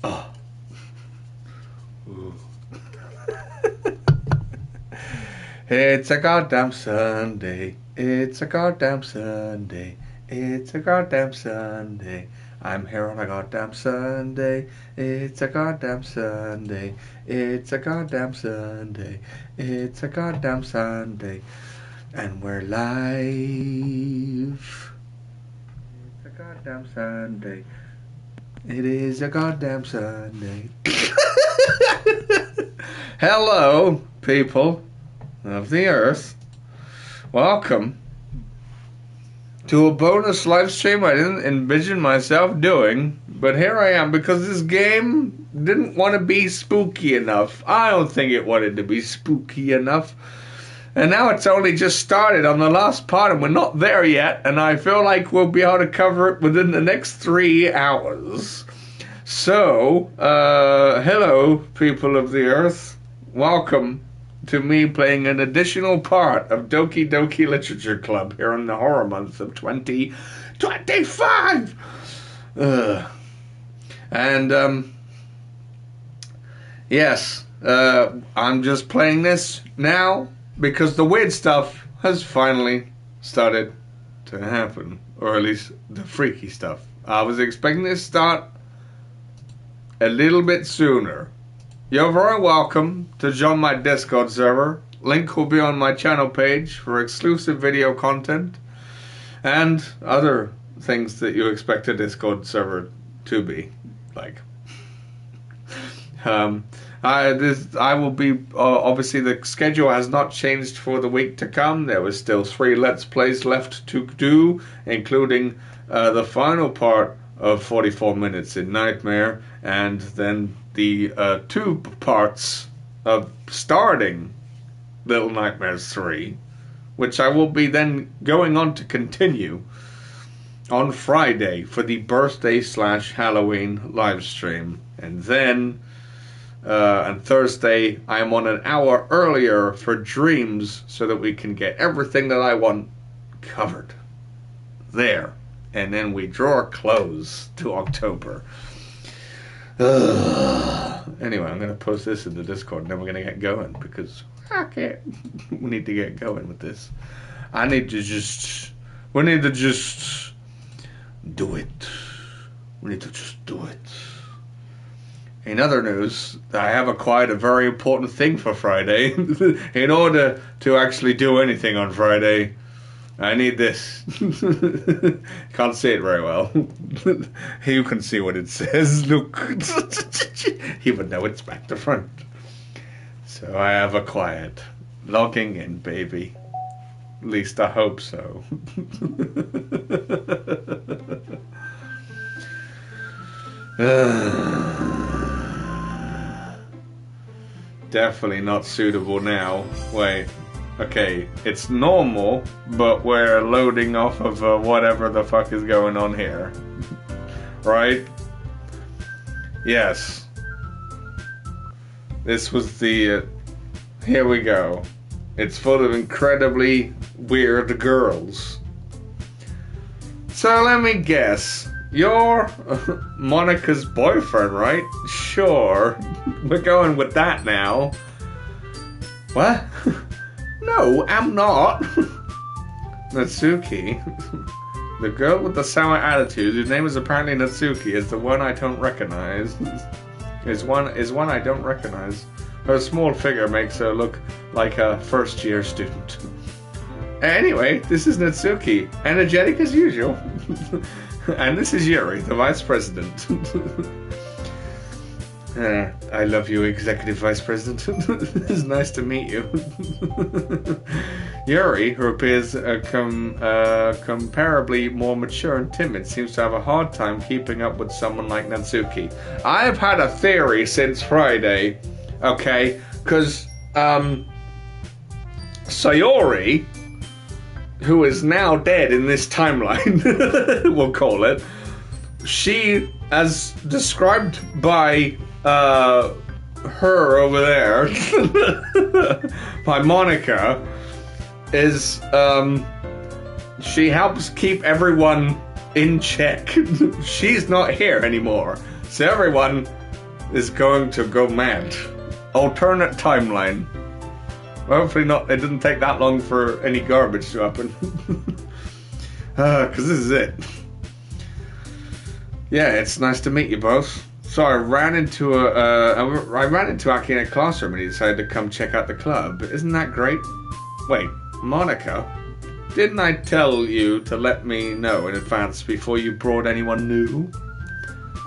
Oh. Ooh. It's a goddamn Sunday. It's a goddamn Sunday. It's a goddamn Sunday. I'm here on a goddamn Sunday. It's a goddamn Sunday. It's a goddamn Sunday. It's a goddamn Sunday. And we're live. It's a goddamn Sunday. It is a goddamn Sunday. Hello, people of the earth. Welcome to a bonus live stream I didn't envision myself doing, but here I am because this game didn't want to be spooky enough. I don't think it wanted to be spooky enough. And now it's only just started on the last part and we're not there yet, and I feel like we'll be able to cover it within the next 3 hours. So, hello, people of the earth. Welcome to me playing an additional part of Doki Doki Literature Club here in the horror month of 2025. Yes, I'm just playing this now because the weird stuff has finally started to happen, or at least the freaky stuff. I was expecting this to start a little bit sooner. You're very welcome to join my Discord server. Link will be on my channel page for exclusive video content and other things that you expect a Discord server to be like. I will be obviously the schedule has not changed for the week to come. There was still 3 Let's Plays left to do, including the final part of 44 Minutes in Nightmare, and then the 2 parts of starting Little Nightmares 3, which I will be then going on to continue on Friday for the birthday/Halloween live stream, and then on Thursday I am on an hour earlier for Dreams so that we can get everything that I want covered there. And then we draw close to October. Anyway, I'm going to post this in the Discord and then we're going to get going because we need to get going with this. We need to just do it. We need to just do it. In other news, I have acquired a very important thing for Friday. In order to actually do anything on Friday, I need this. Can't see it very well. You can see what it says. Look. Even though it's back to front. So I have acquired. Logging in, baby. At least I hope so. Definitely not suitable now. Wait. Okay, it's normal, but we're loading off of whatever the fuck is going on here. Right? Yes. This was the... here we go. It's full of incredibly weird girls. So let me guess. You're Monica's boyfriend, right? Sure. We're going with that now. What? No, I'm not. Natsuki, the girl with the sour attitude, whose name is apparently Natsuki, is the one I don't recognize. Is one I don't recognize. Her small figure makes her look like a first-year student. Anyway, this is Natsuki, energetic as usual. And this is Yuri, the vice president. I love you, Executive Vice President. It's nice to meet you. Yuri, who appears comparably more mature and timid, seems to have a hard time keeping up with someone like Natsuki. I've had a theory since Friday, okay? Because, Sayori, who is now dead in this timeline, we'll call it, she, as described by her over there by Monica, is she helps keep everyone in check. She's not here anymore, so everyone is going to go mad. Alternate timeline. Hopefully not. It didn't take that long for any garbage to happen. Because this is it. Yeah, it's nice to meet you both. So I ran into Ackie in a classroom and he decided to come check out the club. Isn't that great? Wait, Monica? Didn't I tell you to let me know in advance before you brought anyone new?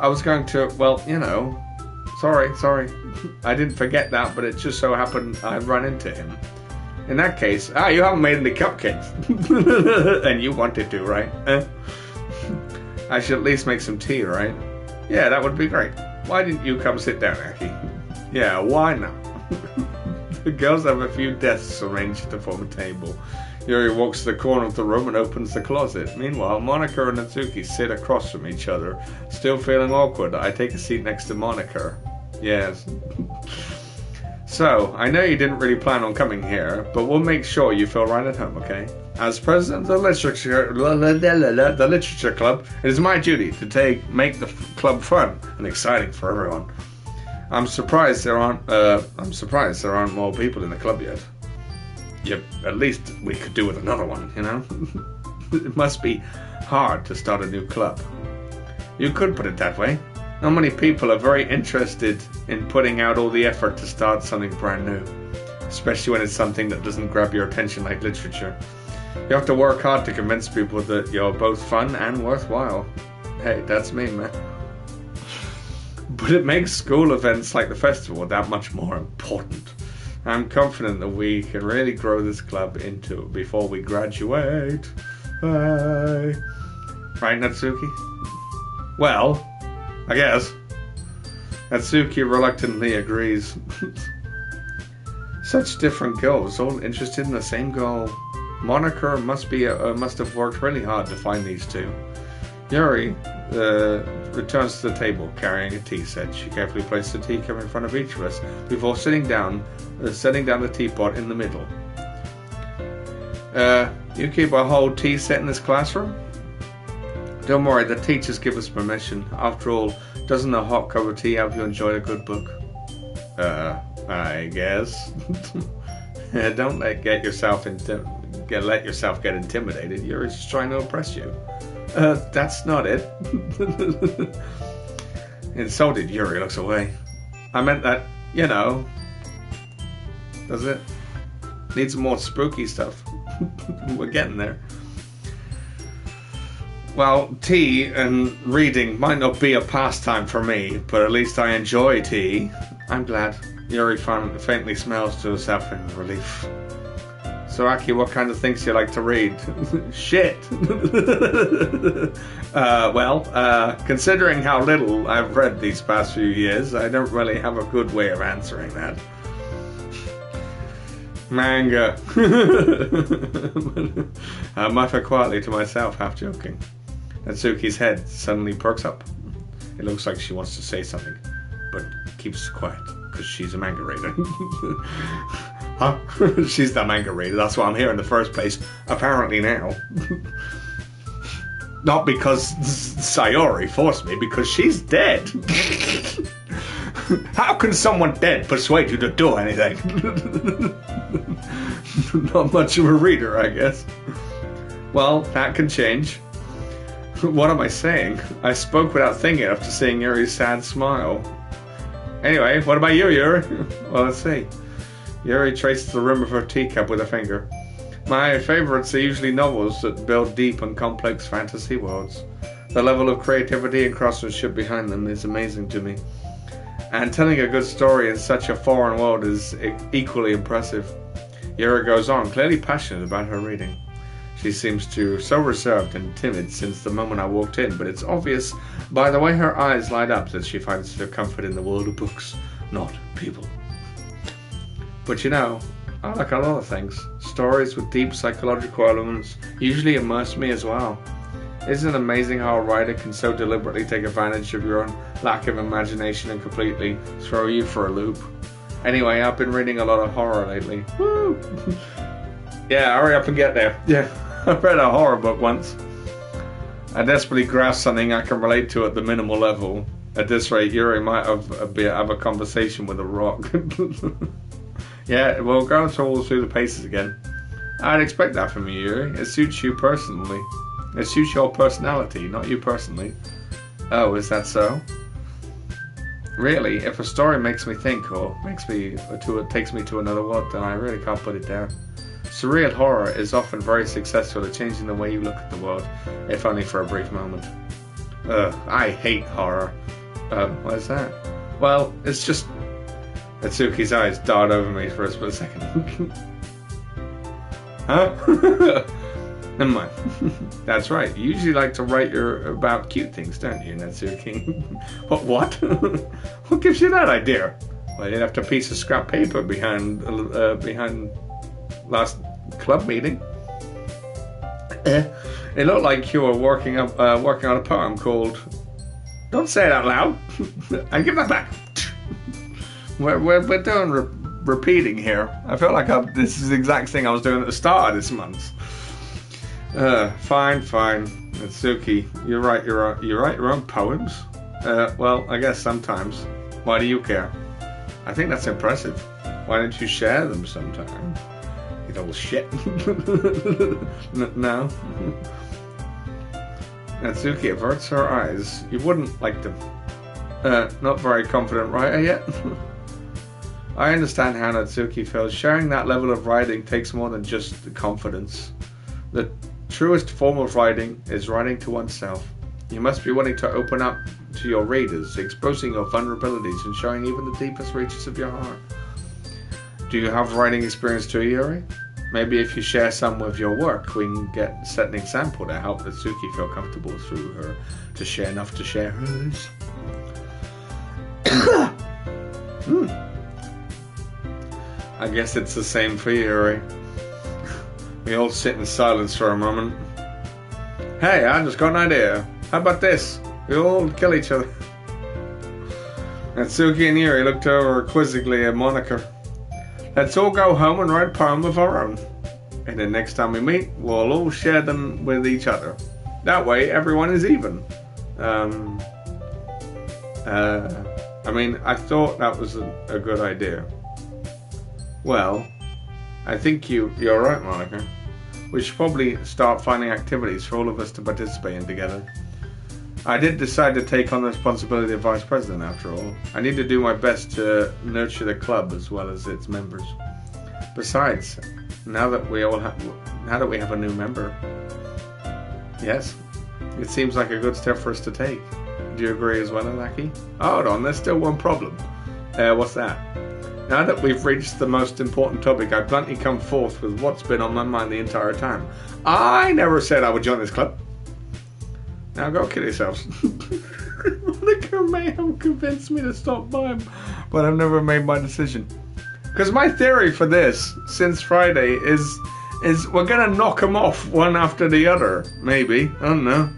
I was going to, well, you know, sorry. I didn't forget that, but it just so happened I ran into him. In that case, you haven't made any cupcakes. And you wanted to, right? I should at least make some tea, right? Yeah, that would be great. Why didn't you come sit down, Ackie? Yeah, why not? The girls have a few desks arranged to form a table. Yuri walks to the corner of the room and opens the closet. Meanwhile, Monica and Natsuki sit across from each other. Still feeling awkward, I take a seat next to Monica. Yes. So, I know you didn't really plan on coming here, but we'll make sure you feel right at home, okay? As president of the literature club, it is my duty to make the club fun and exciting for everyone. I'm surprised there aren't more people in the club yet. Yep, at least we could do with another one, you know? It must be hard to start a new club. You could put it that way. Not many people are very interested in putting out all the effort to start something brand new. Especially when it's something that doesn't grab your attention like literature. You have to work hard to convince people that you're both fun and worthwhile. Hey, that's me, man. But it makes school events like the festival that much more important. I'm confident that we can really grow this club into it before we graduate. Bye. Right, Natsuki? Well, I guess. Natsuki reluctantly agrees. Such different girls, all interested in the same goal. Monica must have worked really hard to find these two. Yuri returns to the table carrying a tea set. She carefully places the teacup in front of each of us before setting down the teapot in the middle. You keep a whole tea set in this classroom? Don't worry, the teachers give us permission. After all, doesn't a hot cup of tea help you enjoy a good book? I guess. Don't let yourself get intimidated. You're just trying to impress you. That's not it. Insulted, Yuri looks away. I meant that, you know. Does it? Needs more spooky stuff. We're getting there. Well, tea and reading might not be a pastime for me, but at least I enjoy tea. I'm glad. Yuri faintly smiles to herself in relief. So, Ackie, what kind of things do you like to read? Shit! Considering how little I've read these past few years, I don't really have a good way of answering that. Manga. I mutter quietly to myself, half joking. Natsuki's head suddenly perks up. It looks like she wants to say something, but keeps quiet, because she's a manga reader. Huh? She's the manga reader, that's why I'm here in the first place, apparently now. Not because Sayori forced me, because she's dead. How can someone dead persuade you to do anything? Not much of a reader, I guess. Well, that can change. What am I saying? I spoke without thinking after seeing Yuri's sad smile. Anyway, what about you, Yuri? Well, let's see. Yuri traces the rim of her teacup with a finger. My favourites are usually novels that build deep and complex fantasy worlds. The level of creativity and craftsmanship behind them is amazing to me. And telling a good story in such a foreign world is equally impressive. Yuri goes on, clearly passionate about her reading. She seems so reserved and timid since the moment I walked in, but it's obvious by the way her eyes light up that she finds her comfort in the world of books, not people. But you know, I like a lot of things. Stories with deep psychological elements usually immerse me as well. Isn't it amazing how a writer can so deliberately take advantage of your own lack of imagination and completely throw you for a loop? Anyway, I've been reading a lot of horror lately. Woo! Yeah, hurry up and get there. Yeah, I read a horror book once. I desperately grasped something I can relate to at the minimal level. At this rate, Yuri might have a conversation with a rock. Yeah, we'll go through the paces again. I'd expect that from you, Yuri. It suits you personally. It suits your personality, not you personally. Oh, is that so? Really, if a story makes me think or takes me to another world, then I really can't put it down. Surreal horror is often very successful at changing the way you look at the world, if only for a brief moment. I hate horror. What is that? Well, it's just... Atsuki's eyes dart over me for a split second. Huh? Never mind. That's right. You usually like to write about cute things, don't you, Natsuki? But what? What gives you that idea? Well, you left a piece of scrap paper behind last club meeting. It looked like you were working on a poem called... Don't say it out loud. I give that back. We're doing repeating here. I feel like this is the exact thing I was doing at the start of this month. Fine. Natsuki, you write your own poems? Well, I guess sometimes. Why do you care? I think that's impressive. Why don't you share them sometime? You little shit. No. Natsuki averts her eyes. You wouldn't like them. Not very confident writer yet? I understand how Natsuki feels. Sharing that level of writing takes more than just the confidence. The truest form of writing is writing to oneself. You must be willing to open up to your readers, exposing your vulnerabilities and showing even the deepest reaches of your heart. Do you have writing experience too, Yuri? Maybe if you share some with your work, we can set an example to help Natsuki feel comfortable through her to share enough to share hers. I guess it's the same for you, Yuri. We all sit in silence for a moment. Hey, I just got an idea. How about this? We all kill each other. Natsuki and Yuri looked over quizzically at Monica. Let's all go home and write a poem of our own. And then next time we meet, we'll all share them with each other. That way, everyone is even. I mean, I thought that was a good idea. Well, I think you're right, Monica. We should probably start finding activities for all of us to participate in together. I did decide to take on the responsibility of vice president after all. I need to do my best to nurture the club as well as its members. Besides, now that we have a new member, yes, it seems like a good step for us to take. Do you agree as well, Ackie? Hold on, there's still one problem. What's that? Now that we've reached the most important topic, I've bluntly come forth with what's been on my mind the entire time. I never said I would join this club. Now go kill yourselves. Monica may have convinced me to stop by, but I've never made my decision. Because my theory for this, since Friday, is we're going to knock them off one after the other, maybe. I don't know.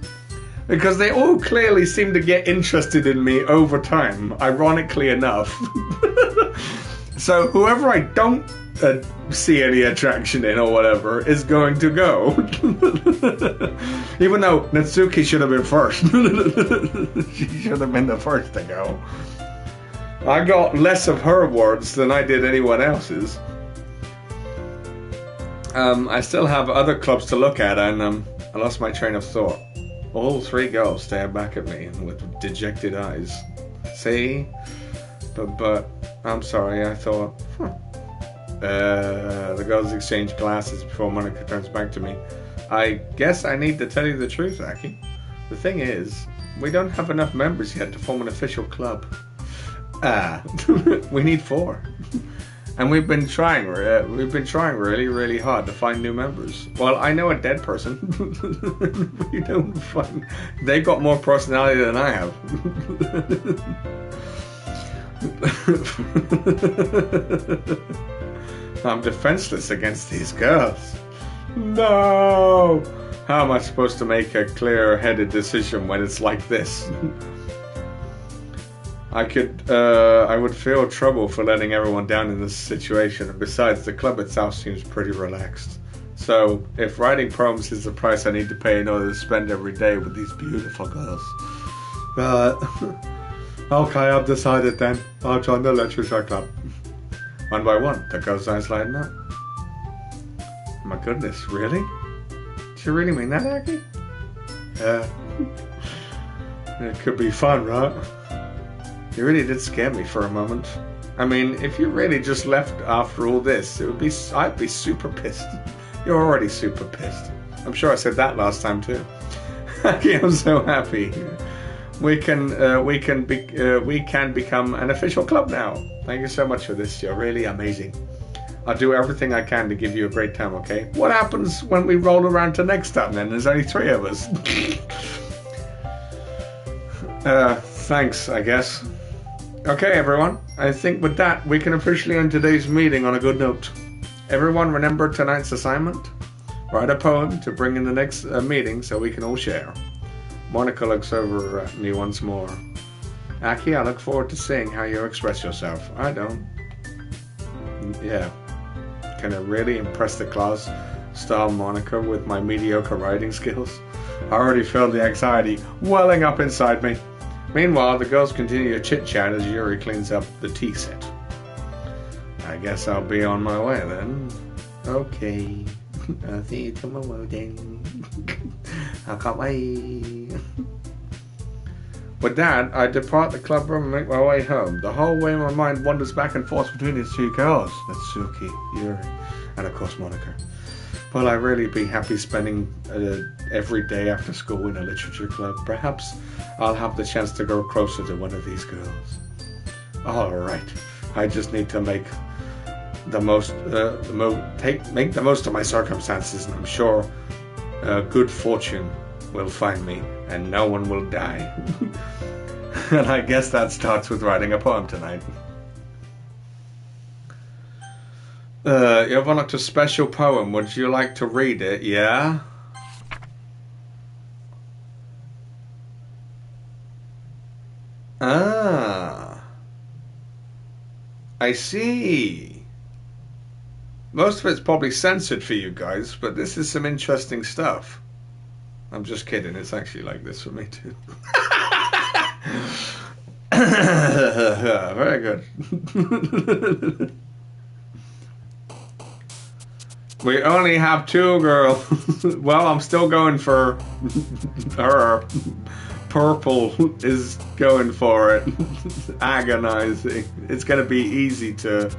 Because they all clearly seem to get interested in me over time, ironically enough. So whoever I don't see any attraction in or whatever is going to go. Even though Natsuki should have been first. She should have been the first to go. I got less of her words than I did anyone else's. I still have other clubs to look at, and I lost my train of thought. All three girls stared back at me with dejected eyes. See? But I'm sorry, I thought... The girls exchange glasses before Monica turns back to me. I guess I need to tell you the truth, Ackie. The thing is, we don't have enough members yet to form an official club. We need 4. And we've been trying really, really hard to find new members. Well, I know a dead person. We don't find... They got more personality than I have. I'm defenseless against these girls. No! How am I supposed to make a clear-headed decision when it's like this? I would feel trouble for letting everyone down in this situation, and besides, the club itself seems pretty relaxed. So, if writing poems is the price I need to pay in order to spend every day with these beautiful girls, Okay, I've decided then. I'll join the literature club. One by one, the girls are sliding up. My goodness, really? Do you really mean that, Ackie? Yeah. It could be fun, right? You really did scare me for a moment. I mean, if you really just left after all this, I'd be super pissed. You're already super pissed. I'm sure I said that last time too. Ackie, I'm so happy. We can become an official club now. Thank you so much for this. You're really amazing. I'll do everything I can to give you a great time, okay? What happens when we roll around to next time then? There's only 3 of us. Thanks, I guess. Okay, everyone. I think with that, we can officially end today's meeting on a good note. Everyone remember tonight's assignment? Write a poem to bring in the next meeting so we can all share. Monica looks over at me once more. Ackie, I look forward to seeing how you express yourself. I don't. Yeah. Can I really impress the class? Style Monica with my mediocre writing skills? I already feel the anxiety welling up inside me. Meanwhile, the girls continue to chit-chat as Yuri cleans up the tea set. I guess I'll be on my way then. Okay. I'll see you tomorrow then. I can't wait. With that, I depart the club room and make my way home. The whole way my mind wanders back and forth between these 2 girls. Natsuki, Yuri, and of course Monica. Will I really be happy spending every day after school in a literature club? Perhaps I'll have the chance to grow closer to one of these girls. Alright, I just need to make the most of my circumstances, and I'm sure good fortune will find me and no one will die. And I guess that starts with writing a poem tonight. You have unlocked a special poem. Would you like to read it? Yeah? Ah. I see. Most of it's probably censored for you guys, but this is some interesting stuff. I'm just kidding. It's actually like this for me too. Very good. We only have 2 girls. Well, I'm still going for her. Purple is going for it. Agonizing. It's going to be easy to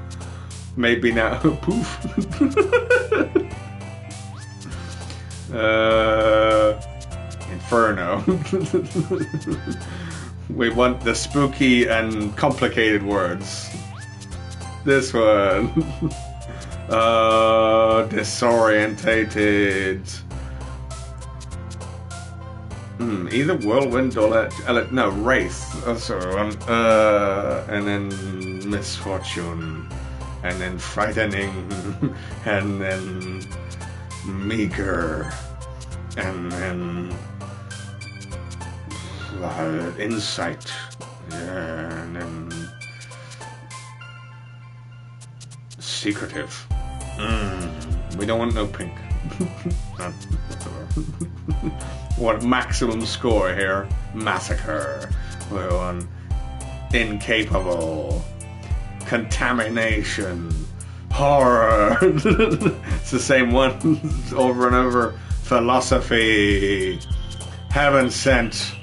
maybe now. Poof. Inferno. We want the spooky and complicated words. This one. Disorientated. Either whirlwind or no, wraith. And then misfortune, and then frightening, and then meager, and then insight, and then secretive. We don't want no pink. Want maximum score here. Massacre. We want incapable. Contamination. Horror. It's the same one over and over. Philosophy. Heaven sent.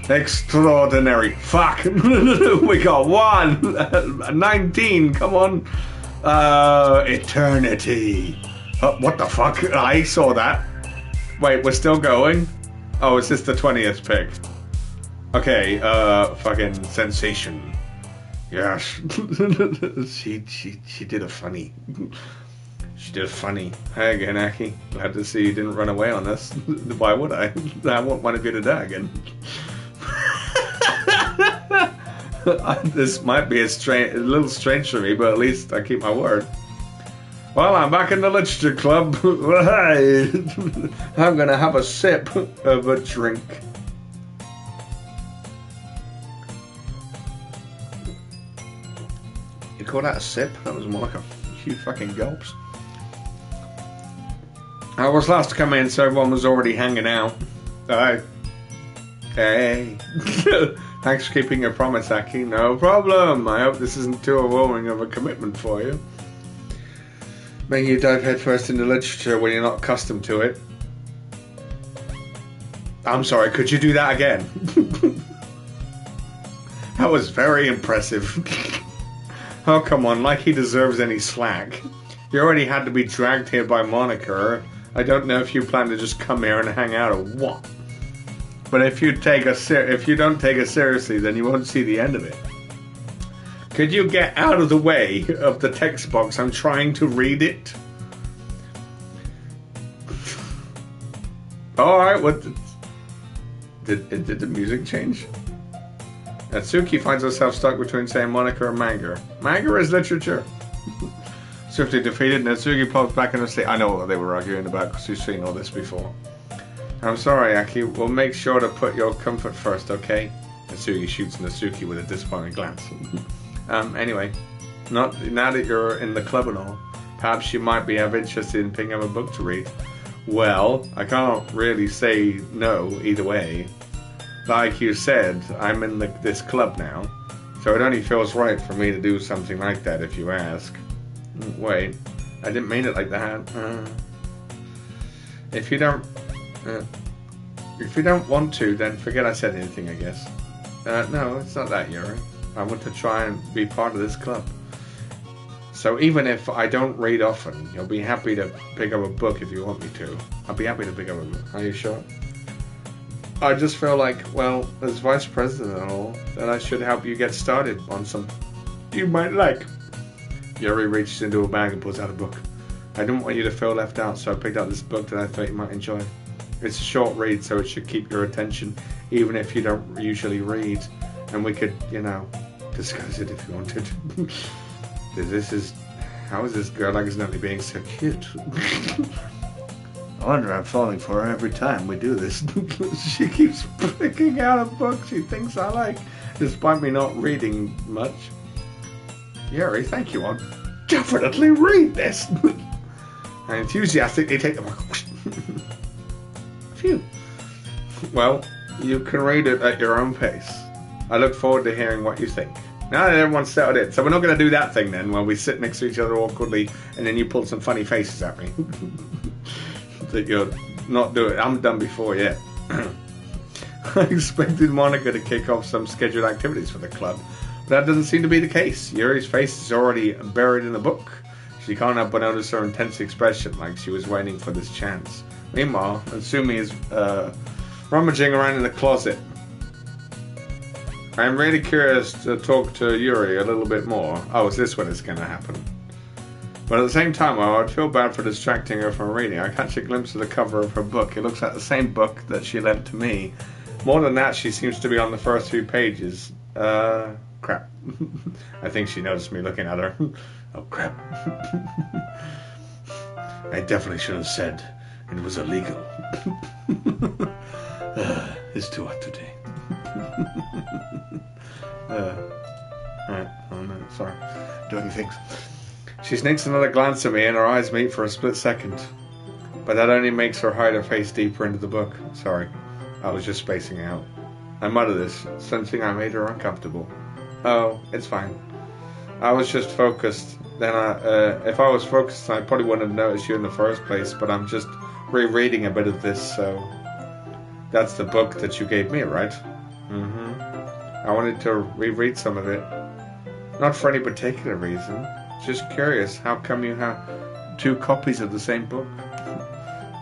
Extraordinary. Fuck. We got 1. 19. Come on. Eternity. What the fuck? I saw that. Wait, we're still going? Oh, is this the 20th pick? Okay, fucking sensation. Yes. she did a funny. She did a funny. Hi again, Ackie. Glad to see you didn't run away on us. Why would I? I want one of you to die again. This might be a little strange for me, but at least I keep my word. Well, I'm back in the literature club. I'm gonna have a sip of a drink. You call that a sip? That was more like a few fucking gulps. I was last to come in, so everyone was already hanging out. Hey. Thanks for keeping your promise, Ackie. No problem. I hope this isn't too overwhelming of a commitment for you. Making you dive headfirst into literature when you're not accustomed to it. I'm sorry, could you do that again? That was very impressive. Oh, come on, like he deserves any slack. You already had to be dragged here by Monica. I don't know if you plan to just come here and hang out or what. But if you don't take us seriously, then you won't see the end of it. Could you get out of the way of the text box? I'm trying to read it. Alright, what... Did the music change? Natsuki finds herself stuck between, say, Monica and manga. Manga is literature. Swiftly defeated, Natsuki pops back in her seat. I know what they were arguing about because we've seen all this before. I'm sorry, Ackie. We'll make sure to put your comfort first, okay? Natsuki shoots Natsuki with a disappointed glance. Anyway, now that you're in the club and all, perhaps you might be interested in picking up a book to read. Well, I can't really say no either way. Like you said, I'm in this club now, so it only feels right for me to do something like that if you ask. Wait, I didn't mean it like that. If you don't want to, then forget I said anything, I guess. No, it's not that, Yuri. I want to try and be part of this club. So even if I don't read often, you'll be happy to pick up a book if you want me to. I'll be happy to pick up a book. Are you sure? I just feel like, well, as vice president and all, that I should help you get started on some you might like. Yuri reaches into a bag and pulls out a book. I didn't want you to feel left out, so I picked up this book that I thought you might enjoy. It's a short read, so it should keep your attention, even if you don't usually read. And we could, discuss it if you wanted. How is this girl accidentally being so cute? I wonder I'm falling for her every time we do this. She keeps picking out a book she thinks I like, despite me not reading much. Yuri, thank you. I'll definitely read this. I enthusiastically take the book. Phew. Well, you can read it at your own pace. I look forward to hearing what you think. Now that everyone's settled in, so we're not going to do that thing then, where we sit next to each other awkwardly, and then you pull some funny faces at me. That you're not doing. I'm done before yet. I expected Monica to kick off some scheduled activities for the club, but that doesn't seem to be the case. Yuri's face is already buried in the book. She can't help but notice her intense expression, like she was waiting for this chance. Meanwhile, Natsumi is rummaging around in the closet. I'm really curious to talk to Yuri a little bit more. Oh, is this when it's going to happen? But at the same time, I would feel bad for distracting her from reading. I catch a glimpse of the cover of her book. It looks like the same book that she lent to me. More than that, she seems to be on the first few pages. Crap. I think she noticed me looking at her. Oh, crap. I definitely should have said it was illegal. It's too hot today. Alright, oh no, sorry. Doing things. She sneaks another glance at me and our eyes meet for a split second. But that only makes her hide her face deeper into the book. Sorry, I was just spacing out. I mutter this, sensing I made her uncomfortable. Oh, it's fine. I was just focused. Then if I was focused, I probably wouldn't have noticed you in the first place, but I'm just rereading a bit of this, so... That's the book that you gave me, right? Mm-hmm. I wanted to reread some of it. Not for any particular reason. Just curious, how come you have 2 copies of the same book?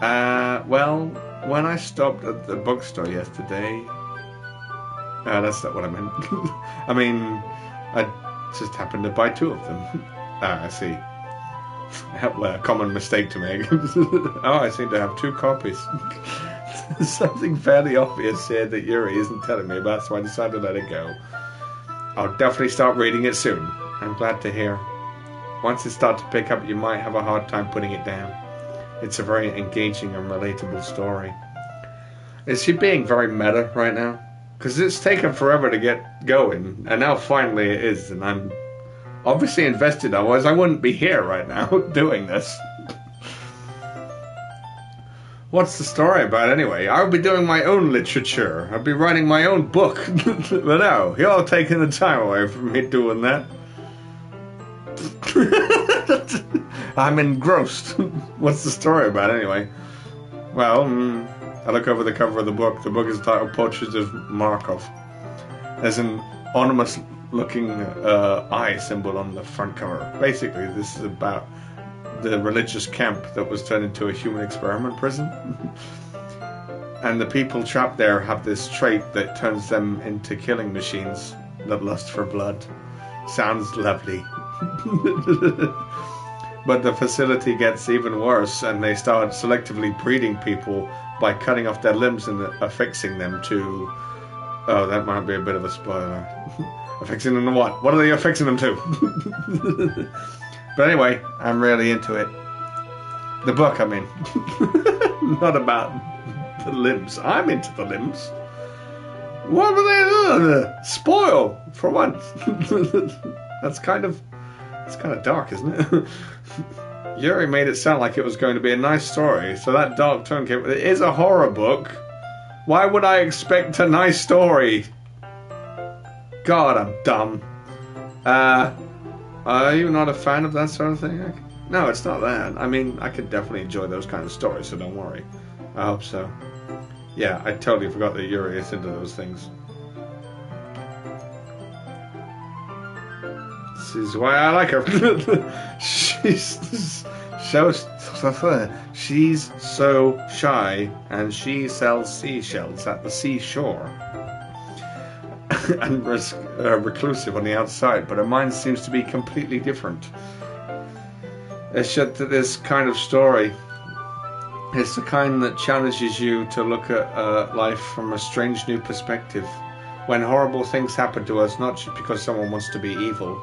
Well, when I stopped at the bookstore yesterday... that's not what I meant. I mean, I just happened to buy 2 of them. I see. A common mistake to make. Oh, I seem to have 2 copies. Something fairly obvious here that Yuri isn't telling me about, so I decided to let it go. I'll definitely start reading it soon. I'm glad to hear. Once it starts to pick up, you might have a hard time putting it down. It's a very engaging and relatable story. Is she being very meta right now? Because it's taken forever to get going, and now finally it is, and I'm obviously invested, otherwise I wouldn't be here right now doing this. What's the story about anyway? I'll be doing my own literature. I'll be writing my own book. But no, you're taking the time away from me doing that. I'm engrossed. What's the story about anyway? Well, I look over the cover of the book. The book is titled Portrait of Markov. There's an ominous looking eye symbol on the front cover. Basically, this is about the religious camp that was turned into a human experiment prison. And the people trapped there have this trait that turns them into killing machines that lust for blood. Sounds lovely. But the facility gets even worse, and they start selectively breeding people by cutting off their limbs and affixing them to... Oh, that might be a bit of a spoiler. Affixing them to what? What are they affixing them to? But anyway, I'm really into it. The book, I mean. Not about the limbs. I'm into the limbs. What were they? Spoil, for once. That's kind of dark, isn't it? Yuri made it sound like it was going to be a nice story, so that dark tone came... It is a horror book. Why would I expect a nice story? God, I'm dumb. Are you not a fan of that sort of thing? No, it's not that. I mean, I could definitely enjoy those kind of stories, so don't worry. I hope so. Yeah, I totally forgot that Yuri is into those things. This is why I like her. She's so shy, and she sells seashells at the seashore. And reclusive on the outside, but her mind seems to be completely different. It's just that this kind of story, it's the kind that challenges you to look at life from a strange new perspective. When horrible things happen to us, not just because someone wants to be evil,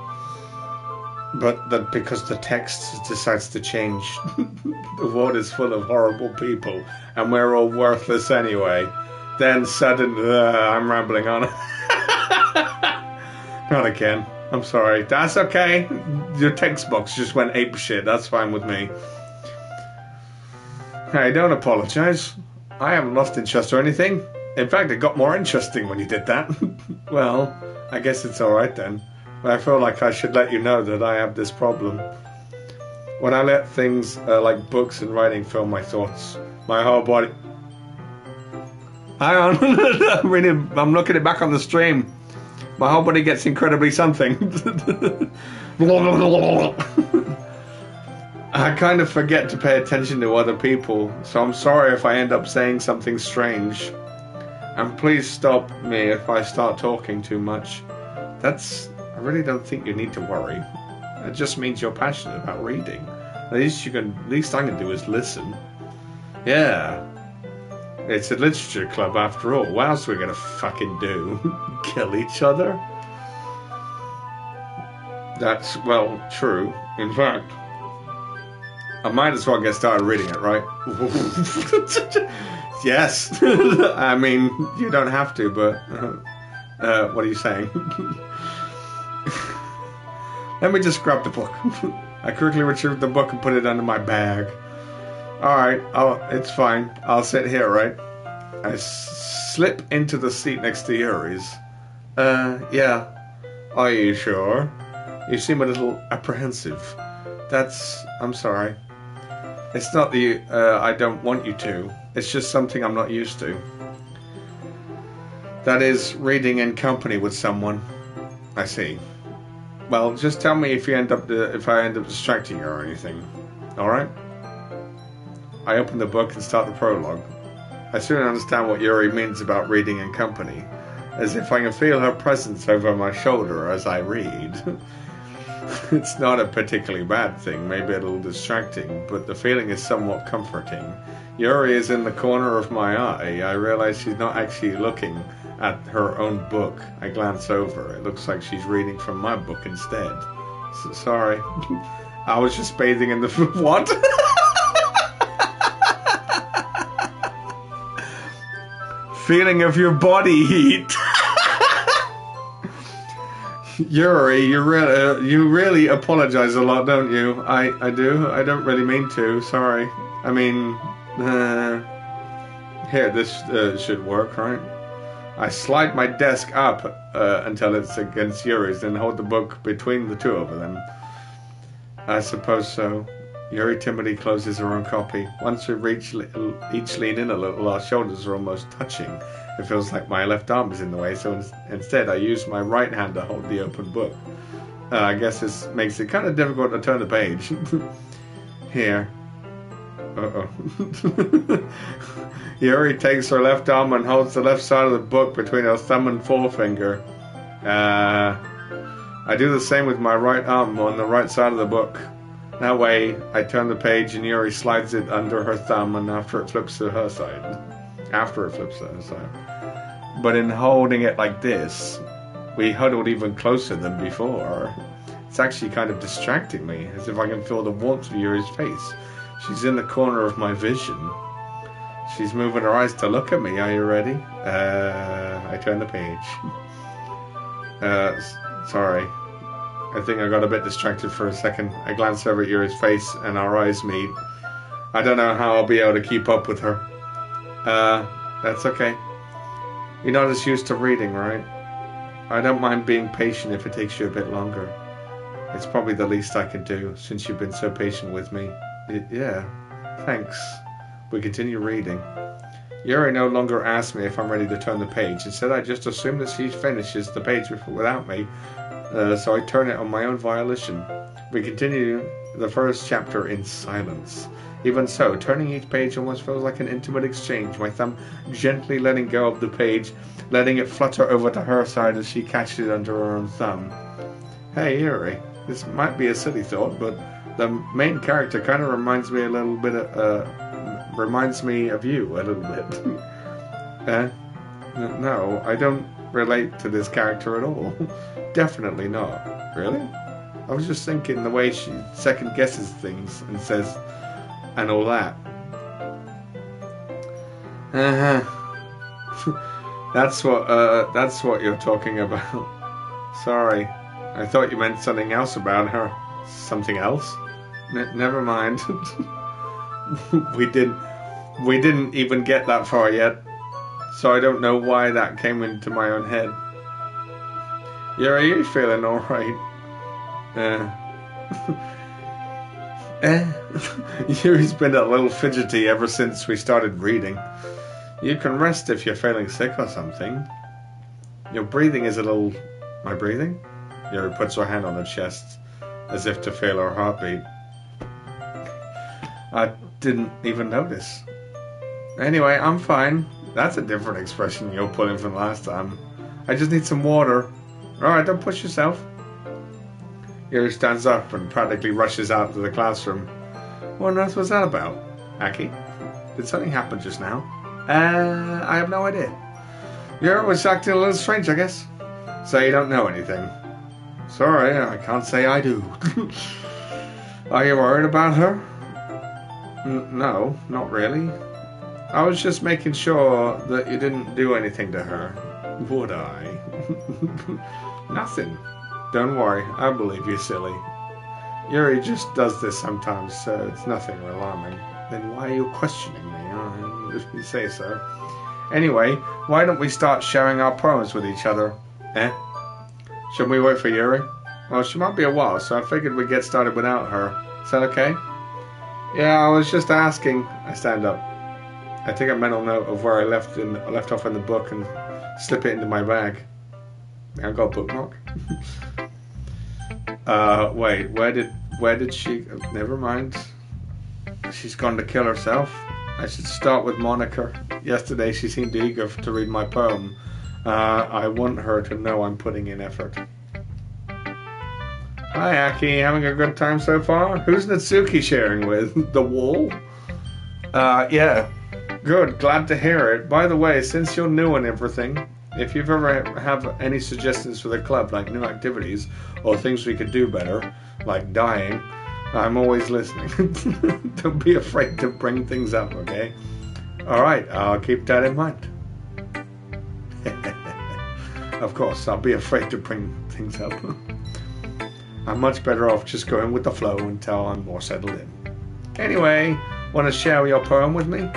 but that because the text decides to change. The world is full of horrible people, and we're all worthless anyway. Then suddenly, I'm rambling on. Not again. I'm sorry. That's okay. Your text box just went apeshit. That's fine with me. Hey, don't apologize. I haven't lost interest or anything. In fact, it got more interesting when you did that. Well, I guess it's alright then. But I feel like I should let you know that I have this problem. When I let things like books and writing fill my thoughts, my whole body... Hang on. I'm looking it back on the stream. My whole body gets incredibly something. I kind of forget to pay attention to other people, so I'm sorry if I end up saying something strange. And please stop me if I start talking too much. I really don't think you need to worry. It just means you're passionate about reading. At least I can do is listen. Yeah. It's a literature club after all. What else are we gonna fucking do? Kill each other? That's, well, true. In fact, I might as well get started reading it, right? Yes. I mean, you don't have to, but... what are you saying? Let me just grab the book. I quickly retrieved the book and put it under my bag. Alright, it's fine. I'll sit here, right? I slip into the seat next to Yuri's. Yeah. Are you sure? You seem a little apprehensive. I'm sorry. It's not that I don't want you to. It's just something I'm not used to. That is, reading in company with someone. I see. Well, just tell me if I end up distracting you or anything. Alright? I open the book and start the prologue. I soon understand what Yuri means about reading in company, as if I can feel her presence over my shoulder as I read. It's not a particularly bad thing, maybe a little distracting, but the feeling is somewhat comforting. Yuri is in the corner of my eye. I realize she's not actually looking at her own book. I glance over. It looks like she's reading from my book instead. Sorry. I was just bathing in the... What? Feeling of your body heat. Yuri, you really apologize a lot, don't you? I do. I don't really mean to. Sorry. I mean, Here, this should work, right? I slide my desk up until it's against Yuri's, then hold the book between the two of them. I suppose so. Yuri timidly closes her own copy. Once we each lean in a little, our shoulders are almost touching. It feels like my left arm is in the way, so instead I use my right hand to hold the open book. I guess this makes it kind of difficult to turn the page. Here. Uh-oh. Yuri takes her left arm and holds the left side of the book between her thumb and forefinger. I do the same with my right arm on the right side of the book. That way, I turn the page and Yuri slides it under her thumb and after it flips to her side. But in holding it like this, we huddled even closer than before. It's actually kind of distracting me, as if I can feel the warmth of Yuri's face. She's in the corner of my vision. She's moving her eyes to look at me. Are you ready? I turn the page. Sorry. I think I got a bit distracted for a second. I glance over at Yuri's face and our eyes meet. I don't know how I'll be able to keep up with her. That's okay. You're not as used to reading, right? I don't mind being patient if it takes you a bit longer. It's probably the least I can do, since you've been so patient with me. Yeah, thanks. We continue reading. Yuri no longer asks me if I'm ready to turn the page. Instead, I just assume that she finishes the page without me, so I turn it on my own volition. We continue the first chapter in silence. Even so, turning each page almost feels like an intimate exchange, my thumb gently letting go of the page, letting it flutter over to her side as she catches it under her own thumb. Hey, Yuri, this might be a silly thought, but the main character kind of reminds me a little bit of you a little bit. No, I don't relate to this character at all. Definitely not. Really? I was just thinking the way she second guesses things and says, and all that. That's what you're talking about. Sorry. I thought you meant something else about her. Something else? Never mind. We didn't even get that far yet, so I don't know why that came into my own head. Are you feeling alright? Yuri's been a little fidgety ever since we started reading. You can rest if you're feeling sick or something. Your breathing is a little... My breathing? Yuri puts her hand on her chest, as if to feel her heartbeat. I didn't even notice. Anyway, I'm fine. That's a different expression you're pulling from last time. I just need some water. Alright, don't push yourself. Yuri stands up and practically rushes out of the classroom. What on earth was that about? Ackie? Did something happen just now? I have no idea. Yuri was acting a little strange, I guess. So you don't know anything. Sorry, I can't say I do. Are you worried about her? No, not really. I was just making sure that you didn't do anything to her. Would I? Nothing. Don't worry, I believe you, silly. Yuri just does this sometimes, so it's nothing alarming. Then why are you questioning me? If you say so. Anyway, why don't we start sharing our poems with each other? Should we wait for Yuri? Well, she might be a while, so I figured we'd get started without her. Is that okay? Yeah, I was just asking. I stand up. I take a mental note of where I left off in the book and slip it into my bag. I've got a bookmark. Wait, where did she... Never mind. She's gone to kill herself. I should start with Monica. Yesterday she seemed eager to read my poem. I want her to know I'm putting in effort. Hi, Ackie. Having a good time so far? Who's Natsuki sharing with? The wall? Yeah. Good. Glad to hear it. By the way, since you're new and everything, if you've ever have any suggestions for the club, like new activities or things we could do better, like dying, I'm always listening. Don't be afraid to bring things up, okay? Alright, I'll keep that in mind. Of course, I'll be afraid to bring things up. I'm much better off just going with the flow until I'm more settled in. Anyway, want to share your poem with me?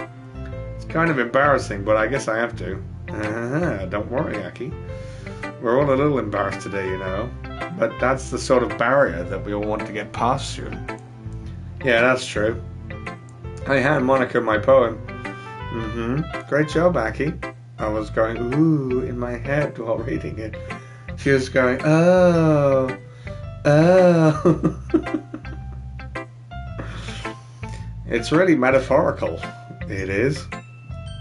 It's kind of embarrassing, but I guess I have to. Don't worry, Ackie. We're all a little embarrassed today, you know. But that's the sort of barrier that we all want to get past through. Yeah, that's true. I hand Monica my poem. Great job, Ackie. I was going, ooh, in my head while reading it. She was going, oh. It's really metaphorical. It is.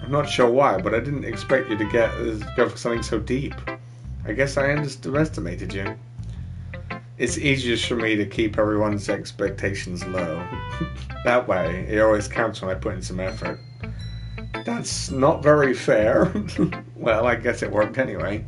I'm not sure why, but I didn't expect you to go for something so deep. I guess I underestimated you. It's easiest for me to keep everyone's expectations low. That way, it always counts when I put in some effort. That's not very fair. Well, I guess it worked anyway.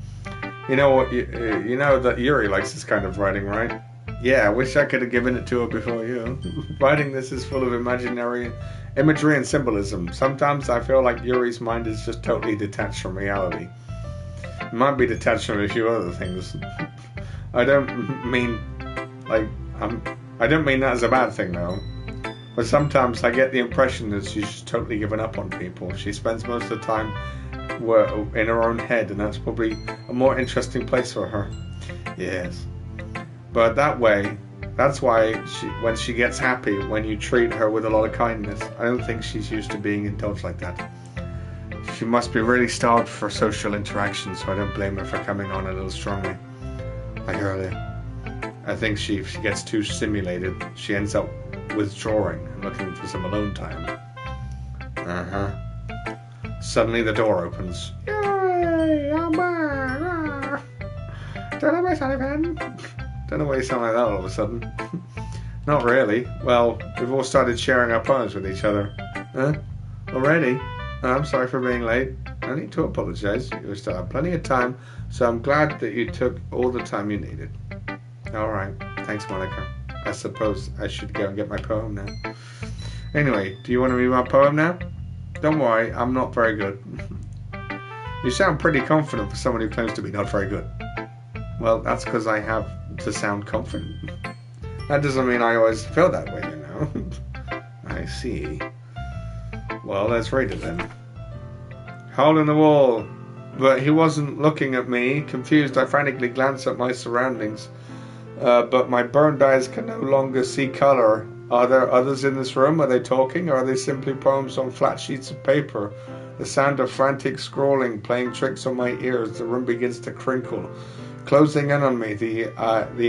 You know what? You know that Yuri likes this kind of writing, right? Yeah, I wish I could have given it to her before you. Writing this is full of imaginary imagery and symbolism. Sometimes I feel like Yuri's mind is just totally detached from reality. It might be detached from a few other things. I don't mean that as a bad thing, though. But sometimes I get the impression that she's just totally given up on people. She spends most of the time in her own head, and that's probably a more interesting place for her. Yes. But that's why when she gets happy, when you treat her with a lot of kindness, I don't think she's used to being indulged like that. She must be really starved for social interaction, so I don't blame her for coming on a little strongly, like earlier. I think if she gets too stimulated, she ends up withdrawing and looking for some alone time. Suddenly the door opens. Yay! I'm back! Don't know why you sound like that all of a sudden. Not really. Well, we've all started sharing our poems with each other. Already? I'm sorry for being late. No need to apologize. You still have plenty of time, so I'm glad that you took all the time you needed. Alright. Thanks, Monica. I suppose I should go and get my poem now. Anyway, do you want to read my poem now? Don't worry, I'm not very good. You sound pretty confident for someone who claims to be not very good. Well, that's because I have to sound confident. That doesn't mean I always feel that way, you know. I see. Well, let's read it then. Hole in the wall. But he wasn't looking at me. Confused, I frantically glanced at my surroundings. But my burned eyes can no longer see color. Are there others in this room? Are they talking? Or are they simply poems on flat sheets of paper? The sound of frantic scrawling, playing tricks on my ears. The room begins to crinkle, closing in on me. The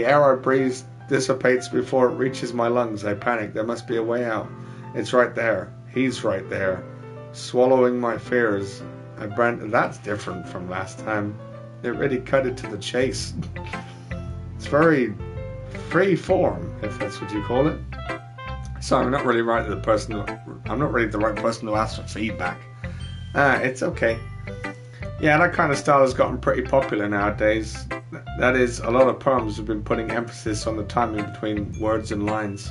air I breathe dissipates before it reaches my lungs. I panic. There must be a way out. It's right there. He's right there. Swallowing my fears. That's different from last time. It really cut it to the chase. It's very free form, if that's what you call it. Sorry, I'm not really the right person to ask for feedback. It's okay. Yeah, that kind of style has gotten pretty popular nowadays. That is, a lot of poems have been putting emphasis on the timing between words and lines.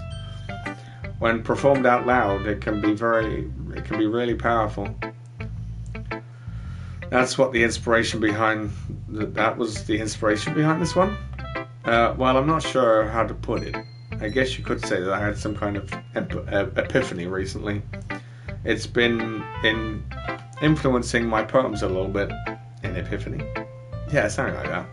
When performed out loud, it can be really powerful. That's what the inspiration behind that was the inspiration behind this one. Well, I'm not sure how to put it. I guess you could say that I had some kind of epiphany recently. It's been influencing my poems a little bit. An epiphany? Yeah, something like that.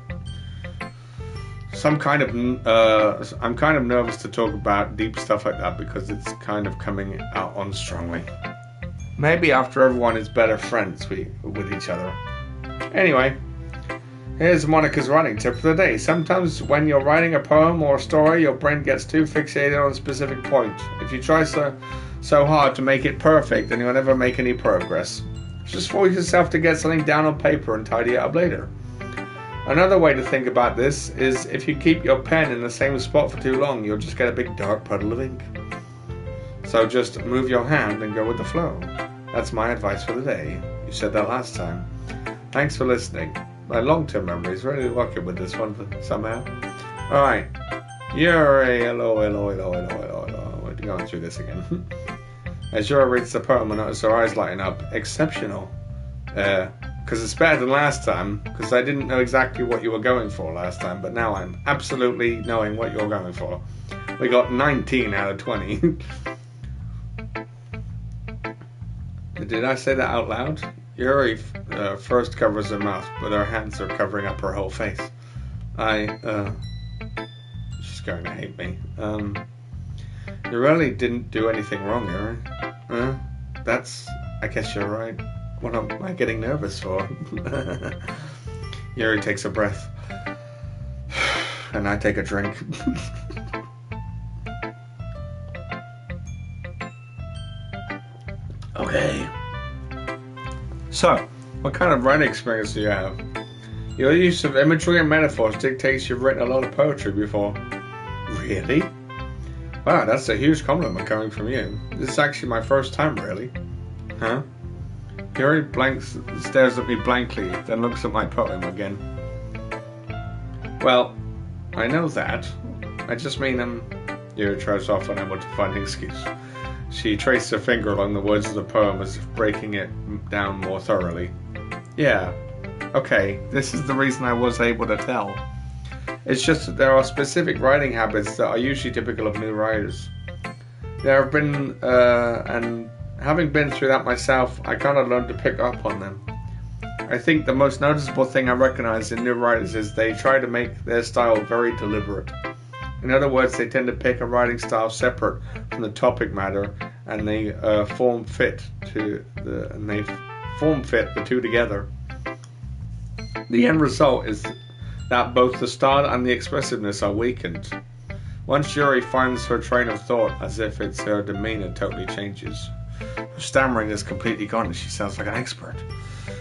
I'm kind of nervous to talk about deep stuff like that because it's kind of coming out on strongly. Maybe after everyone is better friends with each other. Anyway, here's Monica's writing tip for the day. Sometimes when you're writing a poem or a story, your brain gets too fixated on a specific point. If you try so hard to make it perfect, then you'll never make any progress. Just force yourself to get something down on paper and tidy it up later. Another way to think about this is if you keep your pen in the same spot for too long, you'll just get a big dark puddle of ink. So just move your hand and go with the flow. That's my advice for the day. You said that last time. Thanks for listening. My long-term memory is really working with this one somehow. Alright. Yuri, hello. We're going through this again. As Yuri reads the poem, I notice her eyes lighting up. Exceptional. Because it's better than last time, because I didn't know exactly what you were going for last time, but now I'm absolutely knowing what you're going for. We got 19 out of 20. Did I say that out loud? Yuri first covers her mouth, but her hands are covering up her whole face. She's going to hate me. You really didn't do anything wrong, Yuri. I guess you're right. What am I getting nervous for? Yuri takes a breath. And I take a drink. Okay. So, what kind of writing experience do you have? Your use of imagery and metaphors dictates you've written a lot of poetry before. Really? Wow, that's a huge compliment coming from you. This is actually my first time, really. Huh? Yuri stares at me blankly, then looks at my poem again. Well, I know that. I just mean, Yuri tries off unable to find an excuse. She traced her finger along the words of the poem as if breaking it down more thoroughly. Yeah, okay, this is the reason I was able to tell. It's just that there are specific writing habits that are usually typical of new writers. There have been, and having been through that myself, I kind of learned to pick up on them. I think the most noticeable thing I recognize in new writers is they try to make their style very deliberate. In other words, they tend to pick a writing style separate from the topic matter, and they form fit the two together. The end result is that both the style and the expressiveness are weakened. Once Yuri finds her train of thought, as if it's her demeanor totally changes. Her stammering is completely gone and she sounds like an expert.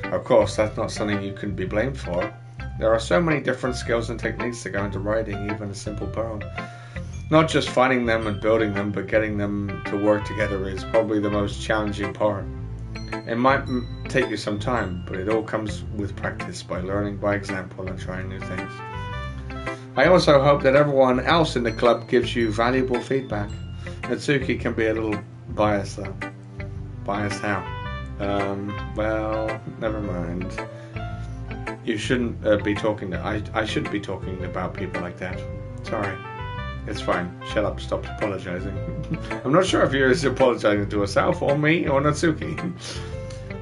Of course, that's not something you can be blamed for. There are so many different skills and techniques that go into writing even a simple poem. Not just finding them and building them, but getting them to work together is probably the most challenging part. It might take you some time, but it all comes with practice, by learning by example and trying new things. I also hope that everyone else in the club gives you valuable feedback. Natsuki can be a little biased though. Biased how? Well, never mind. You shouldn't be talking to... I shouldn't be talking about people like that. Sorry. It's fine. Shut up. Stop apologizing. I'm not sure if you're apologizing to herself or me or Natsuki.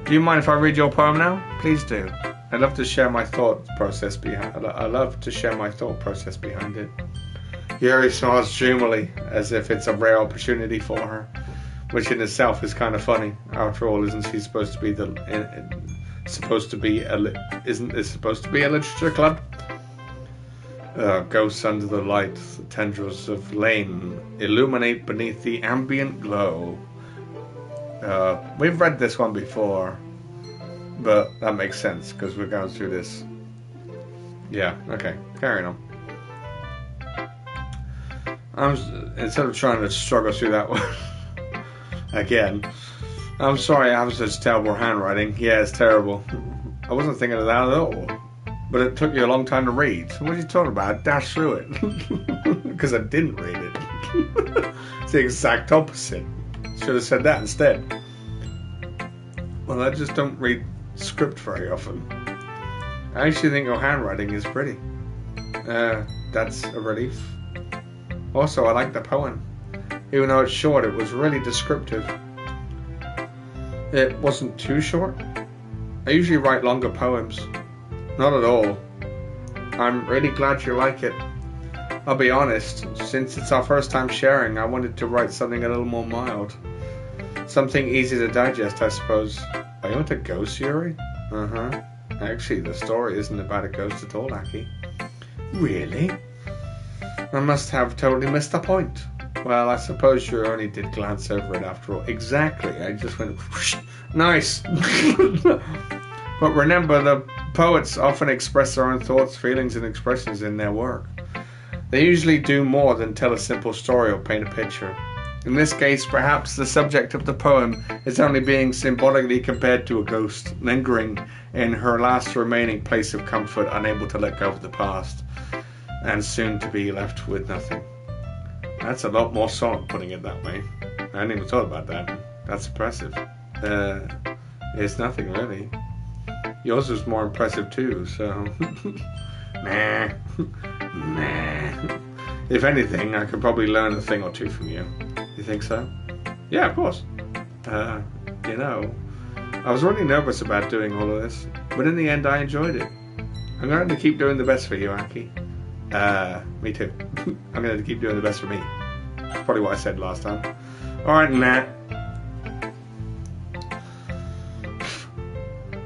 Do you mind if I read your poem now? Please do. I love to share my thought process behind it. Yuri smiles dreamily, as if it's a rare opportunity for her, which in itself is kind of funny. After all, isn't she supposed to be isn't this supposed to be a literature club? Ghosts under the light, the tendrils of Lane illuminate beneath the ambient glow. We've read this one before, but that makes sense because we're going through this. Yeah, okay, carrying on. Instead of trying to struggle through that one again, I'm sorry I have such terrible handwriting. Yeah, it's terrible. I wasn't thinking of that at all. But it took you a long time to read. What are you talking about? I dashed through it. Because I didn't read it. It's the exact opposite. Should have said that instead. Well, I just don't read script very often. I actually think your handwriting is pretty. That's a relief. Also, I like the poem. Even though it's short, it was really descriptive. It wasn't too short. I usually write longer poems. Not at all. I'm really glad you like it. I'll be honest, since it's our first time sharing, I wanted to write something a little more mild. Something easy to digest, I suppose. Are you into ghosts, Yuri? Uh-huh. Actually, the story isn't about a ghost at all, Ackie. Really? I must have totally missed the point. Well, I suppose you only did glance over it after all. Exactly. I just went, whoosh, nice. But remember, the poets often express their own thoughts, feelings, and expressions in their work. They usually do more than tell a simple story or paint a picture. In this case, perhaps the subject of the poem is only being symbolically compared to a ghost, lingering in her last remaining place of comfort, unable to let go of the past, and soon to be left with nothing. That's a lot more solid, putting it that way. I hadn't even thought about that. That's impressive. It's nothing, really. Yours was more impressive too, so... Nah. If anything, I could probably learn a thing or two from you. You think so? Yeah, of course. I was really nervous about doing all of this, but in the end I enjoyed it. I'm going to keep doing the best for you, Ackie. Me too. I'm going to keep doing the best for me. That's probably what I said last time. Alright, Nat.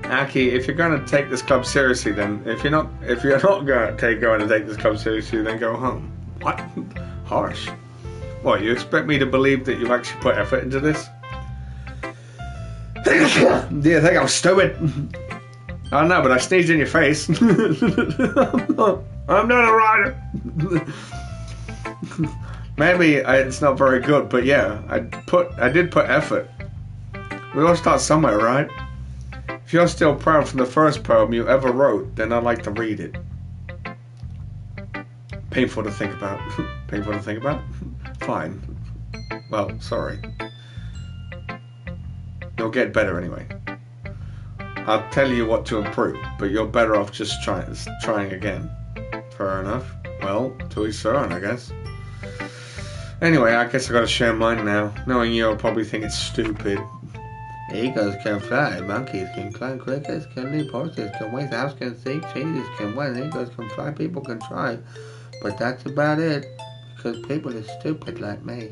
Ackie, if you're going to take this club seriously, then if you're not going to take this club seriously, then go home. What? Harsh. What, you expect me to believe that you actually put effort into this? Do you think I'm stupid? I don't know, but I sneezed in your face. I'm not a writer. Maybe it's not very good, but yeah, I did put effort. We all start somewhere, right? If you're still proud from the first poem you ever wrote, then I'd like to read it. Painful to think about. Painful to think about? Fine. Well, sorry. You'll get better anyway. I'll tell you what to improve, but you're better off just trying again. Fair enough. Well, to each their own, I guess. Anyway, I guess I gotta share mine now. Knowing you'll probably think it's stupid. Eagles can fly, monkeys can climb, crickets can leap, horses can wait, house can sing, cheeses can win, eagles can fly, people can try. But that's about it, because people are stupid like me.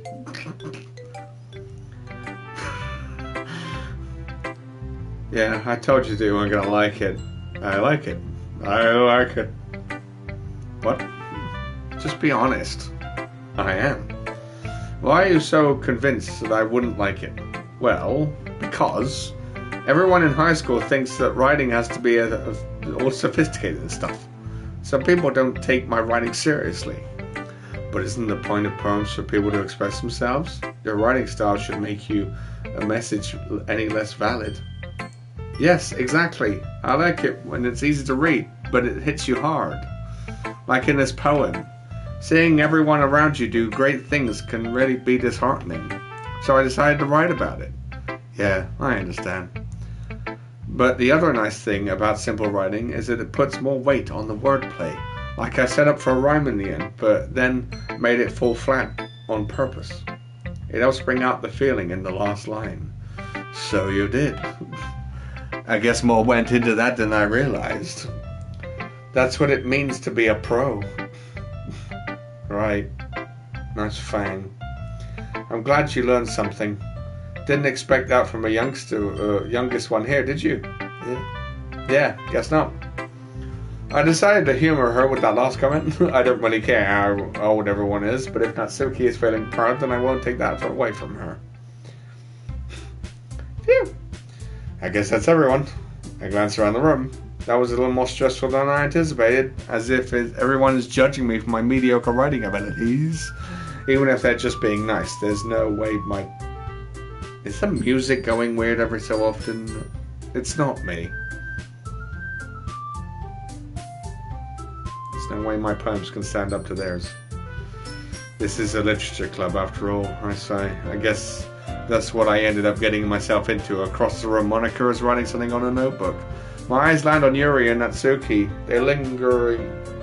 Yeah, I told you that you weren't gonna like it. I like it. I like it. What? Just be honest. I am. Why are you so convinced that I wouldn't like it? Well, because everyone in high school thinks that writing has to be all sophisticated and stuff. So people don't take my writing seriously. But isn't the point of poems for people to express themselves? Your writing style should make a message any less valid. Yes, exactly. I like it when it's easy to read, but it hits you hard. Like in this poem. Seeing everyone around you do great things can really be disheartening. So I decided to write about it. Yeah, I understand. But the other nice thing about simple writing is that it puts more weight on the wordplay. Like I set up for a rhyme in the end, but then made it fall flat on purpose. It helps bring out the feeling in the last line. So you did. I guess more went into that than I realized. That's what it means to be a pro. Right. That's fine. I'm glad you learned something. Didn't expect that from a youngest one here, did you? Yeah, guess not. I decided to humor her with that last comment. I don't really care how old everyone is, but if Natsuki is feeling proud, then I won't take that away from her. Phew. I guess that's everyone. I glanced around the room. That was a little more stressful than I anticipated, as if everyone is judging me for my mediocre writing abilities. Even if they're just being nice, there's no way my... Is the music going weird every so often? It's not me. There's no way my poems can stand up to theirs. This is a literature club after all, I say. I guess that's what I ended up getting myself into. Across the room, Monica is writing something on a notebook. My eyes land on Yuri and Natsuki.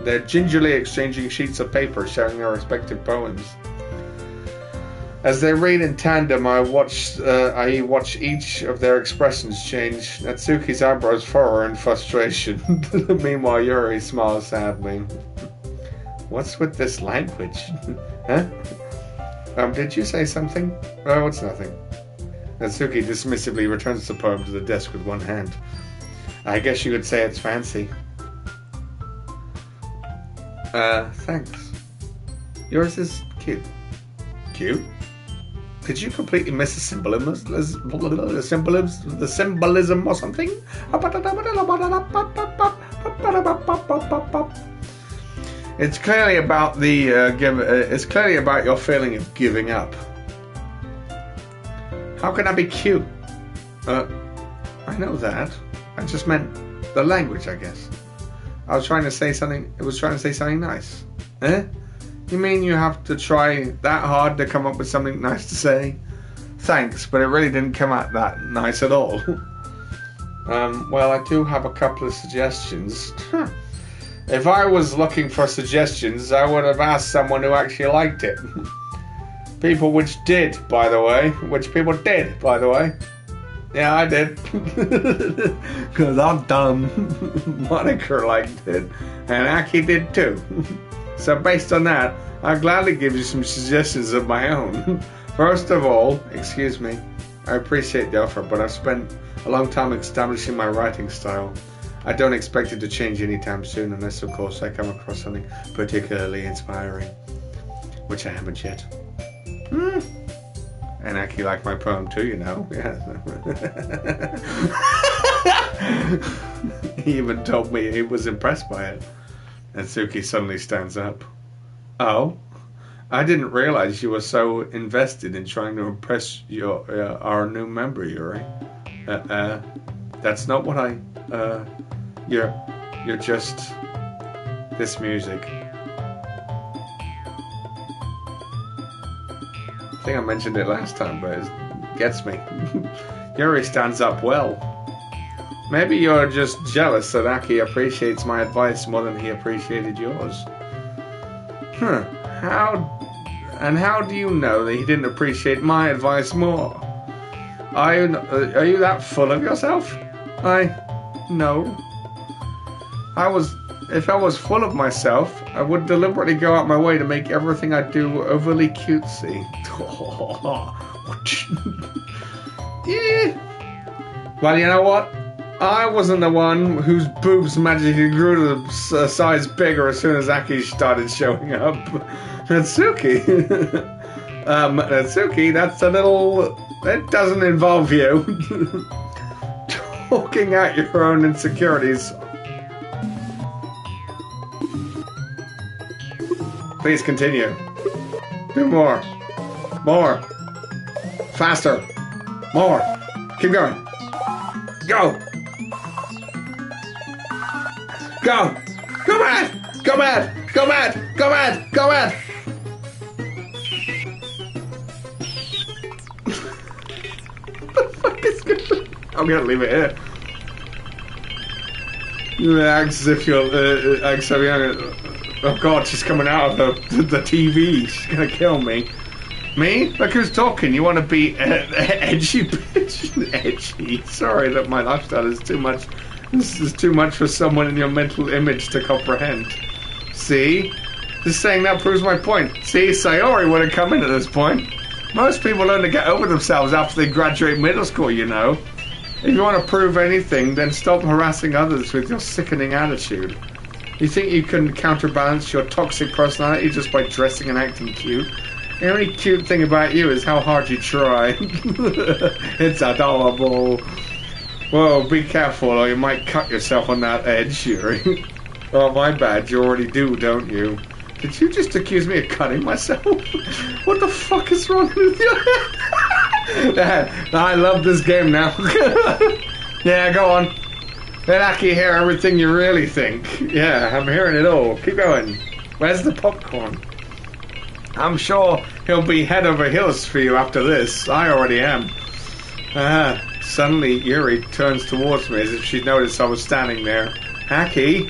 They're gingerly exchanging sheets of paper, sharing their respective poems. As they read in tandem, I watch each of their expressions change. Natsuki's eyebrows furrow in frustration. Meanwhile, Yuri smiles sadly. What's with this language? Huh? Did you say something? Oh, it's nothing. Natsuki dismissively returns the poem to the desk with one hand. I guess you could say it's fancy. Thanks. Yours is cute. Cute? Did you completely miss the symbolism or something? It's clearly about it's clearly about your feeling of giving up. How can I be cute? I know that. I just meant the language, I guess. I was trying to say something. It was trying to say something nice. Eh? You mean you have to try that hard to come up with something nice to say? Thanks, but it really didn't come out that nice at all. Well, I do have a couple of suggestions. If I was looking for suggestions, I would have asked someone who actually liked it. Which people did, by the way. Yeah, I did. Because I'm dumb. Monica liked it. And Ackie did too. So based on that, I'll gladly give you some suggestions of my own. First of all, excuse me, I appreciate the offer, but I've spent a long time establishing my writing style. I don't expect it to change anytime soon, unless of course I come across something particularly inspiring. Which I haven't yet. And Ackie liked my poem too, you know. Yeah. He even told me he was impressed by it. And Suki suddenly stands up. Oh? I didn't realize you were so invested in trying to impress our new member, Yuri. That's not what I... You're just... This music. I think I mentioned it last time, but it gets me. Yuri stands up well. Maybe you're just jealous that Ackie appreciates my advice more than he appreciated yours. How do you know that he didn't appreciate my advice more? Are you that full of yourself? No. If I was full of myself, I would deliberately go out my way to make everything I do overly cutesy. Yeah. Well, you know what? I wasn't the one whose boobs magically grew to a size bigger as soon as Ackie started showing up. Natsuki. Natsuki, that's a little... It doesn't involve you. Talking out your own insecurities. Please continue. Do more. More. Faster. More. Keep going. Go. Go. Go mad. Go mad. Go mad. Go mad. Go mad. What the fuck is going on? I'm gonna leave it here. You act as if you're... oh god, she's coming out of the TV. She's gonna kill me. Me? Look who's talking. You want to be edgy bitch? Edgy. Sorry that my lifestyle is too much. This is too much for someone in your mental image to comprehend. See? Just saying that proves my point. See, Sayori would have come in at this point. Most people learn to get over themselves after they graduate middle school, you know. If you want to prove anything, then stop harassing others with your sickening attitude. You think you can counterbalance your toxic personality just by dressing and acting cute? The only cute thing about you is how hard you try. It's adorable. Whoa, be careful or you might cut yourself on that edge, Yuri. Oh, my bad, you already do, don't you? Did you just accuse me of cutting myself? What the fuck is wrong with you? I love this game now. Yeah, go on. Let Ackie hear everything you really think. Yeah, I'm hearing it all. Keep going. Where's the popcorn? I'm sure he'll be head over heels for you after this. I already am. Suddenly Yuri turns towards me as if she'd noticed I was standing there. Ackie?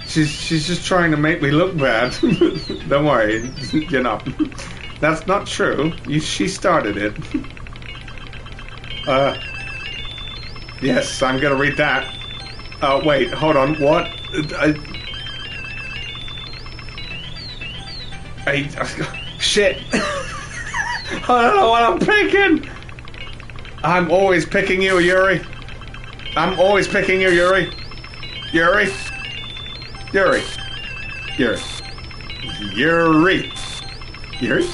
She's just trying to make me look bad. Don't worry, you're not. That's not true. She started it. Yes, I'm gonna read that. Wait, hold on, what? Shit! I don't know what I'm picking! I'm always picking you, Yuri. I'm always picking you, Yuri. Yuri. Yuri. Yuri. Yuri. Yuri.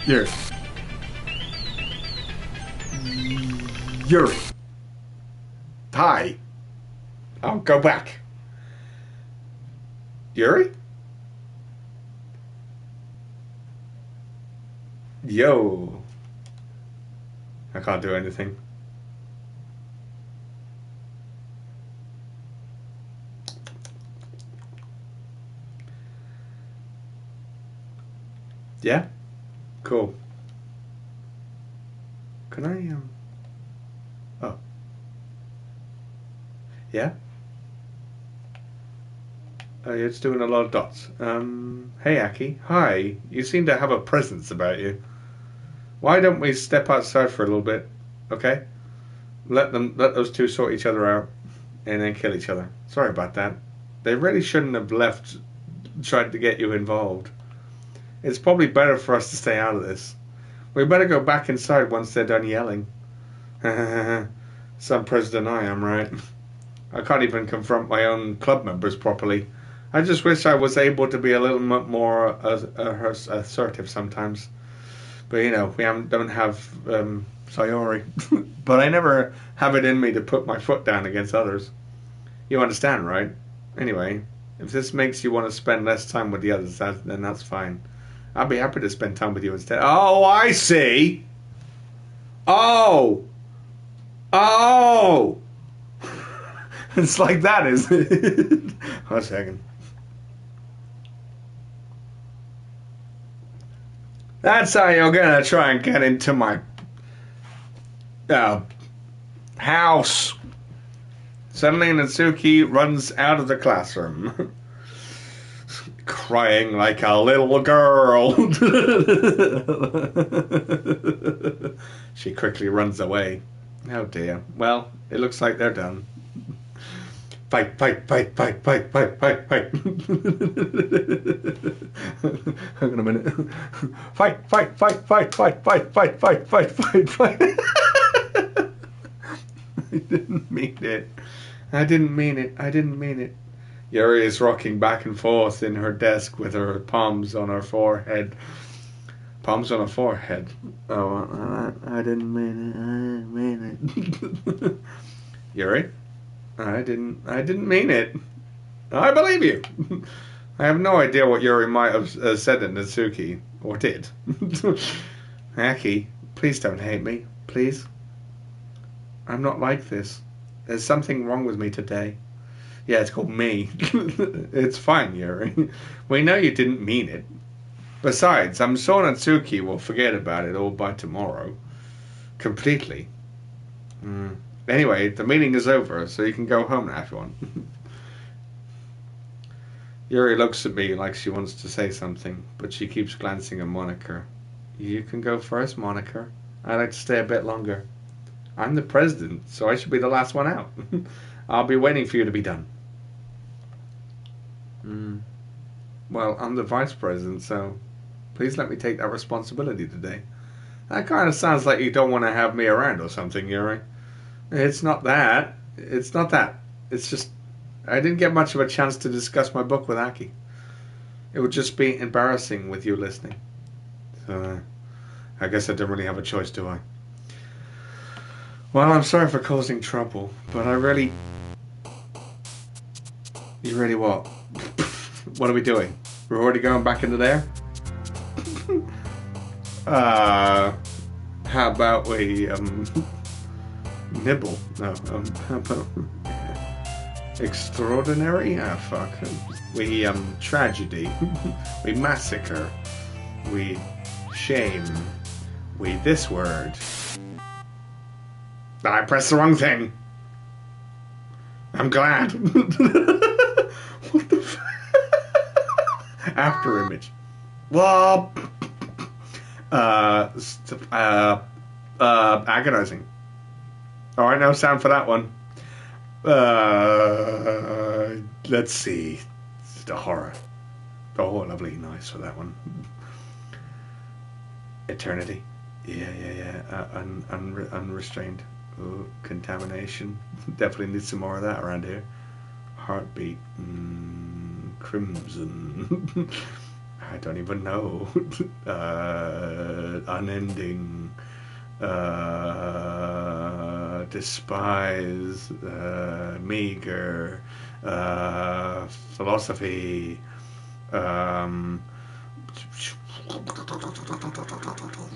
Yuri. Yuri. Hi. I'll go back. Yuri? Yo. I can't do anything. Yeah? Cool. Can I, Oh. Yeah? Oh, you're just doing a lot of dots. Hey, Ackie. Hi. You seem to have a presence about you. Why don't we step outside for a little bit? Okay? Let those two sort each other out, and then kill each other. Sorry about that. They really shouldn't have tried to get you involved. It's probably better for us to stay out of this. We better go back inside once they're done yelling. Some president I am, right? I can't even confront my own club members properly. I just wish I was able to be a little more assertive sometimes. But you know, don't have Sayori. But I never have it in me to put my foot down against others. You understand, right? Anyway, if this makes you want to spend less time with the others, then that's fine. I'll be happy to spend time with you instead. Oh, I see. Oh. Oh. It's like that, isn't it? Hold a second. That's how you're gonna try and get into my house. Suddenly, Natsuki runs out of the classroom, crying like a little girl. She quickly runs away. Oh dear. Well, it looks like they're done. Fight, fight, fight, fight, fight, fight, fight, fight. Hang on a minute. Fight, fight, fight, fight, fight, fight, fight, fight, fight, fight, fight. I didn't mean it. I didn't mean it. I didn't mean it. Yuri is rocking back and forth in her desk with her palms on her forehead. Palms on her forehead. Oh, I didn't mean it. I didn't mean it. Yuri? I didn't mean it. I believe you. I have no idea what Yuri might have said to Natsuki, or did. Ackie, please don't hate me. Please. I'm not like this. There's something wrong with me today. Yeah, it's called me. It's fine, Yuri. We know you didn't mean it. Besides, I'm sure Natsuki will forget about it all by tomorrow. Completely. Anyway, the meeting is over, so you can go home now if you want. Yuri looks at me like she wants to say something, but she keeps glancing at Monica. You can go first, Monica. I'd like to stay a bit longer. I'm the president, so I should be the last one out. I'll be waiting for you to be done. Well, I'm the vice president, so please let me take that responsibility today. That kind of sounds like you don't want to have me around or something, Yuri. It's not that. It's not that. It's just I didn't get much of a chance to discuss my book with Ackie. It would just be embarrassing with you listening. So I guess I don't really have a choice, do I? Well, I'm sorry for causing trouble, but I really... You really what? What are we doing? We're already going back into there? How about we, nibble? No, how about... Extraordinary? Ah, fuck. We, tragedy. We massacre. We shame. We this word. I pressed the wrong thing. I'm glad. What the fuck? After image. Well, agonizing. Alright, no sound for that one. Let's see. The horror. Oh, lovely. Nice for that one. Eternity. Yeah. Unrestrained. Ooh, contamination. Definitely need some more of that around here. Heartbeat. Crimson. I don't even know. Unending. Despise. Meager. Philosophy.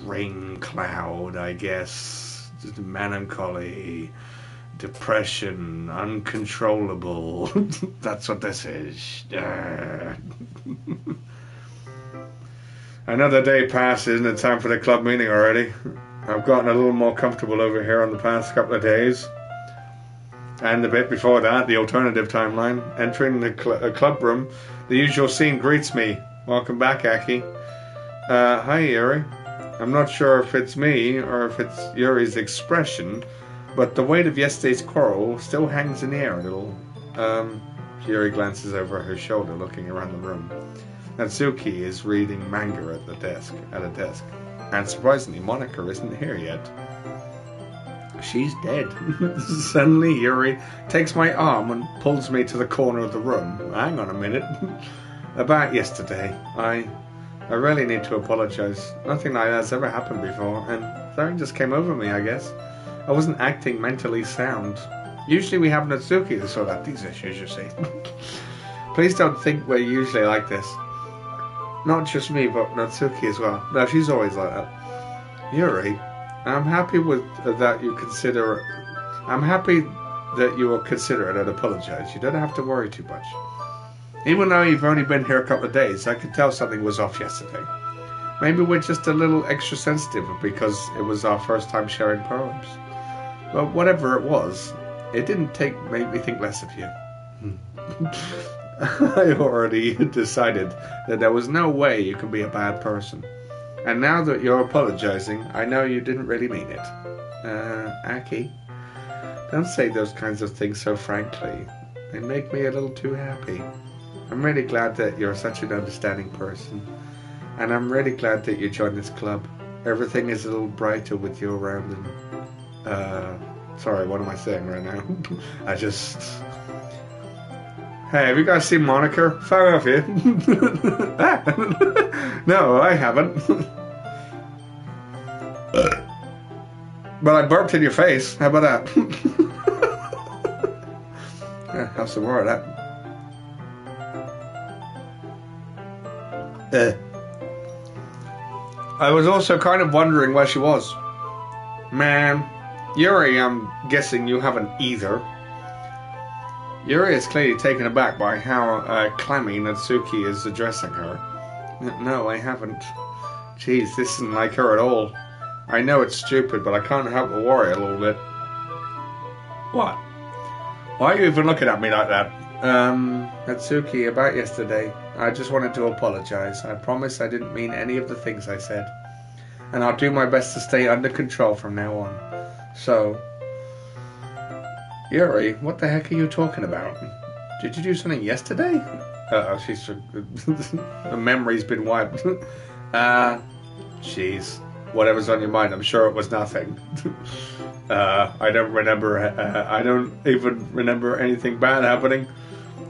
Rain cloud, I guess. Melancholy, depression, uncontrollable. That's what this is. Another day passes and it's time for the club meeting already. I've gotten a little more comfortable over here on the past couple of days. And the bit before that, the alternative timeline. Entering the club room, the usual scene greets me. Welcome back, Ackie. Hi, Yuri. I'm not sure if it's me or if it's Yuri's expression, but the weight of yesterday's quarrel still hangs in the air a little. Yuri glances over her shoulder, looking around the room. Natsuki is reading manga at a desk, and surprisingly, Monica isn't here yet. She's dead. Suddenly, Yuri takes my arm and pulls me to the corner of the room. Hang on a minute. About yesterday, I really need to apologize. Nothing like that's ever happened before, and something just came over me, I guess. I wasn't acting mentally sound. Usually we have Natsuki to sort out these issues, you see. Please don't think we're usually like this. Not just me, but Natsuki as well. No, she's always like that. Yuri, I'm happy that you will consider it and apologize. You don't have to worry too much. Even though you've only been here a couple of days, I could tell something was off yesterday. Maybe we're just a little extra sensitive because it was our first time sharing poems. But whatever it was, it didn't make me think less of you. I already decided that there was no way you could be a bad person. And now that you're apologizing, I know you didn't really mean it. Ackie, don't say those kinds of things so frankly. They make me a little too happy. I'm really glad that you're such an understanding person. And I'm really glad that you joined this club. Everything is a little brighter with you around and... sorry, what am I saying right now? Hey, have you guys seen Monica? Fuck off you. No, I haven't. But I burped in your face. How about that? Yeah, how's the word that? I was also kind of wondering where she was. Man, Yuri, I'm guessing you haven't either. Yuri is clearly taken aback by how clammy Natsuki is addressing her. No, I haven't. Jeez, this isn't like her at all. I know it's stupid, but I can't help but worry a little bit. What? Why are you even looking at me like that? Natsuki, about yesterday. I just wanted to apologize. I promise I didn't mean any of the things I said. And I'll do my best to stay under control from now on. So... Yuri, what the heck are you talking about? Did you do something yesterday? The memory's been wiped. Jeez. Whatever's on your mind, I'm sure it was nothing. I don't even remember anything bad happening.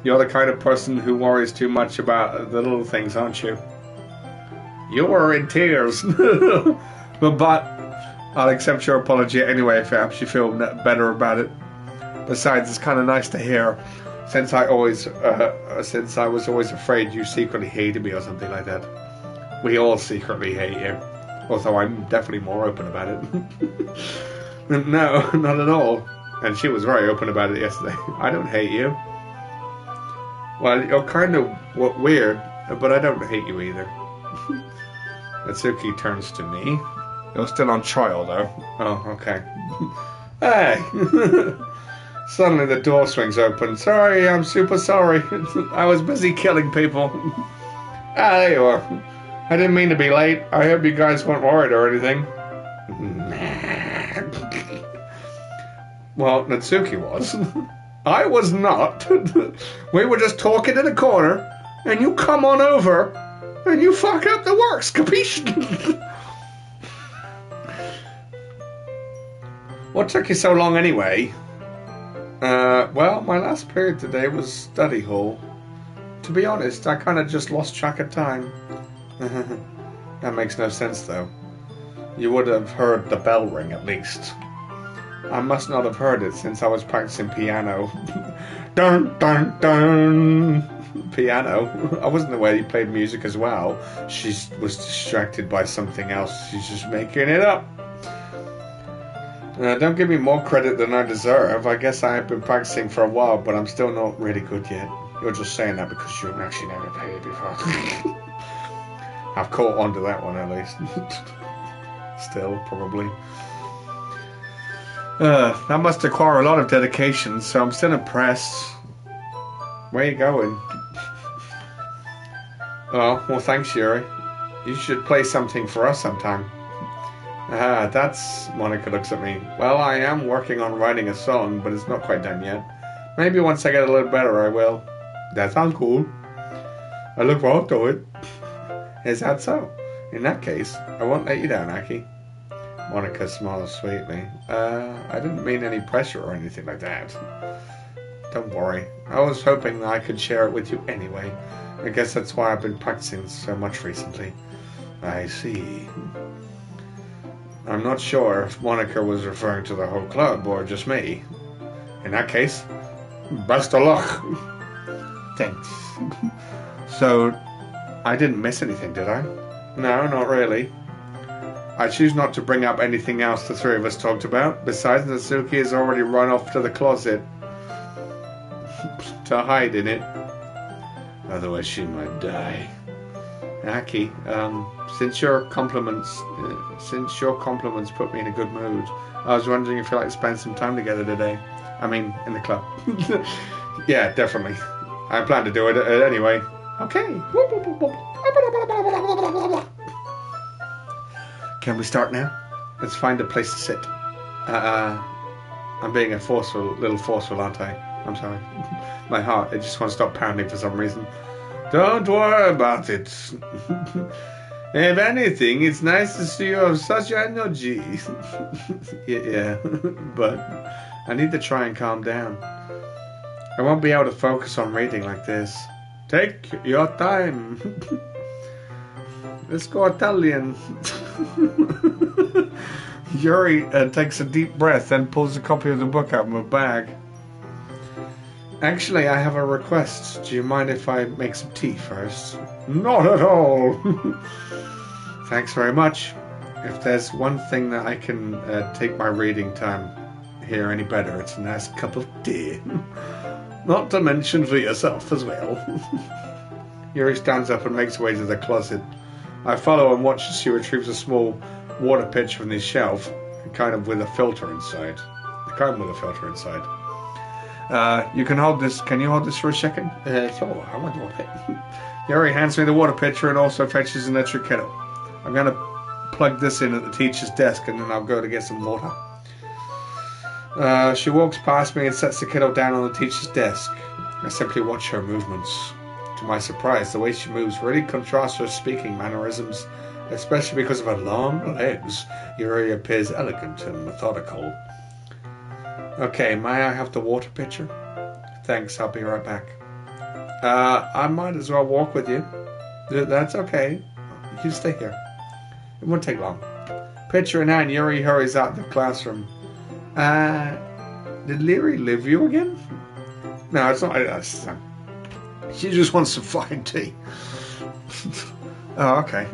You're the kind of person who worries too much about the little things, aren't you? You were in tears. But I'll accept your apology anyway if perhaps you feel better about it. Besides, it's kind of nice to hear, since I was always afraid you secretly hated me or something like that. We all secretly hate you, although I'm definitely more open about it. No, not at all. And she was very open about it yesterday. I don't hate you. Well, you're kind of weird, but I don't hate you either. Natsuki turns to me. You're still on trial, though. Oh, okay. Hey! Suddenly the door swings open. Sorry, I'm super sorry. I was busy killing people. There you are. I didn't mean to be late. I hope you guys weren't worried or anything. Well, Natsuki was. I was not. We were just talking in a corner, and you come on over, and you fuck up the works, capiche? What took you so long anyway? Well, my last period today was study hall. To be honest, I kind of just lost track of time. That makes no sense, though. You would have heard the bell ring, at least. I must not have heard it since I was practicing piano. Dun, dun, dun! Piano? I wasn't aware he played music as well. She was distracted by something else. She's just making it up. Don't give me more credit than I deserve. I guess I have been practicing for a while, but I'm still not really good yet. You're just saying that because you've actually never played it before. I've caught on to that one at least. Still, probably. That must require a lot of dedication, so I'm still impressed. Where are you going? Oh, well thanks, Yuri. You should play something for us sometime. Ah, that's... Monica looks at me. Well, I am working on writing a song, but it's not quite done yet. Maybe once I get a little better, I will. That sounds cool. I look forward to it. Is that so? In that case, I won't let you down, Ackie. Monica smiles sweetly. I didn't mean any pressure or anything like that. Don't worry. I was hoping I could share it with you anyway. I guess that's why I've been practicing so much recently. I see. I'm not sure if Monica was referring to the whole club or just me. In that case, best of luck. Thanks. So, I didn't miss anything, did I? No, not really. I choose not to bring up anything else the three of us talked about. Besides, Natsuki has already run off to the closet to hide in it. Otherwise, she might die. Ackie, since your compliments put me in a good mood, I was wondering if you'd like to spend some time together today. I mean, in the club. Yeah, definitely. I plan to do it anyway. Okay. Can we start now? Let's find a place to sit. I'm being a little forceful, aren't I? I'm sorry. My heart, it just won't stop pounding for some reason. Don't worry about it. If anything, it's nice to see you have such energy. Yeah, but I need to try and calm down. I won't be able to focus on reading like this. Take your time. Let's go Italian. Yuri takes a deep breath and pulls a copy of the book out of my bag. Actually, I have a request. Do you mind if I make some tea first? Not at all. Thanks very much. If there's one thing that I can take my reading time here any better, it's a nice cup of tea. Not to mention for yourself as well. Yuri stands up and makes her way to the closet. I follow and watch as she retrieves a small water pitcher from the shelf, kind of with a filter inside. You can hold this. Can you hold this for a second? Sure, I want to hold it. Yuri hands me the water pitcher and also fetches an electric kettle. I'm going to plug this in at the teacher's desk and then I'll go to get some water. She walks past me and sets the kettle down on the teacher's desk. I simply watch her movements. To my surprise, the way she moves really contrasts her speaking mannerisms, especially because of her long legs. Yuri appears elegant and methodical. Okay, may I have the water pitcher? Thanks, I'll be right back. I might as well walk with you. That's okay. You stay here. It won't take long. Pitcher in hand, Yuri hurries out the classroom. Did Leary leave you again? No, it's not. She just wants some fucking tea. Oh, okay.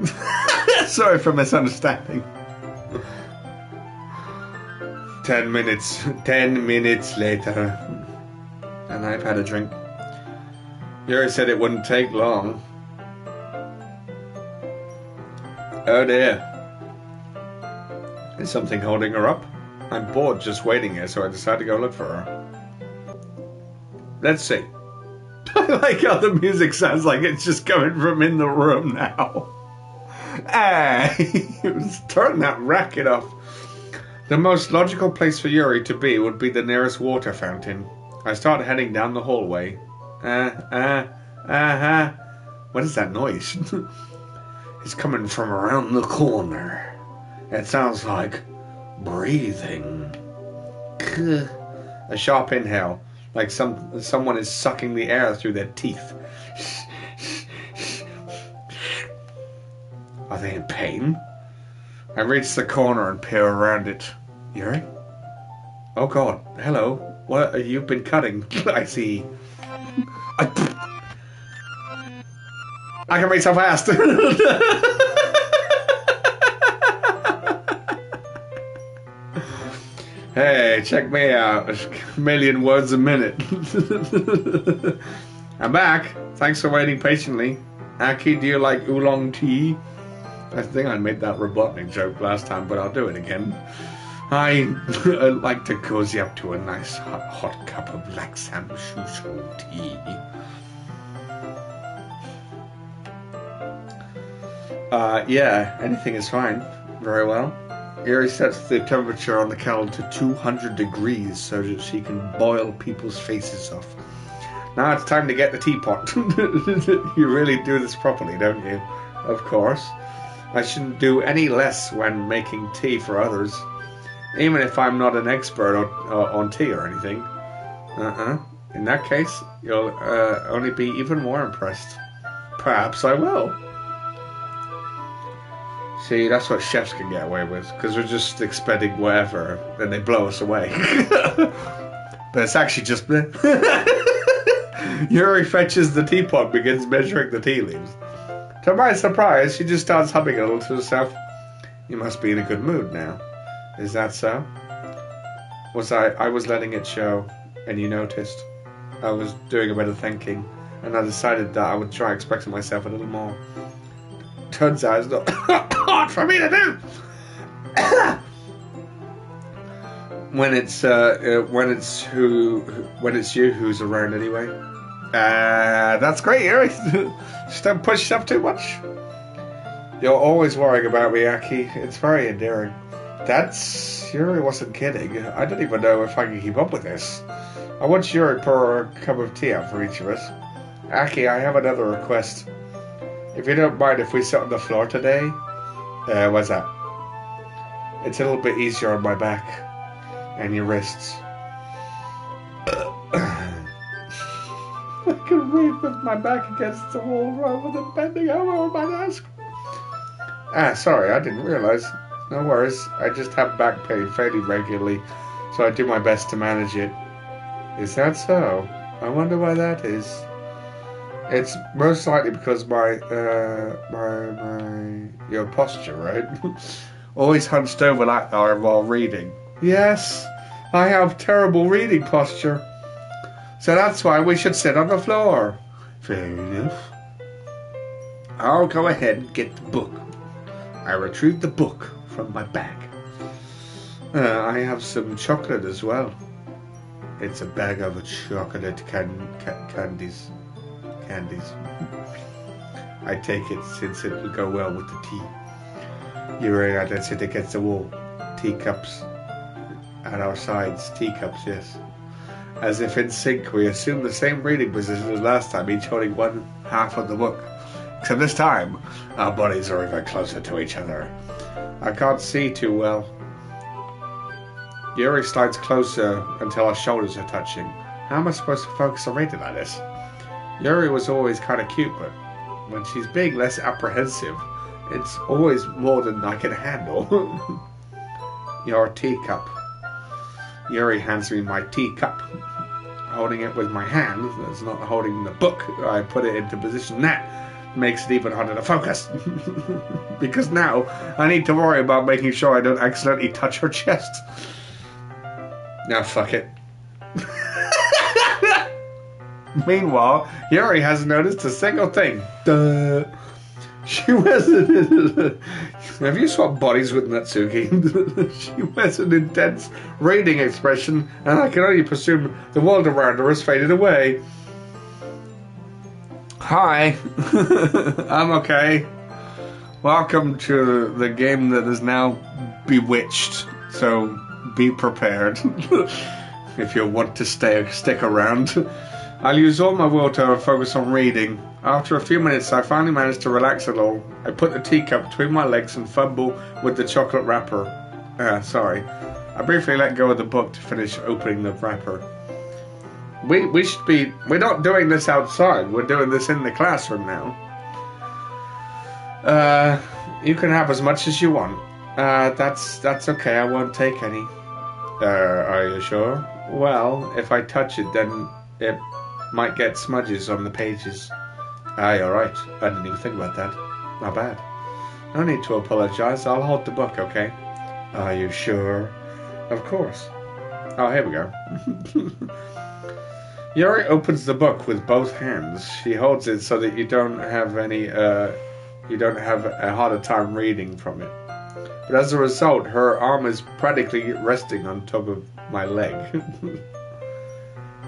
Sorry for misunderstanding. 10 minutes later. And I've had a drink. Yuri said it wouldn't take long. Oh dear. Is something holding her up? I'm bored just waiting here, so I decided to go look for her. Let's see. I like how the music sounds like it's just coming from in the room now. Hey, turn that racket off. The most logical place for Yuri to be would be the nearest water fountain. I start heading down the hallway. What is that noise? It's coming from around the corner. It sounds like breathing. A sharp inhale, like someone is sucking the air through their teeth. Are they in pain? I reach the corner and peer around it. Yuri? Oh God, hello. What, you've been cutting. I see. I can read so fast. Hey, check me out. A million words a minute. I'm back. Thanks for waiting patiently. Ackie, do you like oolong tea? I think I made that Robotnik joke last time, but I'll do it again. I like to cozy up to a nice hot cup of Laxam Shusho tea. Yeah, anything is fine. Very well. Yuri sets the temperature on the kettle to 200 degrees so that she can boil people's faces off. Now it's time to get the teapot. You really do this properly, don't you? Of course. I shouldn't do any less when making tea for others, even if I'm not an expert on tea or anything. In that case, you'll only be even more impressed. Perhaps I will. See, that's what chefs can get away with, because we're just expecting whatever, then they blow us away. But it's actually just... Yuri fetches the teapot, begins measuring the tea leaves. To my surprise, she just starts humming a little to herself. You must be in a good mood now. Is that so? I was letting it show, and you noticed. I was doing a bit of thinking, and I decided that I would try expressing myself a little more. Turns out it's not hard for me to do. when it's you who's around anyway. That's great, Yuri. Just don't push yourself too much. You're always worrying about me, Ackie. It's very endearing. Yuri wasn't kidding. I don't even know if I can keep up with this. I want Yuri to pour a cup of tea out for each of us. Ackie, I have another request. If you don't mind if we sit on the floor today, what's that? It's a little bit easier on my back and your wrists. I can read with my back against the wall rather than bending over on my desk. Sorry, I didn't realize. No worries, I just have back pain fairly regularly, so I do my best to manage it. Is that so? I wonder why that is. It's most likely because your posture, right? Always hunched over like that while reading. Yes, I have terrible reading posture. So that's why we should sit on the floor. Fair enough. I'll go ahead and get the book. I retrieved the book from my bag. I have some chocolate as well. It's a bag of chocolate candies. I take it since it will go well with the tea. Yuri and I sit against the wall. Teacups at our sides. Teacups, yes. As if in sync, we assume the same reading position as last time, each holding one half of the book. Except this time, our bodies are even closer to each other. I can't see too well. Yuri slides closer until our shoulders are touching. How am I supposed to focus on reading like this? Yuri was always kind of cute, but when she's being less apprehensive, it's always more than I can handle. Your teacup. Yuri hands me my teacup. Holding it with my hand, that's not holding the book. I put it into position. That makes it even harder to focus. Because now I need to worry about making sure I don't accidentally touch her chest. Now fuck it. Meanwhile, Yuri hasn't noticed a single thing. Duh. She wasn't. Have you swapped bodies with Natsuki? She has an intense reading expression, and I can only presume the world around her has faded away. Hi. I'm okay. Welcome to the game that is now bewitched. So be prepared if you want to stick around. I'll use all my will to focus on reading. After a few minutes, I finally managed to relax a little. I put the teacup between my legs and fumble with the chocolate wrapper. Sorry. I briefly let go of the book to finish opening the wrapper. We're not doing this outside. We're doing this in the classroom now. You can have as much as you want. That's okay. I won't take any. Are you sure? Well, if I touch it, then it might get smudges on the pages. You're right. I didn't even think about that. My bad. No need to apologize. I'll hold the book, okay? Are you sure? Of course. Oh, here we go. Yuri opens the book with both hands. She holds it so that you don't have a harder time reading from it. But as a result, her arm is practically resting on top of my leg.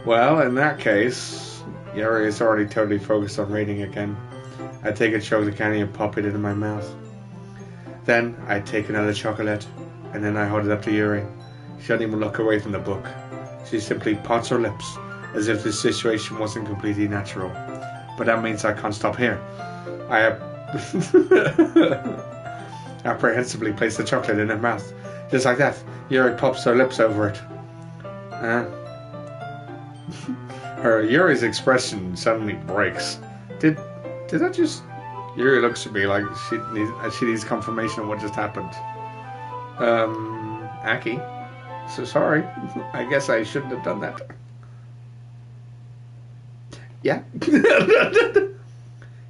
Well, in that case, Yuri is already totally focused on reading again. I take a chocolate candy and pop it into my mouth. Then I take another chocolate And then I hold it up to Yuri. She doesn't even look away from the book. She simply parts her lips, as if this situation wasn't completely natural. But that means I can't stop here. I apprehensively place the chocolate in her mouth. Just like that, Yuri pops her lips over it. Yuri's expression suddenly breaks. Did I just... Yuri looks at me like she needs confirmation of what just happened. Ackie? So sorry. I guess I shouldn't have done that. Yeah?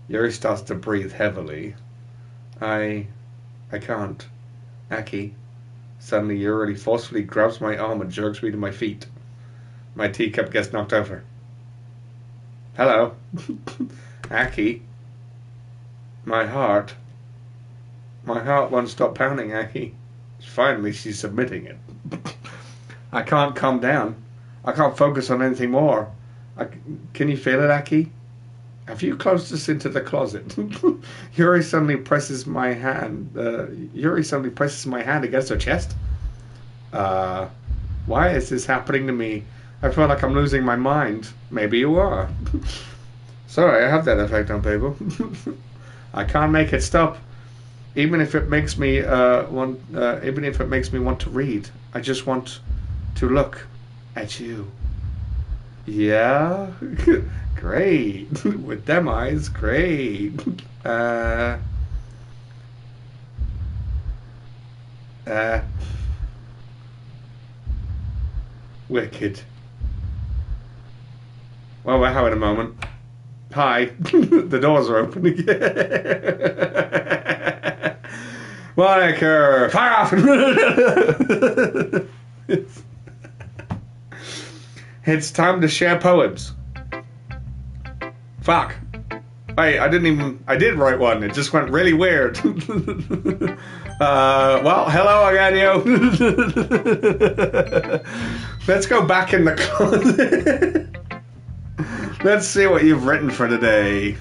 Yuri starts to breathe heavily. I can't. Ackie. Suddenly Yuri forcefully grabs my arm and jerks me to my feet. My teacup gets knocked over. Hello. Ackie. My heart won't stop pounding, Ackie. Finally, she's submitting it. I can't calm down. I can't focus on anything more. Can you feel it, Ackie? Have you closed us into the closet? Yuri suddenly presses my hand against her chest. Why is this happening to me? I feel like I'm losing my mind. Maybe you are. Sorry, I have that effect on people. I can't make it stop. Even if it makes me want to read. I just want to look at you. Yeah? Great. With them eyes, great. Wicked. Well, we're having a moment. Hi. The doors are open again. Monica, fire off! It's time to share poems. Fuck. Wait, I did write one. It just went really weird. Well, hello again, yo. Let's go back in the closet. Let's see what you've written for today.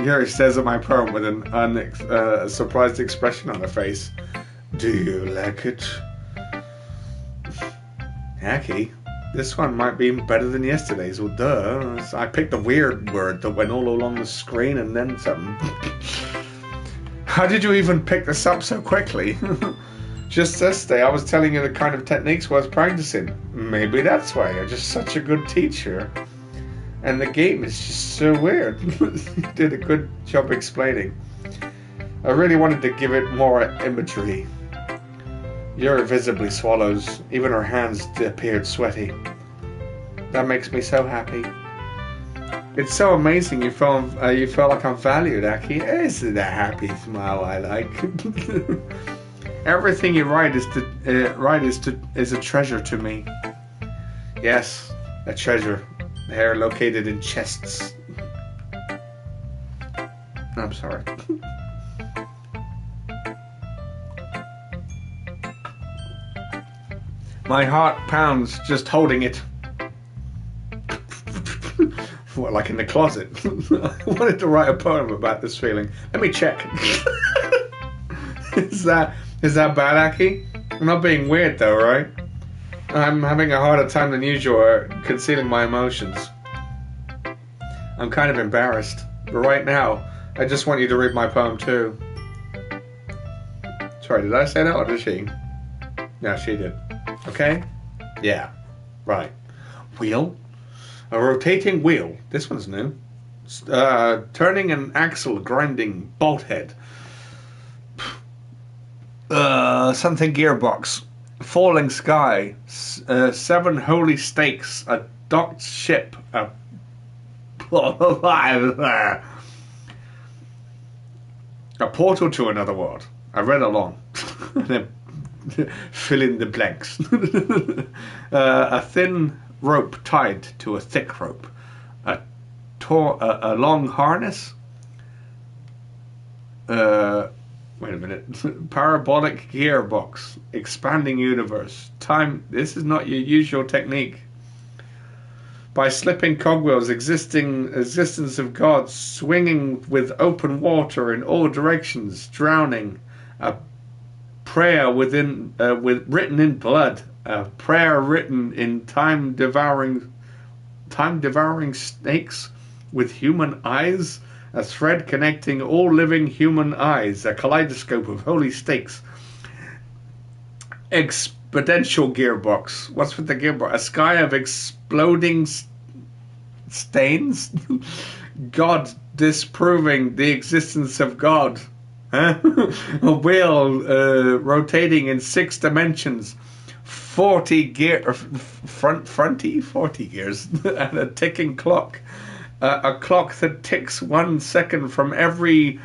Yuri stares at my poem with a surprised expression on her face. Do you like it? Ackie, this one might be better than yesterday's. Well, duh. I picked the weird word that went all along the screen and then something. How did you even pick this up so quickly? Just yesterday, I was telling you the kind of techniques worth practicing. Maybe that's why you're just such a good teacher. And the game is just so weird. You did a good job explaining. I really wanted to give it more imagery. Yuri visibly swallows. Even her hands appeared sweaty. That makes me so happy. It's so amazing you feel like I'm valued, Ackie. Isn't that happy smile I like? Everything you write is a treasure to me. Yes, a treasure. Hair located in chests. I'm sorry. My heart pounds just holding it. What, like in the closet? I wanted to write a poem about this feeling. Let me check. Is that bad, Ackie? I'm not being weird though, right? I'm having a harder time than usual concealing my emotions. I'm kind of embarrassed, but right now, I just want you to read my poem too. Sorry, did I say that or did she? No, she did. Okay? Yeah. Right. Wheel. A rotating wheel. This one's new. Turning an axle, grinding bolt head. Something gearbox. Falling sky. 7 holy stakes. A docked ship. A portal to another world. I read along. Then fill in the blanks. A thin rope tied to a thick rope. A long harness. Wait a minute. Parabolic gearbox. Expanding universe. Time. This is not your usual technique. By slipping cogwheels, existence of God, swinging with open water in all directions, drowning. A prayer with written in blood, a prayer written in time-devouring snakes with human eyes, a thread connecting all living human eyes, a kaleidoscope of holy stakes, exponential gearbox. What's with the gearbox? A sky of exploding stains. God disproving the existence of God. Huh? A wheel rotating in 6 dimensions. 40 gears, and a ticking clock. A clock that ticks 1 second from every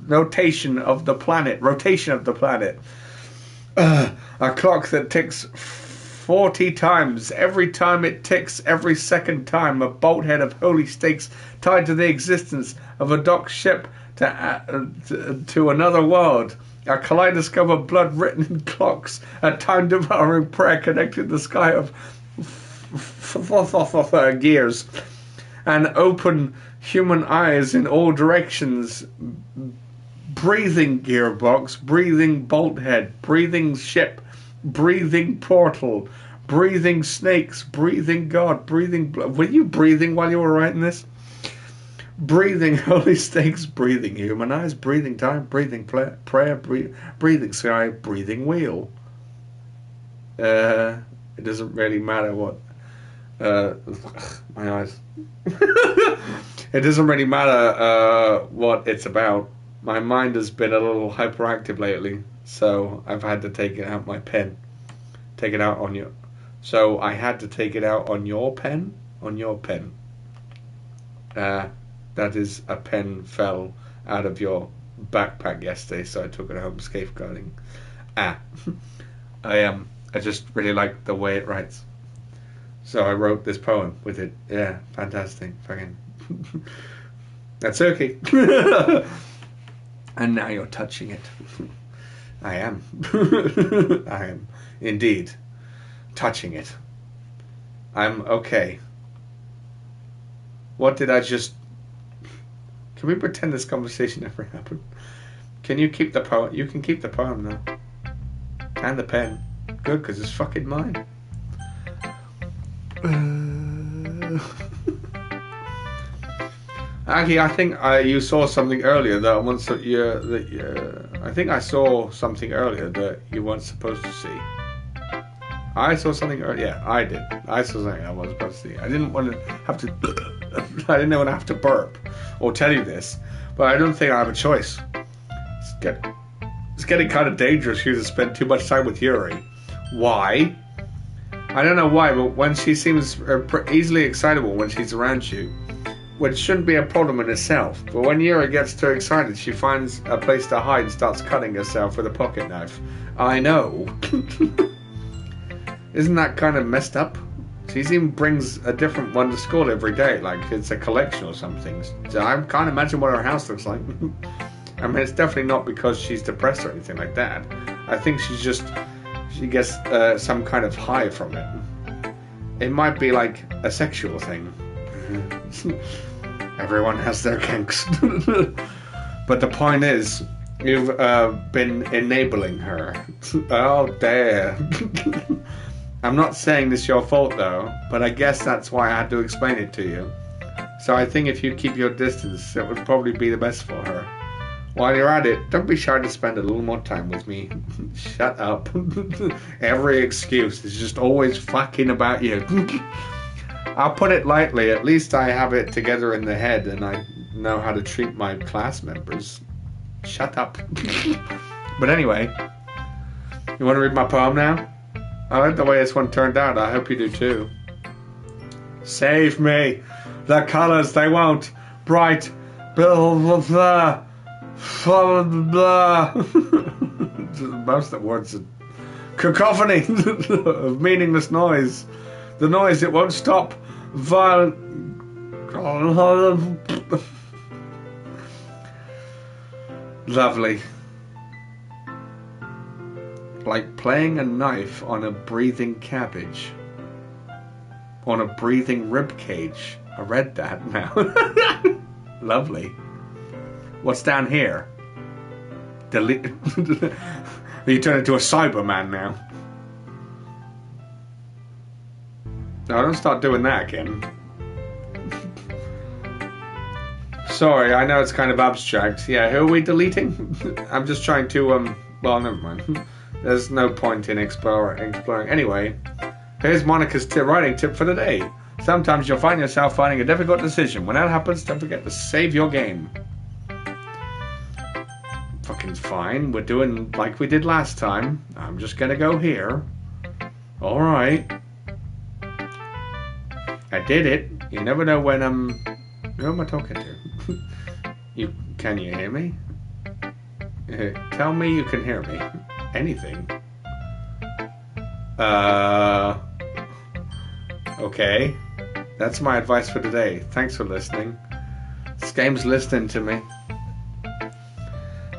rotation of the planet. A clock that ticks 40 times. Every time it ticks, every second time, a bolthead of holy stakes tied to the existence of a docked ship to another world. A kaleidoscope of blood written in clocks. A time-devouring prayer connected the sky of gears. And open human eyes in all directions. Breathing gearbox, breathing bolthead, breathing ship, breathing portal, breathing snakes, breathing God, breathing blood. Were you breathing while you were writing this? Breathing holy stakes, breathing human eyes, breathing time, breathing prayer, breathing sky, breathing wheel. It doesn't really matter what. My eyes. It doesn't really matter what it's about. My mind has been a little hyperactive lately, so I've had to take it out my pen. Take it out on your... So I had to take it out on your pen? On your pen. That is, a pen fell out of your backpack yesterday, so I took it home safeguarding. I just really like the way it writes. So I wrote this poem with it. Yeah, fantastic. Fucking... That's okay. And now you're touching it. I am. I am indeed touching it. I'm okay. What did I just... Can we pretend this conversation never happened? Can you keep the poem? You can keep the poem now. And the pen. Good, because it's fucking mine. Ackie, I think you saw something earlier that I think I saw something earlier that you weren't supposed to see. I saw something earlier. Yeah, I did. I saw something I wasn't supposed to see. I didn't want to have to. I didn't want to have to burp or tell you this, but I don't think I have a choice. It's getting kind of dangerous here to spend too much time with Yuri. Why? I don't know why, but when she seems easily excitable when she's around you, which shouldn't be a problem in itself, but when Yuri gets too excited, she finds a place to hide and starts cutting herself with a pocket knife. I know. Isn't that kind of messed up? She even brings a different one to school every day, like it's a collection or something. So I can't imagine what her house looks like. I mean, it's definitely not because she's depressed or anything like that. I think she gets some kind of high from it. It might be like a sexual thing. Everyone has their kinks. But the point is, you've been enabling her. Oh, dare. I'm not saying this is your fault though, but I guess that's why I had to explain it to you. So I think if you keep your distance, it would probably be the best for her. While you're at it, don't be shy to spend a little more time with me. Shut up. Every excuse is just always fucking about you. I'll put it lightly, at least I have it together in the head and I know how to treat my class members. Shut up. But anyway, you want to read my poem now? I like the way this one turned out. I hope you do too. Save me. The colours, they won't. Bright. Blah, blah, blah. Blah, blah. Most of the words are cacophony of meaningless noise. The noise, it won't stop. Violent. Lovely. Like playing a knife on a breathing cabbage. On a breathing rib cage. I read that now. Lovely. What's down here? You turn into a Cyberman now. No, don't start doing that again. Sorry, I know it's kind of abstract. Yeah, who are we deleting? I'm just trying to, well, never mind. There's no point in exploring. Anyway, here's Monica's writing tip for the day. Sometimes you'll find yourself finding a difficult decision. When that happens, don't forget to save your game. Fucking fine. We're doing like we did last time. I'm just gonna go here. Alright. I did it. You never know when who am I talking to? Can you hear me? Tell me you can hear me. Anything. Okay. That's my advice for today. Thanks for listening. This game's listening to me.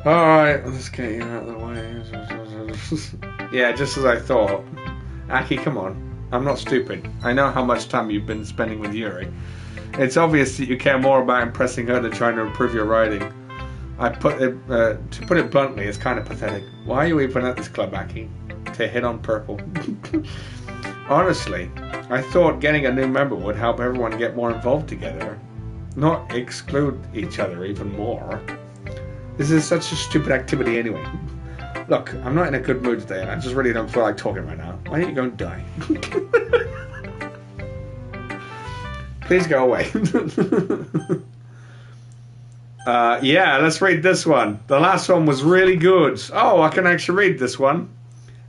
Alright, let's get you out of the way. Yeah, just as I thought. Ackie, come on. I'm not stupid. I know how much time you've been spending with Yuri. It's obvious that you care more about impressing her than trying to improve your writing. To put it bluntly, it's kind of pathetic. Why are you even at this club, Ackie? To hit on purple. Honestly, I thought getting a new member would help everyone get more involved together, not exclude each other even more. This is such a stupid activity anyway. Look, I'm not in a good mood today and I just really don't feel like talking right now. Why don't you go and die? Please go away. Yeah, let's read this one. The last one was really good. Oh, I can actually read this one.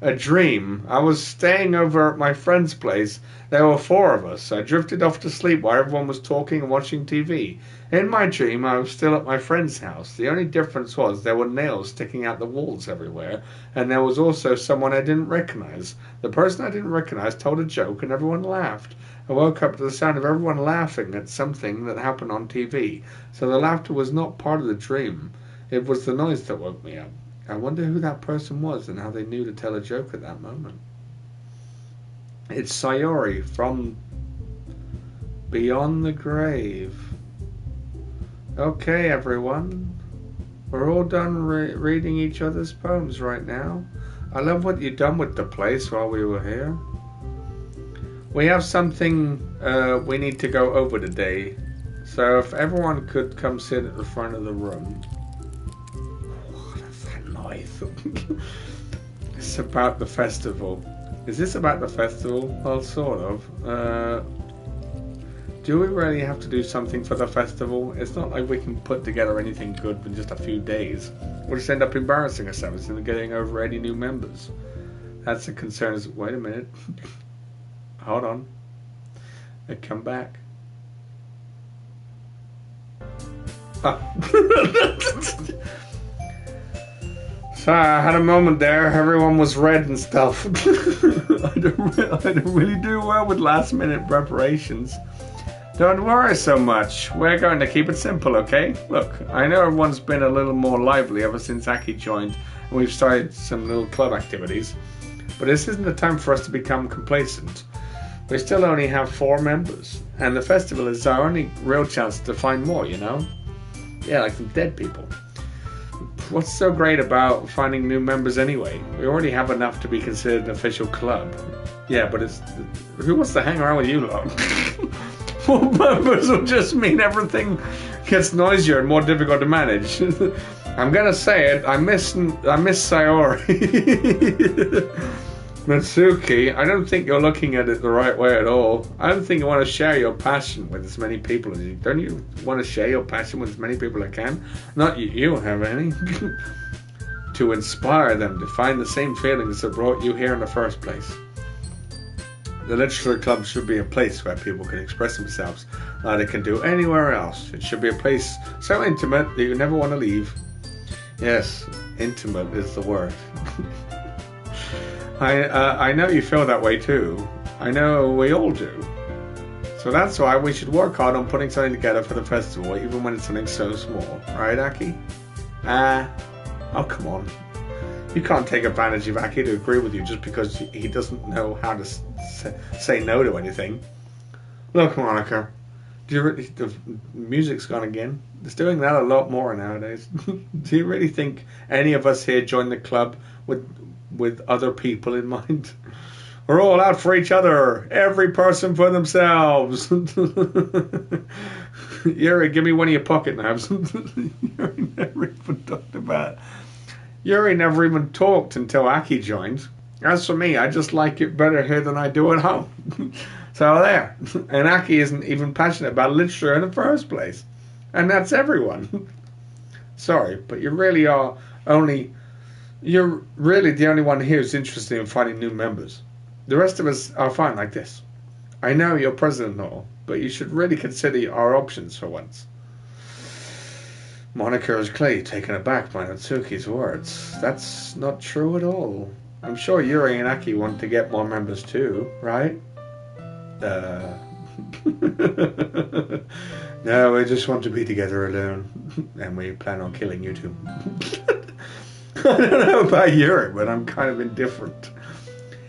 A dream. I was staying over at my friend's place. There were 4 of us. I drifted off to sleep while everyone was talking and watching TV. In my dream, I was still at my friend's house. The only difference was there were nails sticking out the walls everywhere, and there was also someone I didn't recognize. The person I didn't recognize told a joke and everyone laughed. I woke up to the sound of everyone laughing at something that happened on TV. So the laughter was not part of the dream. It was the noise that woke me up. I wonder who that person was and how they knew to tell a joke at that moment. It's Sayori from Beyond the Grave. Okay, everyone. We're all done reading each other's poems right now. I love what you've done with the place while we were here. We have something we need to go over today. So if everyone could come sit at the front of the room. It's about the festival. Is this about the festival? Well, sort of. Do we really have to do something for the festival? It's not like we can put together anything good in just a few days. We'll just end up embarrassing ourselves and getting over any new members. That's the concern. Wait a minute. Hold on. Come back. Sorry, I had a moment there. Everyone was red and stuff. I don't really do well with last minute preparations. Don't worry so much. We're going to keep it simple, okay? Look, I know everyone's been a little more lively ever since Ackie joined, and we've started some little club activities. But this isn't the time for us to become complacent. We still only have 4 members, and the festival is our only real chance to find more, you know? Yeah, like some dead people. What's so great about finding new members anyway? We already have enough to be considered an official club. Yeah, but who wants to hang around with you lot? 4 members will just mean everything gets noisier and more difficult to manage. I'm gonna say it. I miss Sayori. Natsuki, I don't think you're looking at it the right way at all. I don't think you want to share your passion with as many people as you. Don't you want to share your passion with as many people as can? Not you don't have any. To inspire them to find the same feelings that brought you here in the first place. The literature club should be a place where people can express themselves like they can do anywhere else. It should be a place so intimate that you never want to leave. Yes, intimate is the word. I know you feel that way too. I know we all do. So that's why we should work hard on putting something together for the festival, even when it's something so small. Right, Ackie? Oh, come on. You can't take advantage of Ackie to agree with you just because he doesn't know how to say no to anything. Look, Monica, the music's gone again. It's doing that a lot more nowadays. Do you really think any of us here joined the club with other people in mind. We're all out for each other. Every person for themselves. Yuri, give me one of your pocket knives. Yuri never even talked about. Yuri never even talked until Ackie joined. As for me, I just like it better here than I do at home. So there. And Ackie isn't even passionate about literature in the first place. And that's everyone. Sorry, but you're really the only one here who's interested in finding new members. The rest of us are fine like this. I know you're president and all, but you should really consider our options for once. Monica is clearly taken aback by Natsuki's words. That's not true at all. I'm sure Yuri and Ackie want to get more members too, right? No, we just want to be together alone. And we plan on killing you too. I don't know about Yuri, but I'm kind of indifferent.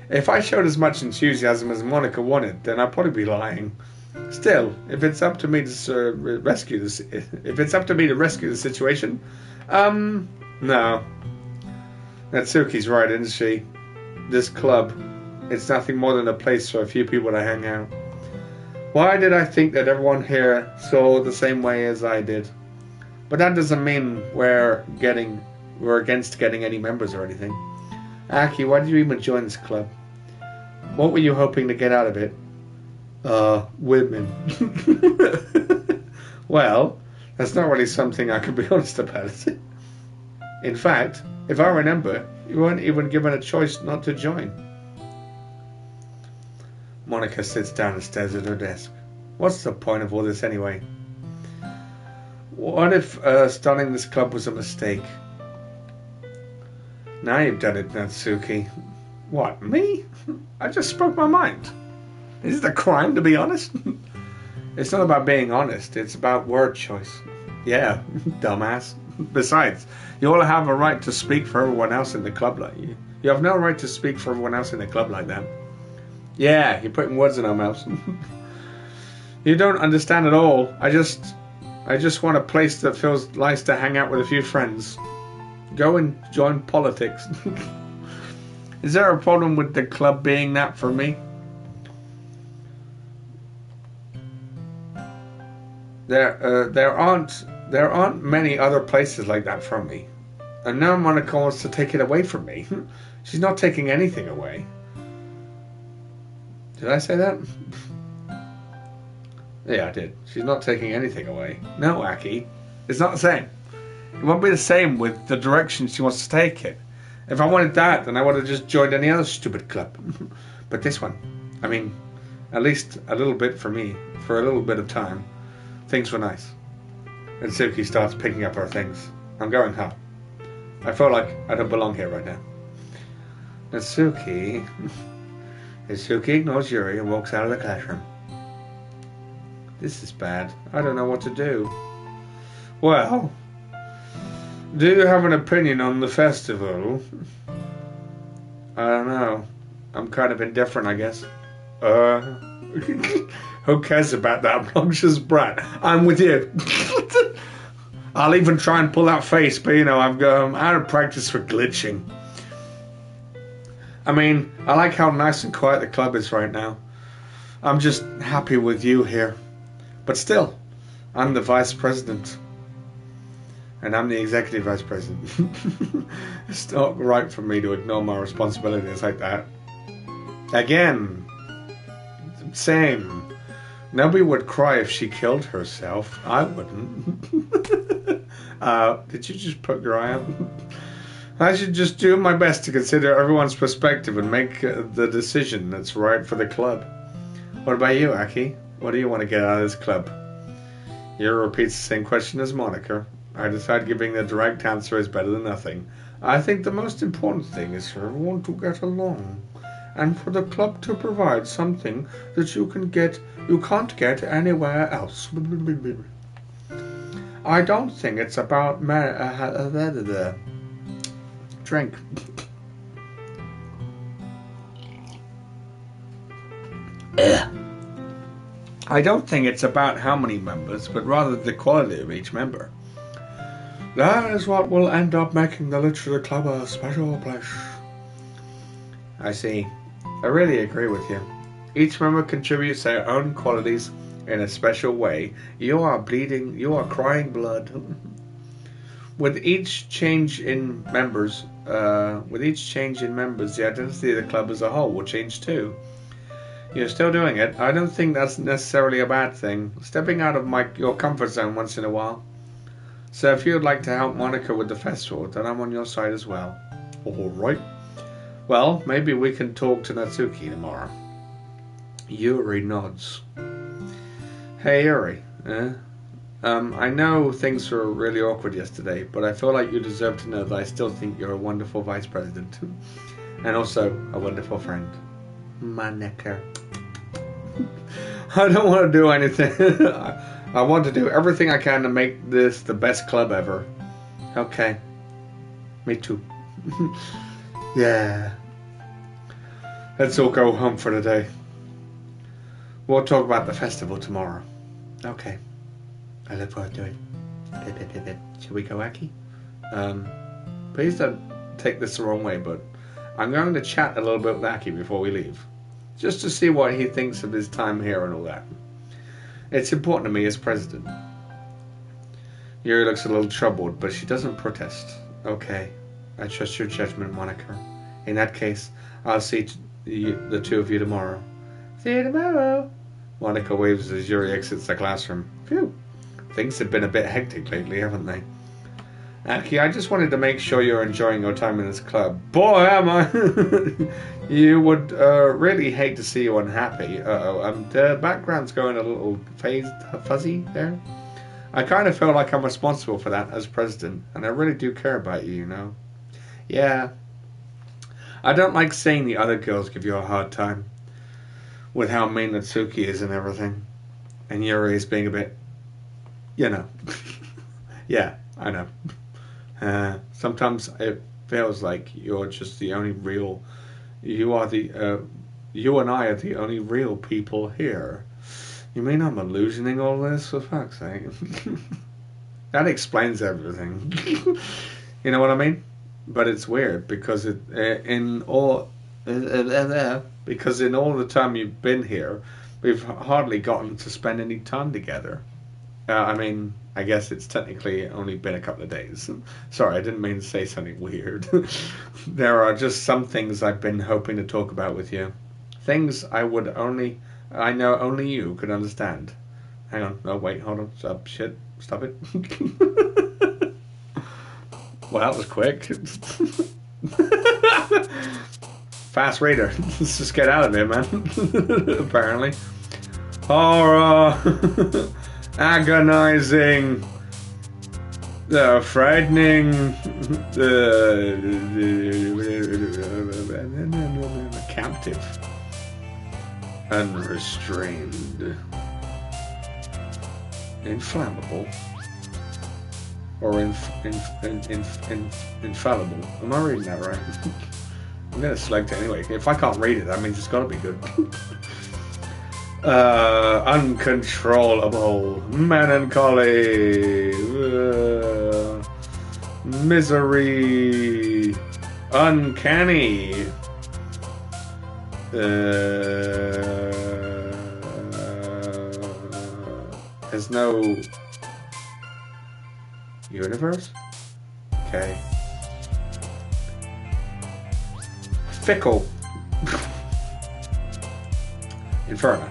If I showed as much enthusiasm as Monica wanted, then I'd probably be lying. Still, if it's up to me to rescue the situation, no. Natsuki's right, isn't she? This club, it's nothing more than a place for a few people to hang out. Why did I think that everyone here saw the same way as I did? But that doesn't mean we're against getting any members or anything. Ackie, why did you even join this club? What were you hoping to get out of it? Women. Well, that's not really something I can be honest about, is it? In fact, if I remember, you weren't even given a choice not to join. Monica sits down and stares at her desk. What's the point of all this anyway? What if starting this club was a mistake? Now you've done it, Natsuki. What, me? I just spoke my mind. Is it a crime to be honest? It's not about being honest, it's about word choice. Yeah, dumbass. Besides, you all have a right to speak for everyone else in the club like you. You have no right to speak for everyone else in the club like that. Yeah, you're putting words in our mouths. You don't understand at all. I just want a place that feels nice to hang out with a few friends. Go and join politics. Is there a problem with the club being that for me? There aren't many other places like that for me. And now Monica wants to take it away from me. She's not taking anything away. Did I say that? Yeah, I did. She's not taking anything away. No, Ackie. It's not the same. It won't be the same with the direction she wants to take it. If I wanted that, then I would have just joined any other stupid club. But this one, I mean, at least a little bit for me, for a little bit of time, things were nice. And Suki starts picking up her things. I'm going home. I feel like I don't belong here right now. Natsuki ignores Yuri and walks out of the classroom. This is bad. I don't know what to do. Well, do you have an opinion on the festival? I don't know. I'm kind of indifferent, I guess. Who cares about that obnoxious brat? I'm with you. I'll even try and pull that face, but I'm out of practice for glitching. I mean, I like how nice and quiet the club is right now. I'm just happy with you here. But still, I'm the vice president. And I'm the executive vice president. It's not right for me to ignore my responsibilities like that. Again, same. Nobody would cry if she killed herself. I wouldn't. Did you just poke your eye out? I should just do my best to consider everyone's perspective and make the decision that's right for the club. What about you, Ackie? What do you want to get out of this club? Yuri repeats the same question as Monica. I decide giving the direct answer is better than nothing. I think the most important thing is for everyone to get along, and for the club to provide something that you can't get anywhere else. I don't think it's about drink. I don't think it's about how many members, but rather the quality of each member. That is what will end up making the Literature Club a special place. I see. I really agree with you. Each member contributes their own qualities in a special way. You are bleeding, you are crying blood. With each change in members, the identity of the club as a whole will change too. You're still doing it. I don't think that's necessarily a bad thing. Stepping out of your comfort zone once in a while. So if you'd like to help Monica with the festival, then I'm on your side as well. Alright. Well, maybe we can talk to Natsuki tomorrow. Yuri nods. Hey Yuri, I know things were really awkward yesterday, but I feel like you deserve to know that I still think you're a wonderful vice president. And also a wonderful friend. Monica. I don't want to do anything. I want to do everything I can to make this the best club ever. Okay. Me too. Yeah. Let's all go home for the day. We'll talk about the festival tomorrow. Okay. I look forward to it. Shall we go, Ackie? Please don't take this the wrong way, but I'm going to chat a little bit with Ackie before we leave. Just to see what he thinks of his time here and all that. It's important to me as president. Yuri looks a little troubled, but she doesn't protest. Okay. I trust your judgment, Monica. In that case, I'll see the two of you tomorrow. See you tomorrow. Monica waves as Yuri exits the classroom. Phew. Things have been a bit hectic lately, haven't they? Ackie, I just wanted to make sure you're enjoying your time in this club. Boy, am I! You would really hate to see you unhappy. The background's going a little fuzzy there. I kind of feel like I'm responsible for that as president, and I really do care about you, you know. Yeah. I don't like seeing the other girls give you a hard time with how mean Natsuki is and everything. And Yuri is being a bit, you know. Yeah, I know. Sometimes it feels like you're just the only real. You and I are the only real people here. You mean I'm illusioning all this? For fuck's sake. That explains everything. You know what I mean? But it's weird because in all the time you've been here, we've hardly gotten to spend any time together. I mean, I guess it's technically only been a couple of days. Sorry, I didn't mean to say something weird. There are just some things I've been hoping to talk about with you. Things I know only you could understand. Hang on. No, wait, hold on. Stop. Shit. Stop it. Well, that was quick. Fast reader. Let's just get out of here, man. Apparently. Horror. Agonizing, frightening, captive, unrestrained, inflammable, or infallible. Am I reading that right? I'm gonna select it anyway. If I can't read it, that means it's gotta be good. Uncontrollable, melancholy, misery, uncanny, there's no universe? Okay. Fickle. Inferno.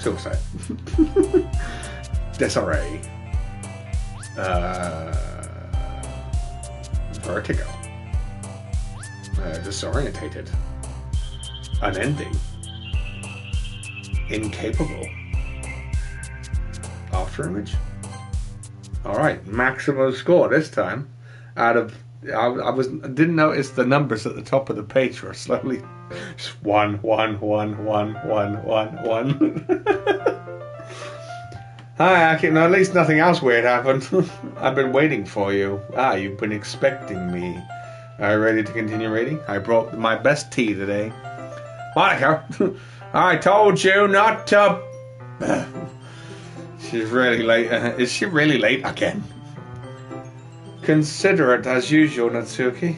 Suicide. Disarray. Vertigo. Disorientated. Unending. Incapable. After image. Alright, maximum score this time. Out of didn't notice the numbers at the top of the page were slowly just 1, 1, 1, 1, 1, 1, 1. Hi, Ackie. No, at least nothing else weird happened. I've been waiting for you. You've been expecting me. Are you ready to continue reading? I brought my best tea today. Monica, I told you not to. She's really late. Is she really late again? Considerate as usual, Natsuki.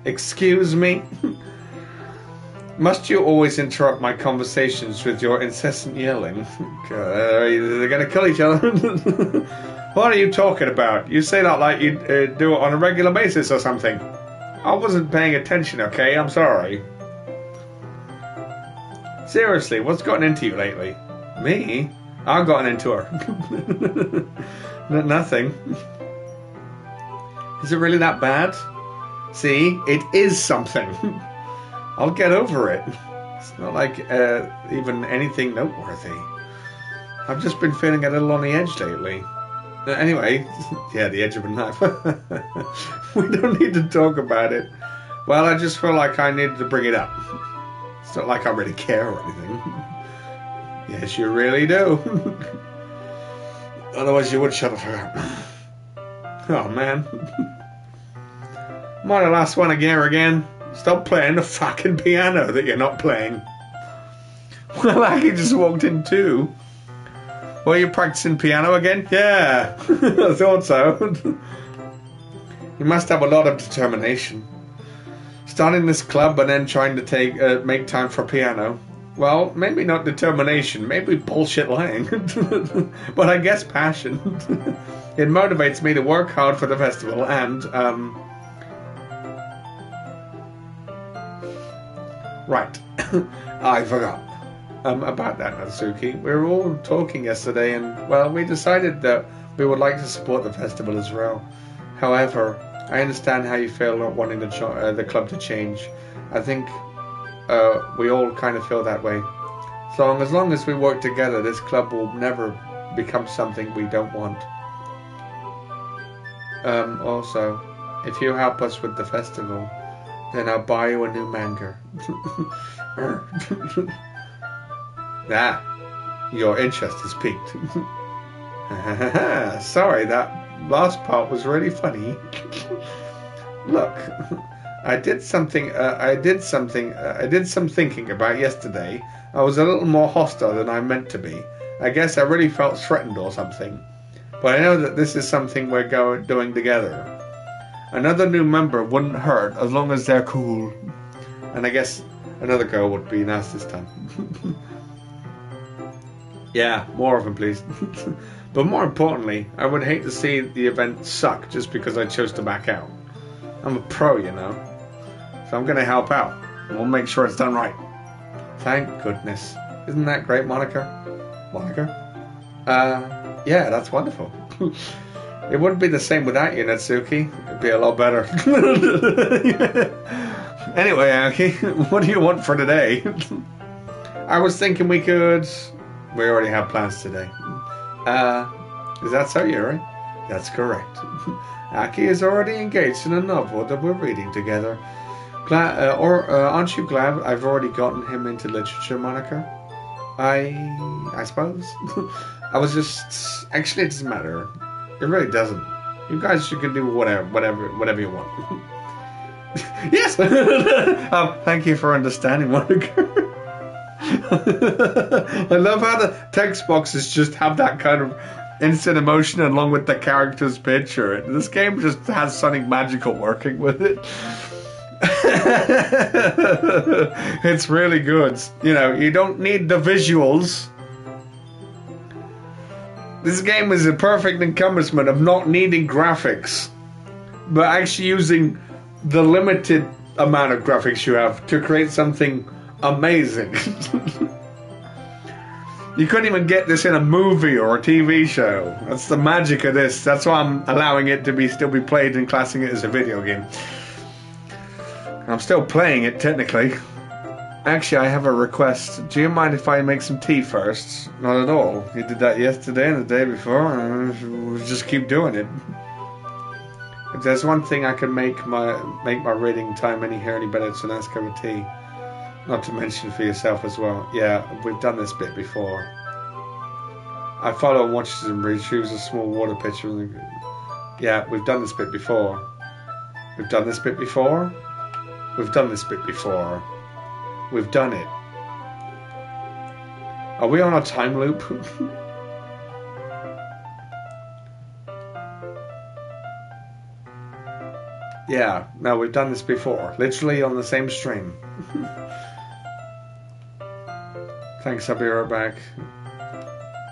Excuse me? Must you always interrupt my conversations with your incessant yelling? They're going to kill each other. What are you talking about? You say that like you do it on a regular basis or something. I wasn't paying attention, okay? I'm sorry. Seriously, what's gotten into you lately? Me? I've gotten into her. Nothing. Is it really that bad? See, it is something. I'll get over it. It's not like even anything noteworthy. I've just been feeling a little on the edge lately. Anyway, yeah, the edge of a knife. We don't need to talk about it. Well, I just feel like I needed to bring it up. It's not like I really care or anything. Yes, you really do. Otherwise you would shut her up. Oh, man. Am I the last one again? Stop playing the fucking piano that you're not playing. Well, Ackie just walked in too. Well, you practicing piano again? Yeah, I thought so. You must have a lot of determination. Starting this club and then trying to make time for piano. Well, maybe not determination, maybe bullshit lying. But I guess passion. It motivates me to work hard for the festival and, right. I forgot. About that, Natsuki. We were all talking yesterday and, well, we decided that we would like to support the festival as well. However, I understand how you feel not wanting the club to change. I think we all kind of feel that way. So as long as we work together, this club will never become something we don't want. Also, if you help us with the festival, then I'll buy you a new manga. Your interest is piqued. Sorry, that last part was really funny. Look, I did some thinking about yesterday. I was a little more hostile than I meant to be. I guess I really felt threatened or something. But I know that this is something we're doing together. Another new member wouldn't hurt as long as they're cool. And I guess another girl would be nice this time. Yeah, more of them, please. But more importantly, I would hate to see the event suck just because I chose to back out. I'm a pro, you know. So I'm going to help out. And we'll make sure it's done right. Thank goodness. Isn't that great, Monica? Yeah, that's wonderful. It wouldn't be the same without you, Natsuki. It'd be a lot better. Anyway, Ackie, what do you want for today? I was thinking we could... We already have plans today. Is that so, Yuri? That's correct. Ackie is already engaged in a novel that we're reading together. Aren't you glad I've already gotten him into literature, Monica? I suppose. I was just... Actually, it doesn't matter. It really doesn't. You guys can do whatever you want. Yes! Thank you for understanding, Monica. I love how the text boxes just have that kind of instant emotion along with the character's picture. This game just has something magical working with it. It's really good. You know, you don't need the visuals. This game is a perfect encompassment of not needing graphics, but actually using the limited amount of graphics you have to create something amazing. You couldn't even get this in a movie or a TV show. That's the magic of this. That's why I'm allowing it to still be played and classing it as a video game. I'm still playing it technically. Actually, I have a request. Do you mind if I make some tea first? Not at all. You did that yesterday and the day before, and we'll just keep doing it. If there's one thing I can make my reading time any better, it's a nice cup of tea. Not to mention for yourself as well. Yeah, we've done this bit before. I follow and watch them retrieve a small water pitcher. Yeah, we've done this bit before. We've done this bit before. We've done this bit before. We've done it. Are we on a time loop? Yeah, no, we've done this before. Literally on the same stream. Thanks, I'll be right back.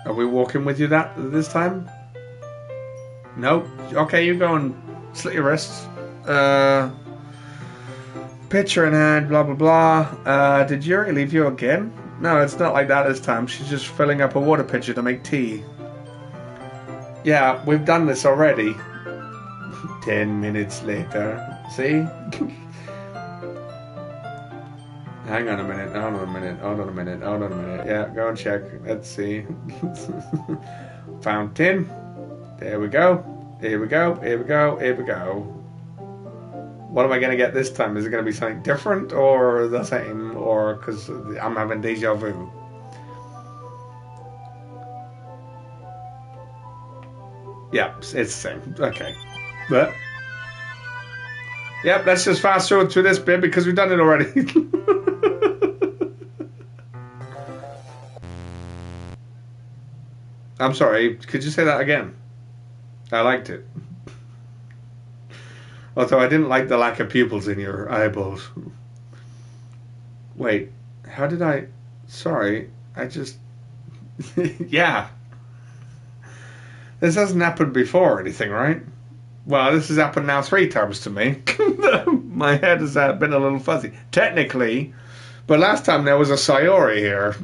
Are we walking with you this time? Nope. Okay, you go and slit your wrists. Pitcher in hand, blah blah blah. Did Yuri leave you again? No, it's not like that this time. She's just filling up a water pitcher to make tea. Yeah, we've done this already. 10 minutes later. See? Hang on a minute, hold on a minute, hold on a minute, hold on a minute. Yeah, go and check. Let's see. Fountain. There we go. Here we go, here we go, here we go. What am I going to get this time? Is it going to be something different or the same? Or because I'm having deja vu? Yeah, it's the same. Okay. But yep, let's just fast forward through this bit because we've done it already. I'm sorry, could you say that again? I liked it. Although I didn't like the lack of pupils in your eyeballs. Wait, how did I... Sorry, I just... Yeah. This hasn't happened before or anything, right? Well, this has happened now 3 times to me. My head has been a little fuzzy. Technically, but last time there was a Sayori here.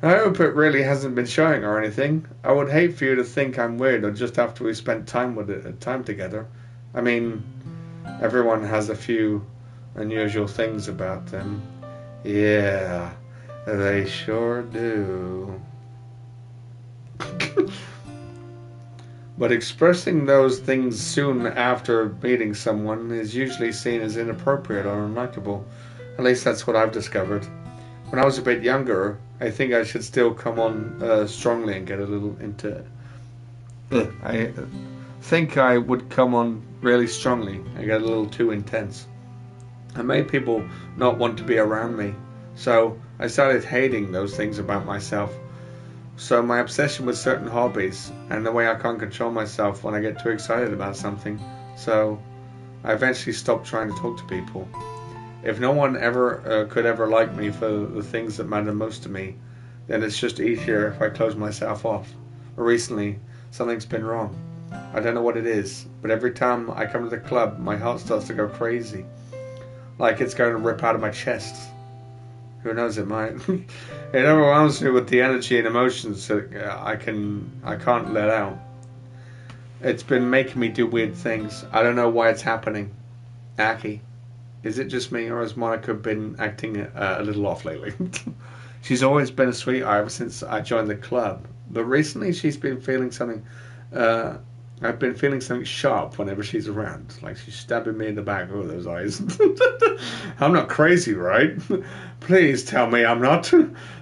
I hope it really hasn't been showing or anything. I would hate for you to think I'm weird or just after we spent time together. I mean, everyone has a few unusual things about them. Yeah, they sure do. But expressing those things soon after meeting someone is usually seen as inappropriate or unlikable. At least that's what I've discovered. When I was a bit younger, I think I should still come on strongly and get a little into... I think I would come on really strongly and get a little too intense. I made people not want to be around me. So I started hating those things about myself. So my obsession with certain hobbies and the way I can't control myself when I get too excited about something. So I eventually stopped trying to talk to people. If no one ever could ever like me for the things that matter most to me, then it's just easier if I close myself off. But recently, something's been wrong. I don't know what it is, but every time I come to the club, my heart starts to go crazy. Like it's going to rip out of my chest. Who knows, it might. It overwhelms me with the energy and emotions that I can't let out. It's been making me do weird things. I don't know why it's happening. Ackie, is it just me or has Monica been acting a little off lately? She's always been a sweetheart ever since I joined the club. But recently she's been feeling something... I've been feeling something sharp whenever she's around. Like she's stabbing me in the back. Oh, those eyes. I'm not crazy, right? Please tell me I'm not.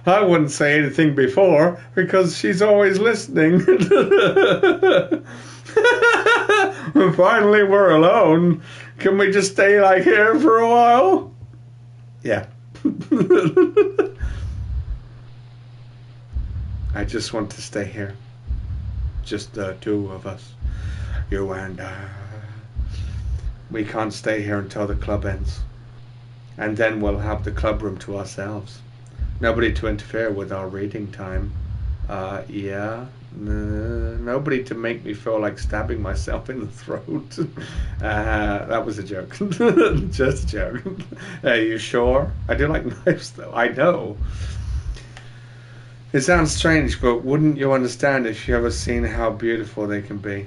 I wouldn't say anything before because she's always listening. Finally, we're alone. Can we just stay like here for a while? Yeah. I just want to stay here. Just the two of us. You and I. We can't stay here until the club ends. And then we'll have the club room to ourselves. Nobody to interfere with our reading time. Yeah. Nobody to make me feel like stabbing myself in the throat. That was a joke. Just a joke. Are you sure? I do like knives though. I know. It sounds strange, but wouldn't you understand if you ever seen how beautiful they can be?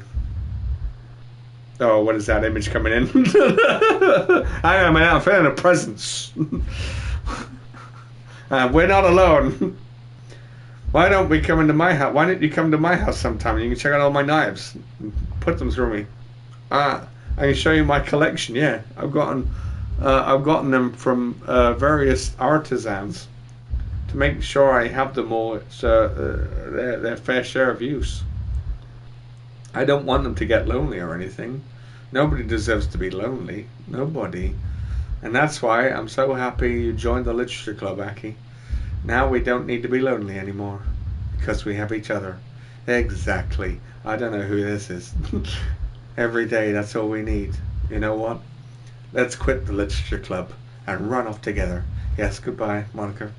Oh, what is that image coming in? Hang on, man, I'm feeling a presence. We're not alone. Why don't we come into my house? Why don't you come to my house sometime? You can check out all my knives. Put them through me. I can show you my collection. Yeah, I've gotten them from various artisans to make sure I have them all. So their fair share of use. I don't want them to get lonely or anything. Nobody deserves to be lonely. Nobody. And that's why I'm so happy you joined the literature club, Ackie. Now we don't need to be lonely anymore. Because we have each other. Exactly. I don't know who this is. Every day, that's all we need. You know what? Let's quit the literature club and run off together. Yes, goodbye, Monica.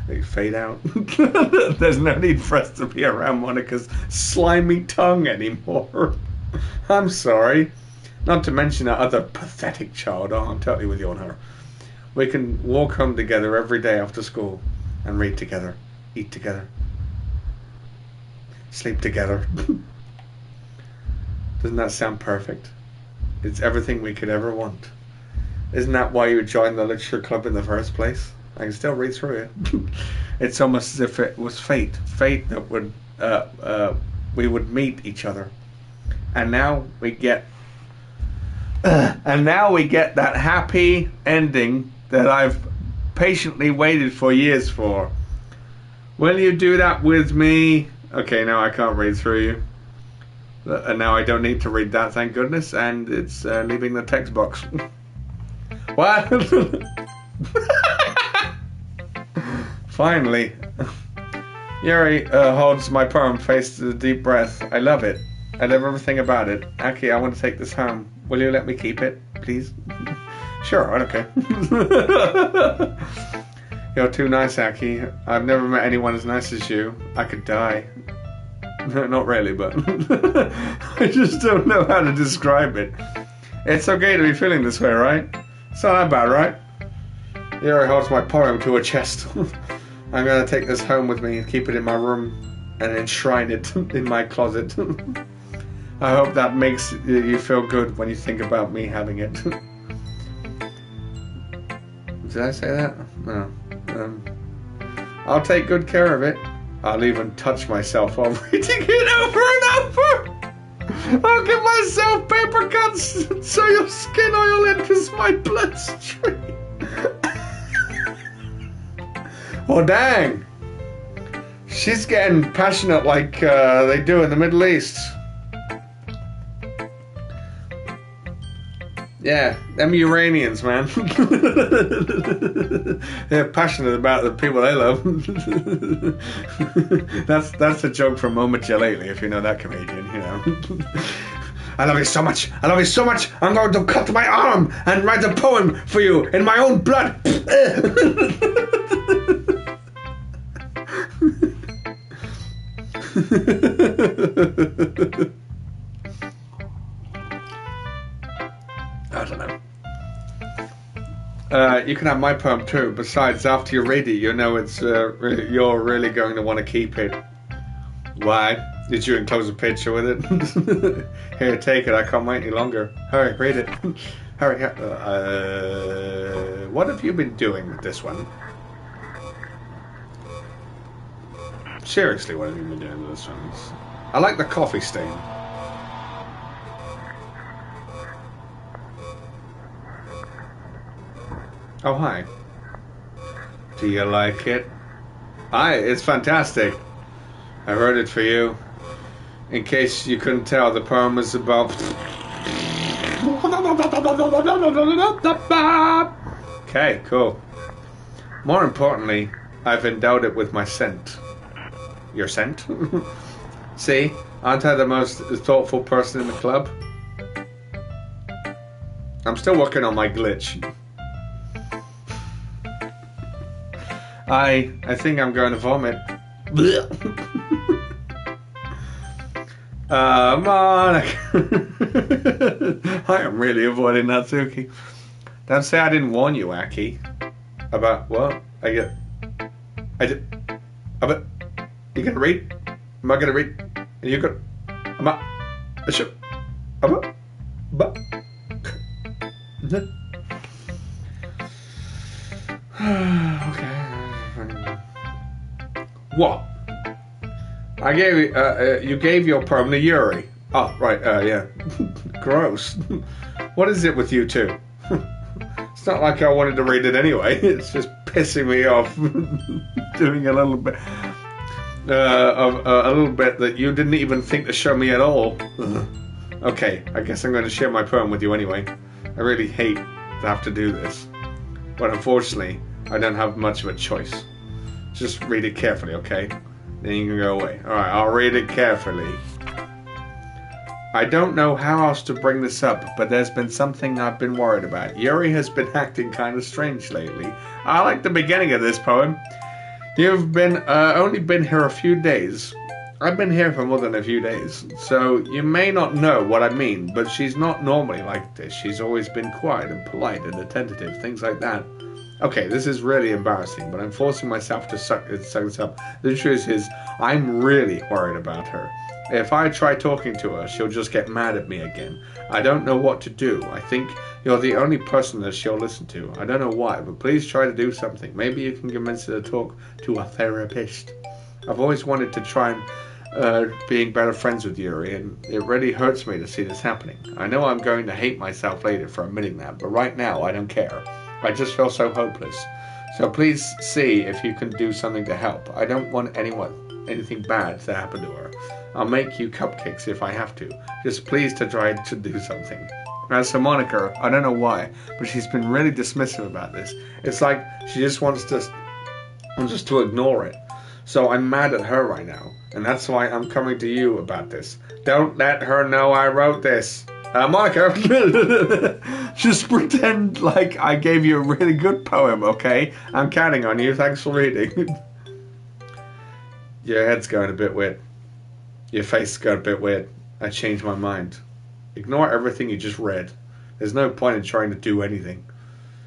They fade out. There's no need for us to be around Monica's slimy tongue anymore. I'm sorry. Not to mention that other pathetic child. Oh, I'm totally with you on her. We can walk home together every day after school and read together, eat together, sleep together. Doesn't that sound perfect? It's everything we could ever want. Isn't that why you joined the literature club in the first place? I can still read through it. It's almost as if it was fate. Fate that would we would meet each other. And now we get that happy ending that I've patiently waited for years for. Will you do that with me? Okay, now I can't read through you. And now I don't need to read that, thank goodness. And it's leaving the text box. What? Finally. Yuri holds my poem face to the deep breath. I love it. I love everything about it. Ackie, I want to take this home. Will you let me keep it, please? Sure, okay. You're too nice, Ackie. I've never met anyone as nice as you. I could die. No, not really, but I just don't know how to describe it. It's okay to be feeling this way, right? It's not that bad, right? Yuri holds my poem to her chest. I'm going to take this home with me and keep it in my room and enshrine it in my closet. I hope that makes you feel good when you think about me having it. Did I say that? No. I'll take good care of it. I'll even touch myself while reading it over and over. I'll give myself paper cuts so your skin oil enters my bloodstream. Well, dang. She's getting passionate like they do in the Middle East. Yeah, them Iranians, man. They're passionate about the people they love. That's a joke from Mo lately, if you know that comedian, you know. I love you so much. I love you so much. I'm going to cut my arm and write a poem for you in my own blood. I don't know. You can have my poem too. Besides, after you read it, you know it's you're really going to want to keep it. Why? Did you enclose a picture with it? Here, take it. I can't wait any longer. Hurry, read it. Hurry. What have you been doing with this one? Seriously, what have you been doing with this one? I like the coffee stain. Oh, hi. Do you like it? Hi, it's fantastic. I wrote it for you. In case you couldn't tell, the poem is about... Okay, cool. More importantly, I've endowed it with my scent. Your scent? See? Aren't I the most thoughtful person in the club? I'm still working on my glitch. I think I'm going to vomit. Monica. I am really avoiding that, Suki. Don't say I didn't warn you, Ackie. About what? You gonna read? Am I gonna read? Are you gonna? Am I? Okay. What? I gave you gave your poem to Yuri. Oh, right. Yeah. Gross. What is it with you two? It's not like I wanted to read it anyway. It's just pissing me off. Doing a little bit a little bit that you didn't even think to show me at all. Okay, I guess I'm going to share my poem with you anyway. I really hate to have to do this, but unfortunately, I don't have much of a choice. Just read it carefully, okay? Then you can go away. Alright, I'll read it carefully. I don't know how else to bring this up, but there's been something I've been worried about. Yuri has been acting kind of strange lately. I like the beginning of this poem. You've been only been here a few days. I've been here for more than a few days, so you may not know what I mean, but she's not normally like this. She's always been quiet and polite and attentive, things like that. Okay, this is really embarrassing, but I'm forcing myself to suck this up. The truth is, I'm really worried about her. If I try talking to her, she'll just get mad at me again. I don't know what to do. I think you're the only person that she'll listen to. I don't know why, but please try to do something. Maybe you can convince her to talk to a therapist. I've always wanted to try and being better friends with Yuri, and it really hurts me to see this happening. I know I'm going to hate myself later for admitting that, but right now I don't care. I just feel so hopeless. So please see if you can do something to help. I don't want anything bad to happen to her. I'll make you cupcakes if I have to. Just please to try to do something. As for Monica, I don't know why, but she's been really dismissive about this. It's like she just wants us to ignore it. So I'm mad at her right now, and that's why I'm coming to you about this. Don't let her know I wrote this. Monica, just pretend like I gave you a really good poem, okay? I'm counting on you. Thanks for reading. Your head's going a bit weird. Your face is going a bit weird. I changed my mind. Ignore everything you just read. There's no point in trying to do anything.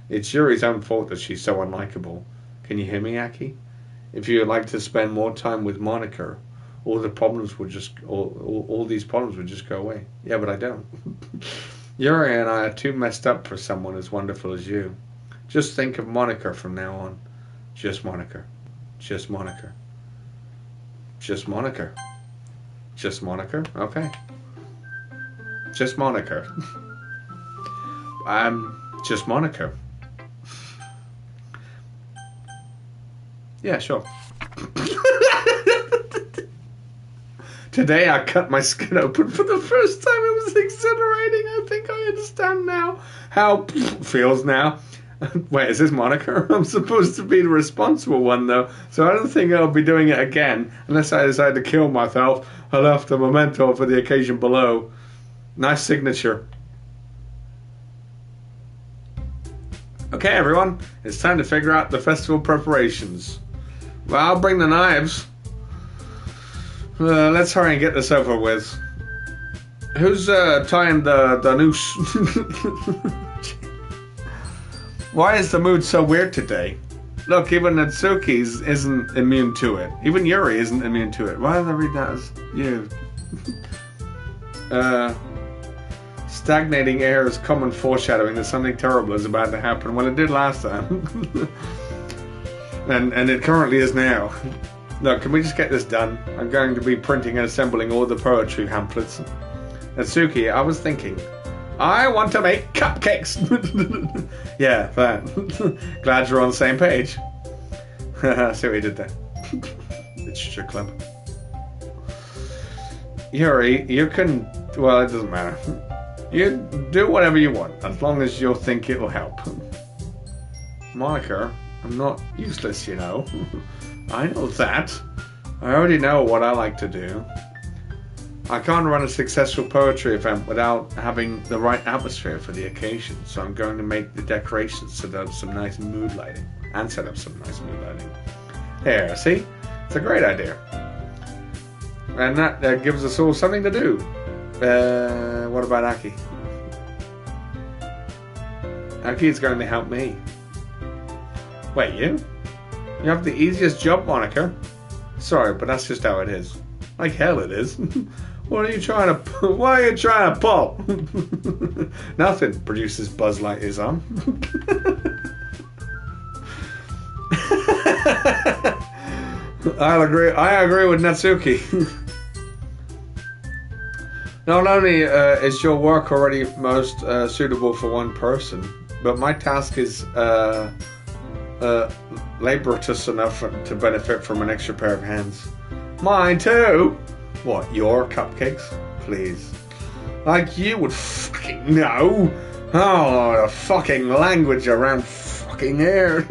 It's Yuri's own fault that she's so unlikable. Can you hear me, Ackie? If you would like to spend more time with Monica, all these problems would just go away. Yeah, but I don't. Yuri and I are too messed up for someone as wonderful as you. Just think of Monica from now on. Just Monica. Just Monica. Just Monica. Just Monica? Okay. Just Monica. Just Monica. Yeah, sure. Today I cut my skin open for the first time. It was exhilarating. I think I understand now how it feels now. Wait, is this Monica? I'm supposed to be the responsible one, though, so I don't think I'll be doing it again unless I decide to kill myself. I left a memento for the occasion below. Nice signature. Okay, everyone, it's time to figure out the festival preparations. Well, I'll bring the knives. Let's hurry and get this over with. Who's tying the noose? Why is the mood so weird today? Look, even Natsuki's isn't immune to it. Even Yuri isn't immune to it. Why did I read that as you? Stagnating air is common foreshadowing that something terrible is about to happen. Well, it did last time. and it currently is now. Look, can we just get this done? I'm going to be printing and assembling all the poetry pamphlets. Natsuki, I was thinking, I want to make cupcakes. Yeah, that. Glad you're on the same page. See what you did there. Literature club. Yuri, you can... Well, it doesn't matter. You do whatever you want, as long as you think it'll help. Monica, I'm not useless, you know. I know that. I already know what I like to do. I can't run a successful poetry event without having the right atmosphere for the occasion, so I'm going to make the decorations set up some nice mood lighting. There, see? It's a great idea. And that gives us all something to do. What about Ackie? Akkie's going to help me. Wait, you? You have the easiest job, Monica. Sorry, but that's just how it is. Like hell it is. What are you trying to pull? Nothing, produces Buzz Lightyear's arm. I agree with Natsuki. Not only is your work already most suitable for one person, but my task is laborious enough to benefit from an extra pair of hands. Mine too. What, your cupcakes? Please. Like you would fucking know. Oh, the fucking language around fucking here.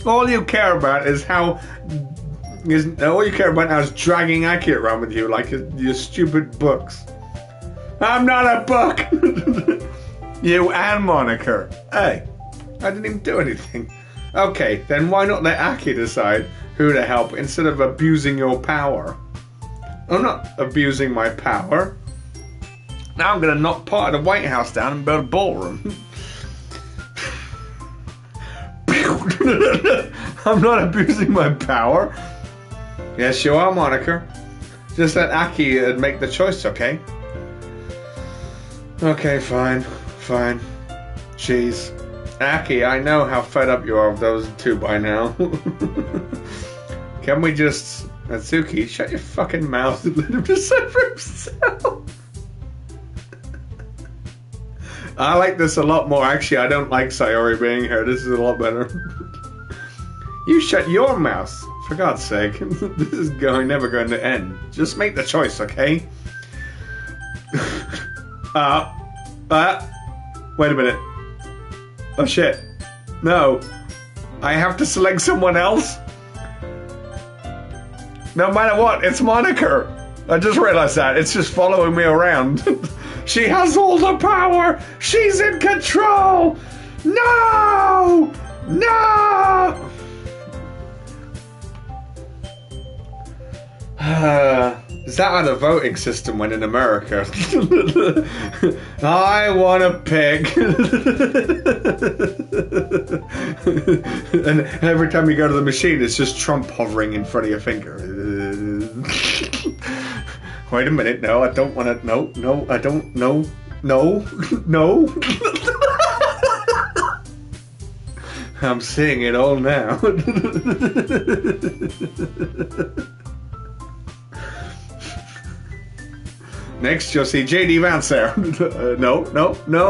All you care about is how All you care about now is dragging Ackie around with you like your stupid books. I'm not a book! You and Monica. Hey, I didn't even do anything. Okay, then why not let Ackie decide who to help instead of abusing your power? I'm not abusing my power. Now I'm going to knock part of the White House down and build a ballroom. I'm not abusing my power. Yes, you are, Monica. Just let Ackie make the choice, okay? Okay, fine. Fine. Jeez. Ackie, I know how fed up you are with those two by now. Can we just... Natsuki, shut your fucking mouth and let him decide for himself. I like this a lot more. Actually, I don't like Sayori being here. This is a lot better. You shut your mouth. For God's sake. This is never going to end. Just make the choice, okay? Wait a minute. Oh shit. No. I have to select someone else? No matter what, it's Monica. I just realized that. It's just following me around. She has all the power. She's in control. No! No! Is that how the voting system went in America? I want to pick. And every time you go to the machine, it's just Trump hovering in front of your finger. Wait a minute. No, I don't want to. No, I don't. No. I'm seeing it all now. Next, you'll see J.D. Vance there. No.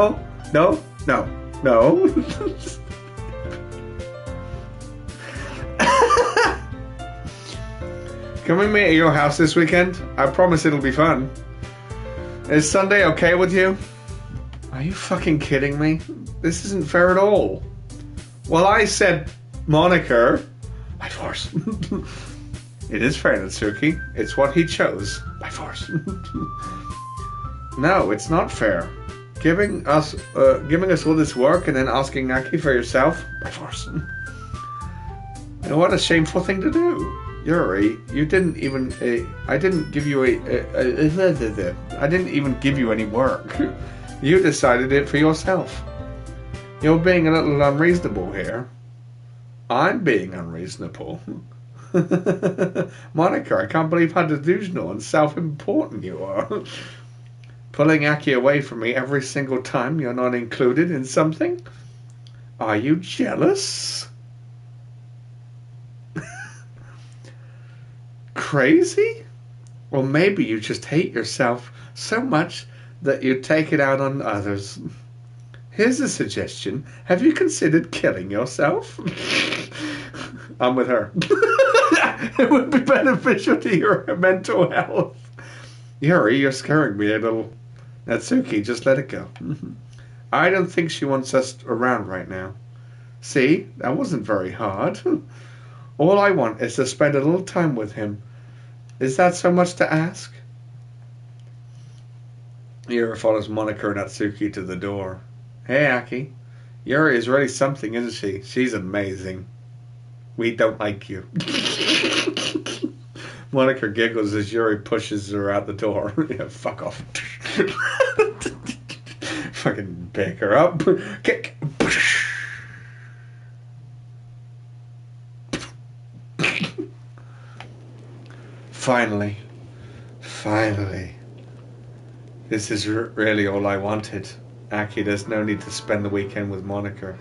Can we meet at your house this weekend? I promise it'll be fun. Is Sunday okay with you? Are you fucking kidding me? This isn't fair at all. Well, I said Monica. By force. It is fair, Natsuki. It's what he chose. By force. No, it's not fair. Giving us all this work and then asking Ackie for yourself? By force. And what a shameful thing to do. Yuri, you didn't even... I didn't give you I didn't even give you any work. You decided it for yourself. You're being a little unreasonable here. I'm being unreasonable. Monica, I can't believe how delusional and self-important you are. Pulling Ackie away from me every single time you're not included in something? Are you jealous? Crazy? Or maybe you just hate yourself so much that you take it out on others. Here's a suggestion. Have you considered killing yourself? I'm with her. It would be beneficial to your mental health. Yuri, you're scaring me a little. Natsuki, just let it go. I don't think she wants us around right now. See, that wasn't very hard. All I want is to spend a little time with him. Is that so much to ask? Yuri follows Monica and Natsuki to the door. Hey, Ackie. Yuri is really something, isn't she? She's amazing. We don't like you. Monica giggles as Yuri pushes her out the door. Yeah, fuck off. Fucking pick her up. Kick. Finally. This is really all I wanted. Ackie, there's no need to spend the weekend with Monica.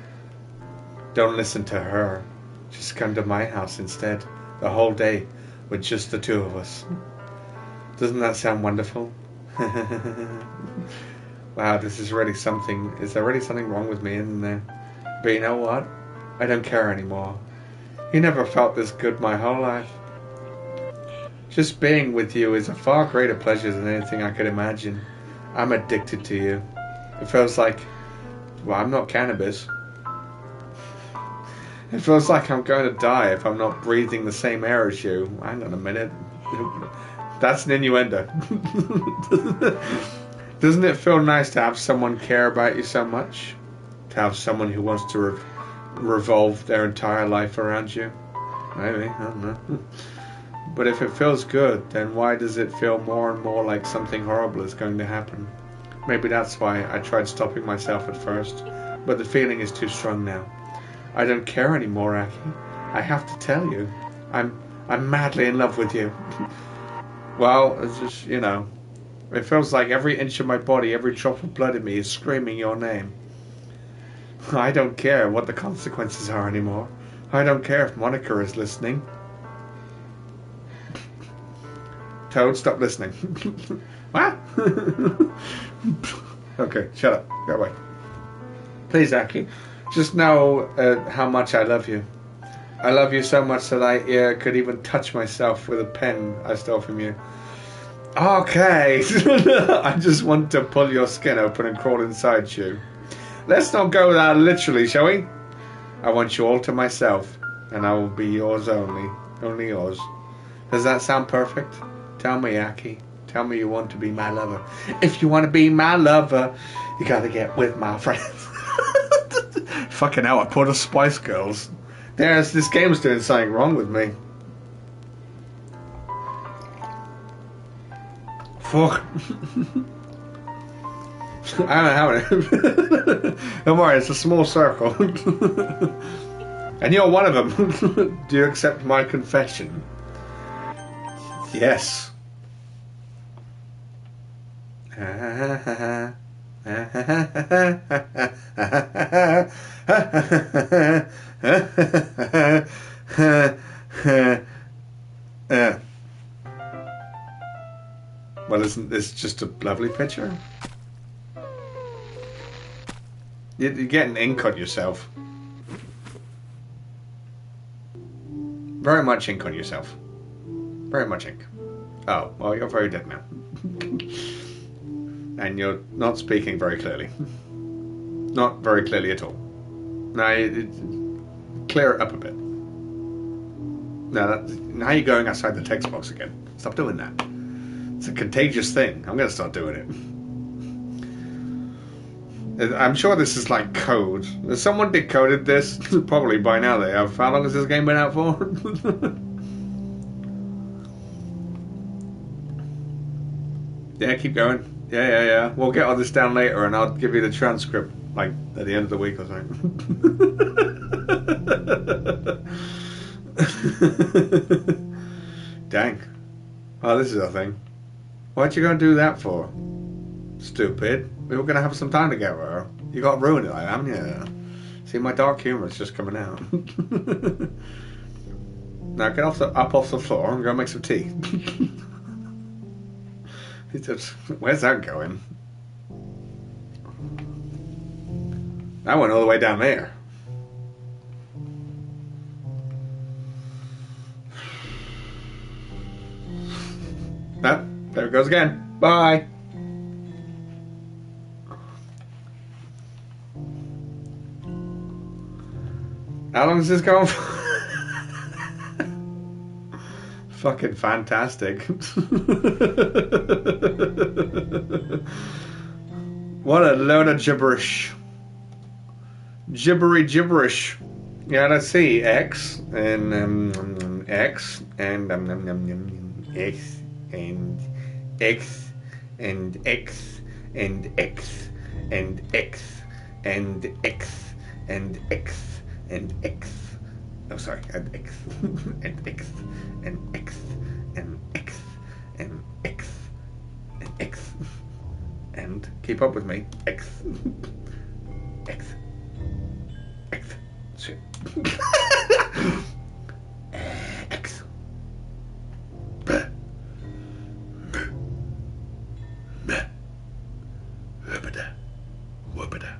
Don't listen to her. Just come to my house instead. The whole day. With just the two of us. Doesn't that sound wonderful? Wow, this is really something. Is there really something wrong with me, isn't there? But you know what? I don't care anymore. You never felt this good my whole life. Just being with you is a far greater pleasure than anything I could imagine. I'm addicted to you. It feels like... Well, I'm not cannabis. It feels like I'm going to die if I'm not breathing the same air as you. Hang on a minute. That's an innuendo. Doesn't it feel nice to have someone care about you so much? To have someone who wants to revolve their entire life around you? Maybe, I don't know. But if it feels good, then why does it feel more and more like something horrible is going to happen? Maybe that's why I tried stopping myself at first, but the feeling is too strong now. I don't care anymore, Ackie. I have to tell you, I'm madly in love with you. Well, it's just, you know, it feels like every inch of my body, every drop of blood in me is screaming your name. I don't care what the consequences are anymore. I don't care if Monica is listening. Toad, stop listening. What? Okay, shut up. Go away. Please, Ackie, just know how much I love you. I love you so much that I could even touch myself with a pen I stole from you. Okay. I just want to pull your skin open and crawl inside you. Let's not go that literally, shall we? I want you all to myself, and I will be yours only. Only yours. Does that sound perfect? Tell me, Ackie. Tell me you want to be my lover. If you want to be my lover, you gotta get with my friends. Fucking hell, I put a Spice Girls. This game's doing something wrong with me. Fuck. I don't know how it. Don't worry, it's a small circle. And you're one of them. Do you accept my confession? Yes. Well, isn't this just a lovely picture? You're getting ink on yourself. Very much ink on yourself. Very much ink. Oh, well, you're very dead now. And you're not speaking very clearly. Not very clearly at all. Now, clear it up a bit. Now you're going outside the text box again. Stop doing that. It's a contagious thing. I'm going to start doing it. I'm sure this is like code. If someone decoded this, probably by now they have. How long has this game been out for? Yeah, keep going. Yeah. We'll get all this down later and I'll give you the transcript, like, at the end of the week or something. Dang. Oh, this is a thing. Why'd you go and do that for? Stupid. We were going to have some time together. You got to ruin it, like, haven't you? See, my dark humor is just coming out. Now get up off the floor and go make some tea. Where's that going? That went all the way down there. Ah, there it goes again. Bye. How long is this going for? Fucking fantastic. What a load of gibberish. Gibberish. Yeah, let's see. X and X and X and X and X and X and X and X and X and X. Oh, sorry, and X and X and X and X and X and X and keep up with me. X X X shit. X. Bleh. Bleh. Whoopida. Whoopida.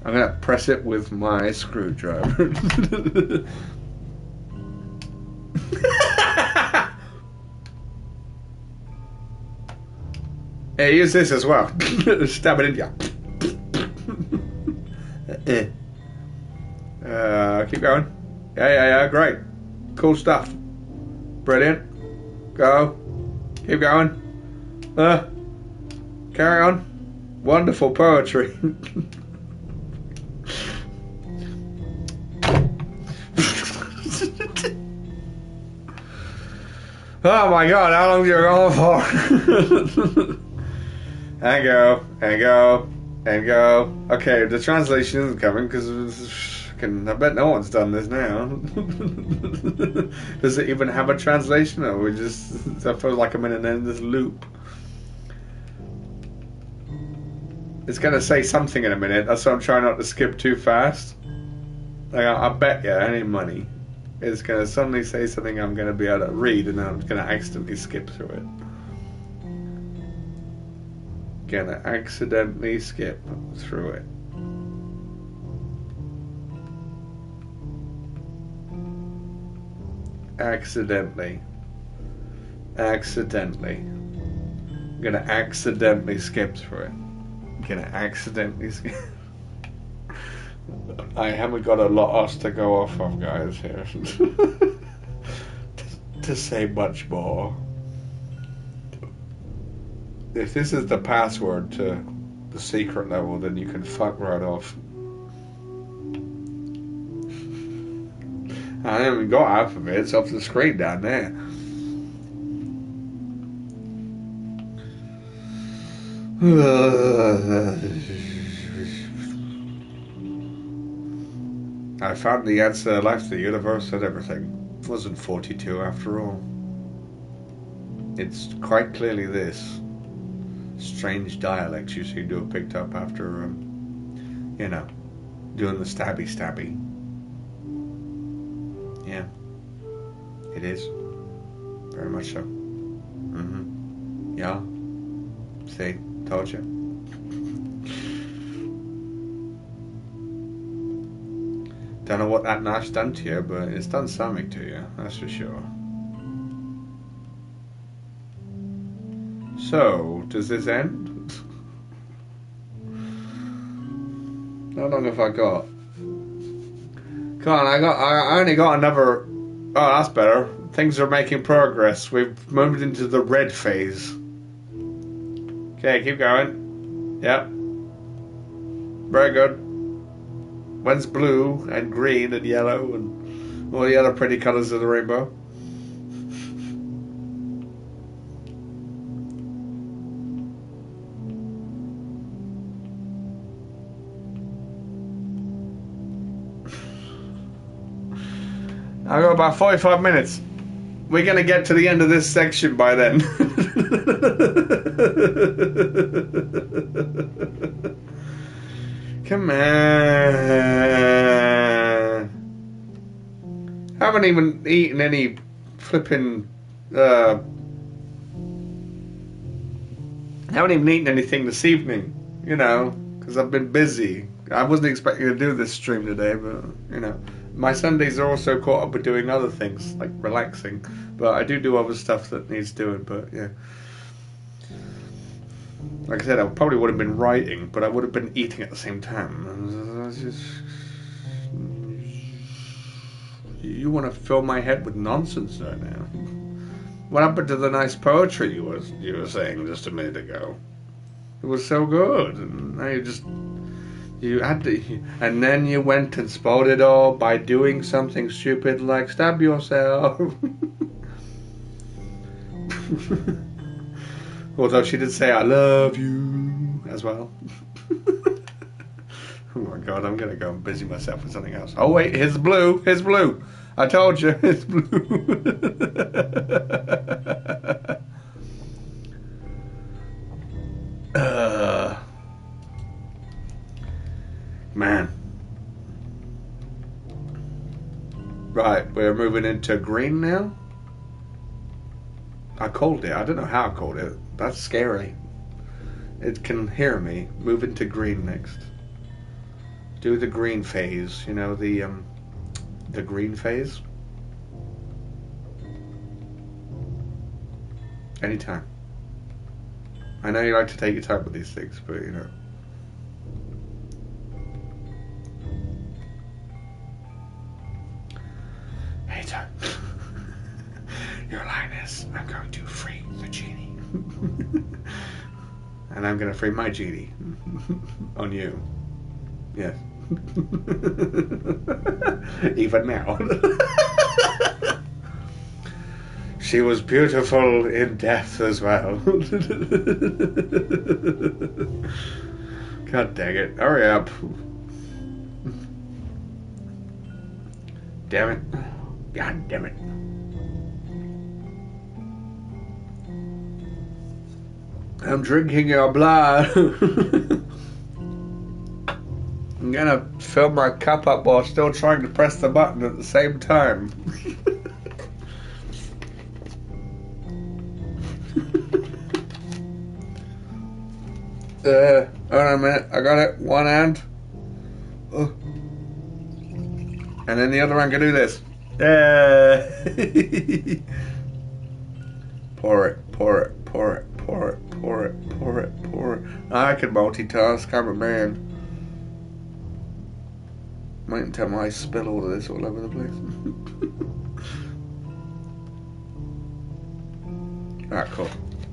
I'm gonna press it with my screwdriver. Yeah, use this as well. Stab it in you. Keep going. Yeah, great. Cool stuff. Brilliant. Go. Keep going. Carry on. Wonderful poetry. Oh my god, how long are you going for? And go, and go, and go. Okay, the translation isn't coming because I bet no one's done this now. Does it even have a translation, or we just? I feel like I'm in an endless loop. It's gonna say something in a minute. That's why I'm trying not to skip too fast. Like, I bet you any money it's gonna suddenly say something I'm gonna be able to read, and then I'm gonna accidentally skip through it. Gonna accidentally skip through it. Accidentally. I'm gonna accidentally skip through it. I haven't got a lot else to go off of, guys, here. to say much more. If this is the password to the secret level, then you can fuck right off. I haven't got half of it. It's off the screen down there. I found the answer, life, the universe, and everything. It wasn't 42 after all. It's quite clearly this. Strange dialect you seem to have picked up after, doing the stabby. Yeah. It is. Very much so. Yeah. See? Told you. Don't know what that knife's done to you, but it's done something to you, that's for sure. So, does this end? How long have I got? Come on, I only got another. Oh, that's better. Things are making progress. We've moved into the red phase. Okay, keep going. Yep. Very good. When's blue and green and yellow and all the other pretty colours of the rainbow? I've got about 45 minutes. We're going to get to the end of this section by then. Come on. Haven't even eaten any flipping... haven't even eaten anything this evening, because I've been busy. I wasn't expecting to do this stream today, but, my Sundays are also caught up with doing other things, like relaxing. But I do other stuff that needs doing, but yeah. Like I said, I probably would have been writing, but I would have been eating at the same time. You want to fill my head with nonsense right now. What happened to the nice poetry you were saying just a minute ago? It was so good, and now you had to, and then you went and spoiled it all by doing something stupid like stab yourself. Although she did say I love you as well. Oh my god, I'm gonna go and busy myself with something else. Oh wait, here's blue. I told you, it's blue. Man. Right, we're moving into green now. I called it. I don't know how I called it. That's scary. It can hear me. Move into green next. Do the green phase. The green phase. Anytime. I know you like to take your time with these things, but you know. Hey, Tom. Your line is, I'm going to free the genie. And I'm going to free my genie on you. Yes. Even now. She was beautiful in death as well. God dang it. Hurry up. Damn it. God damn it. I'm drinking your blood. I'm gonna fill my cup up while still trying to press the button at the same time. Hold on a minute. I got it. One hand. Oh. And then the other hand can do this. Pour it, pour it, pour it, pour it, pour it, pour it, pour it. I can multitask. I'm a man. Wait until I spill all of this all over the place. Alright, cool.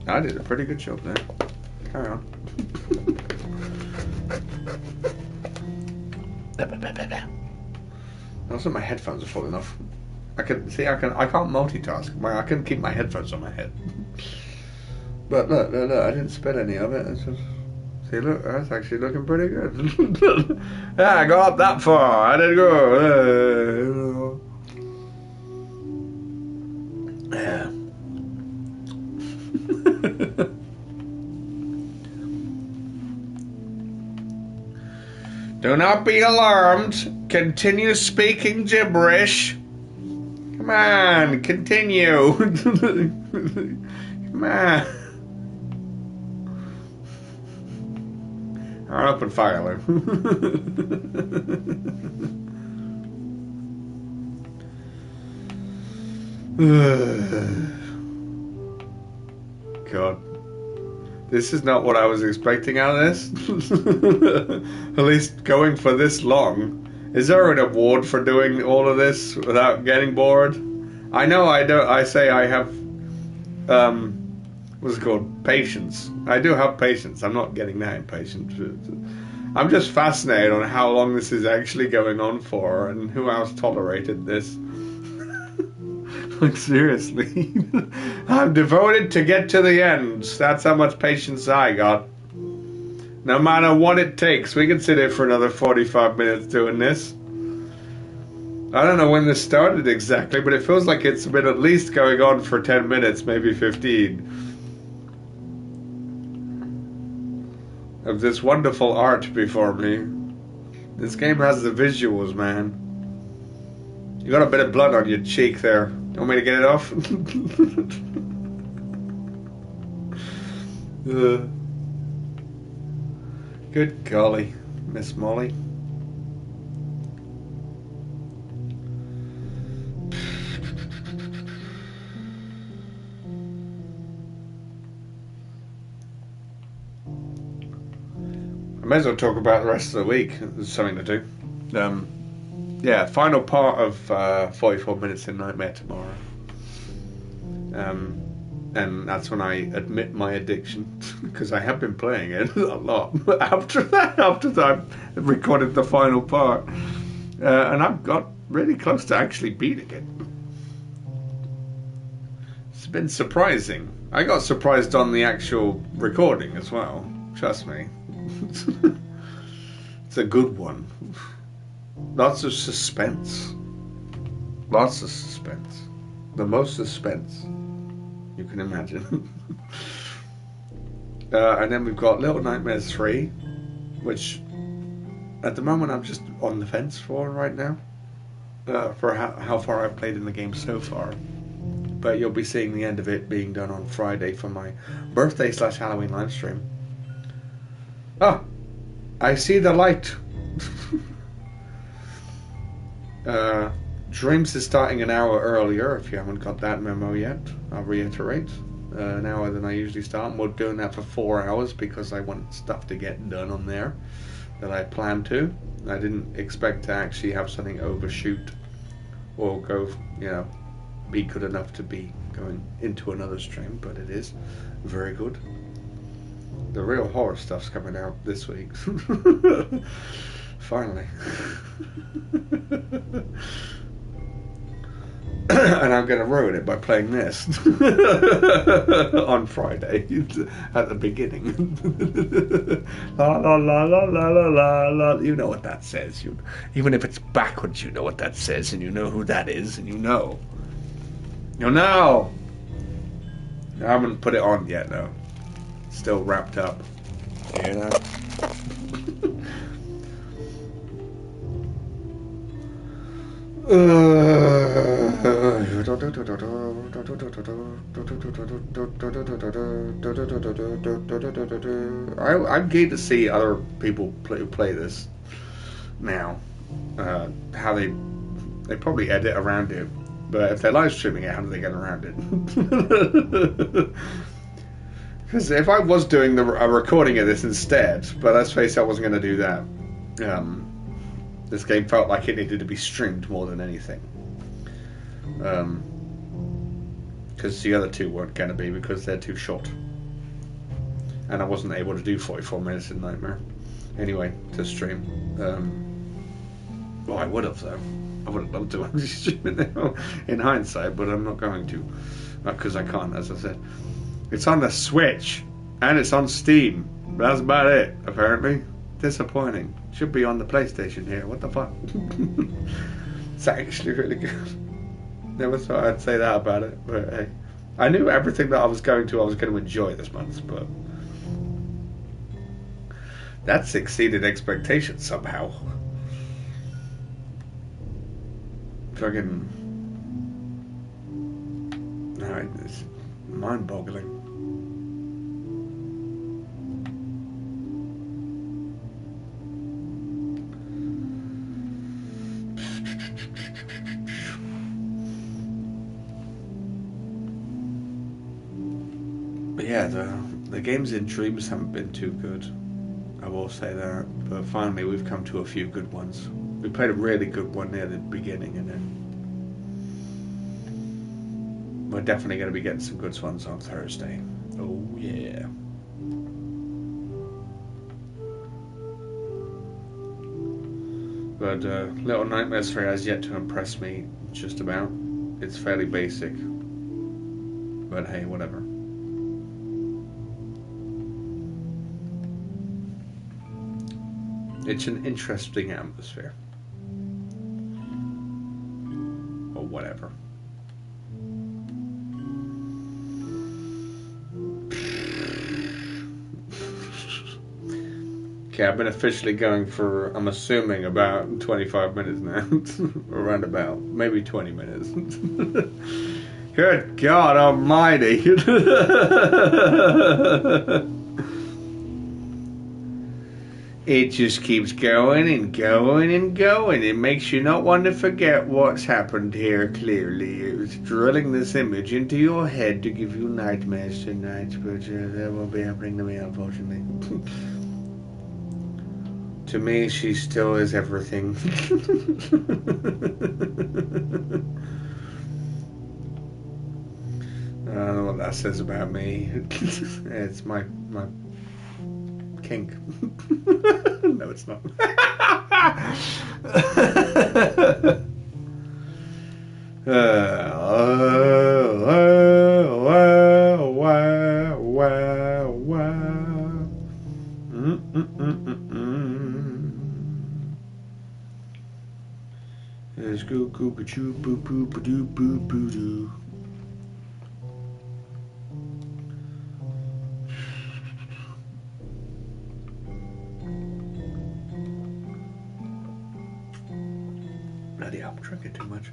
I did a pretty good job there. Carry on. Also, my headphones are falling off. I can't multitask. I can keep my headphones on my head. But look, I didn't spill any of it. It's just, see, look, that's actually looking pretty good. Yeah, I got up that far. I did go. Yeah. Do not be alarmed. Continue speaking gibberish. Come on, continue. Come on. Alright, open fire, Lou. God. This is not what I was expecting out of this. At least going for this long. Is there an award for doing all of this without getting bored? I know I don't. I say I have, what's it called? Patience. I do have patience. I'm not getting that impatient. I'm just fascinated on how long this is actually going on for and who else tolerated this. Like, seriously. I'm devoted to get to the end. That's how much patience I got. No matter what it takes. We can sit here for another 45 minutes doing this. I don't know when this started exactly, but it feels like it's been at least going on for 10 minutes, maybe 15. Of this wonderful art before me. This game has the visuals, man. You got a bit of blood on your cheek there. Want me to get it off? Good golly, Miss Molly. I may as well talk about the rest of the week. There's something to do. Yeah, final part of 44 Minutes in Nightmare tomorrow. And that's when I admit my addiction, because I have been playing it a lot after I've recorded the final part. And I've got really close to actually beating it. It's been surprising. I got surprised on the actual recording as well. Trust me. It's a good one. Lots of suspense. Lots of suspense. The most suspense you can imagine. And then we've got Little Nightmares 3, which at the moment I'm just on the fence for right now. For how far I've played in the game so far. But you'll be seeing the end of it being done on Friday for my birthday/Halloween live stream. Oh, I see the light. Dreams is starting an hour earlier, if you haven't got that memo yet. I'll reiterate. an hour than I usually start. And we're doing that for 4 hours because I want stuff to get done on there that I planned to. I didn't expect to actually have something overshoot or go, be good enough to be going into another stream, but it is very good. The real horror stuff's coming out this week. Finally. And I'm going to ruin it by playing this on Friday at the beginning. La la la la la la la la. You know what that says. Even if it's backwards, you know what that says, and you know who that is, and you know. You know. I haven't put it on yet, though. Still wrapped up. You know. I'm keen to see other people play this now. How they probably edit around it, but if they're live streaming it, how do they get around it? Because if I was doing a recording of this instead, but let's face it, I wasn't going to do that. This game felt like it needed to be streamed more than anything. Because the other two weren't going to be, because they're too short. And I wasn't able to do 44 minutes in Nightmare. Anyway, to stream. Well, I would have, though. I would have loved to actually stream it now, in hindsight, but I'm not going to. Because I can't, as I said. It's on the Switch, and it's on Steam. That's about it, apparently. Disappointing. Should be on the PlayStation here. What the fuck? It's actually really good. Never thought I'd say that about it, but hey. I knew everything that I was going to enjoy this month, but that's exceeded expectations somehow. Fucking... Alright, it's mind-boggling. But yeah, the games in Dreams haven't been too good. I will say that. But finally, we've come to a few good ones. We played a really good one near the beginning, and then we're definitely going to be getting some good ones on Thursday. Oh yeah. But Little Nightmares 3 has yet to impress me, just about. It's fairly basic. But hey, whatever. It's an interesting atmosphere. Or whatever. Okay, I've been officially going for, I'm assuming, about 25 minutes now. Around about. Maybe 20 minutes. Good God almighty. It just keeps going and going and going. It makes you not want to forget what's happened here, clearly. It's drilling this image into your head to give you nightmares tonight, but that won't be happening to me, unfortunately. To me, she still is everything. I don't know what that says about me. It's my kink. No, it's not. Let's go, go, go, choo, boo, boo, boo, doo, boo, boo, doo. Bloody hell, I'm drinking too much.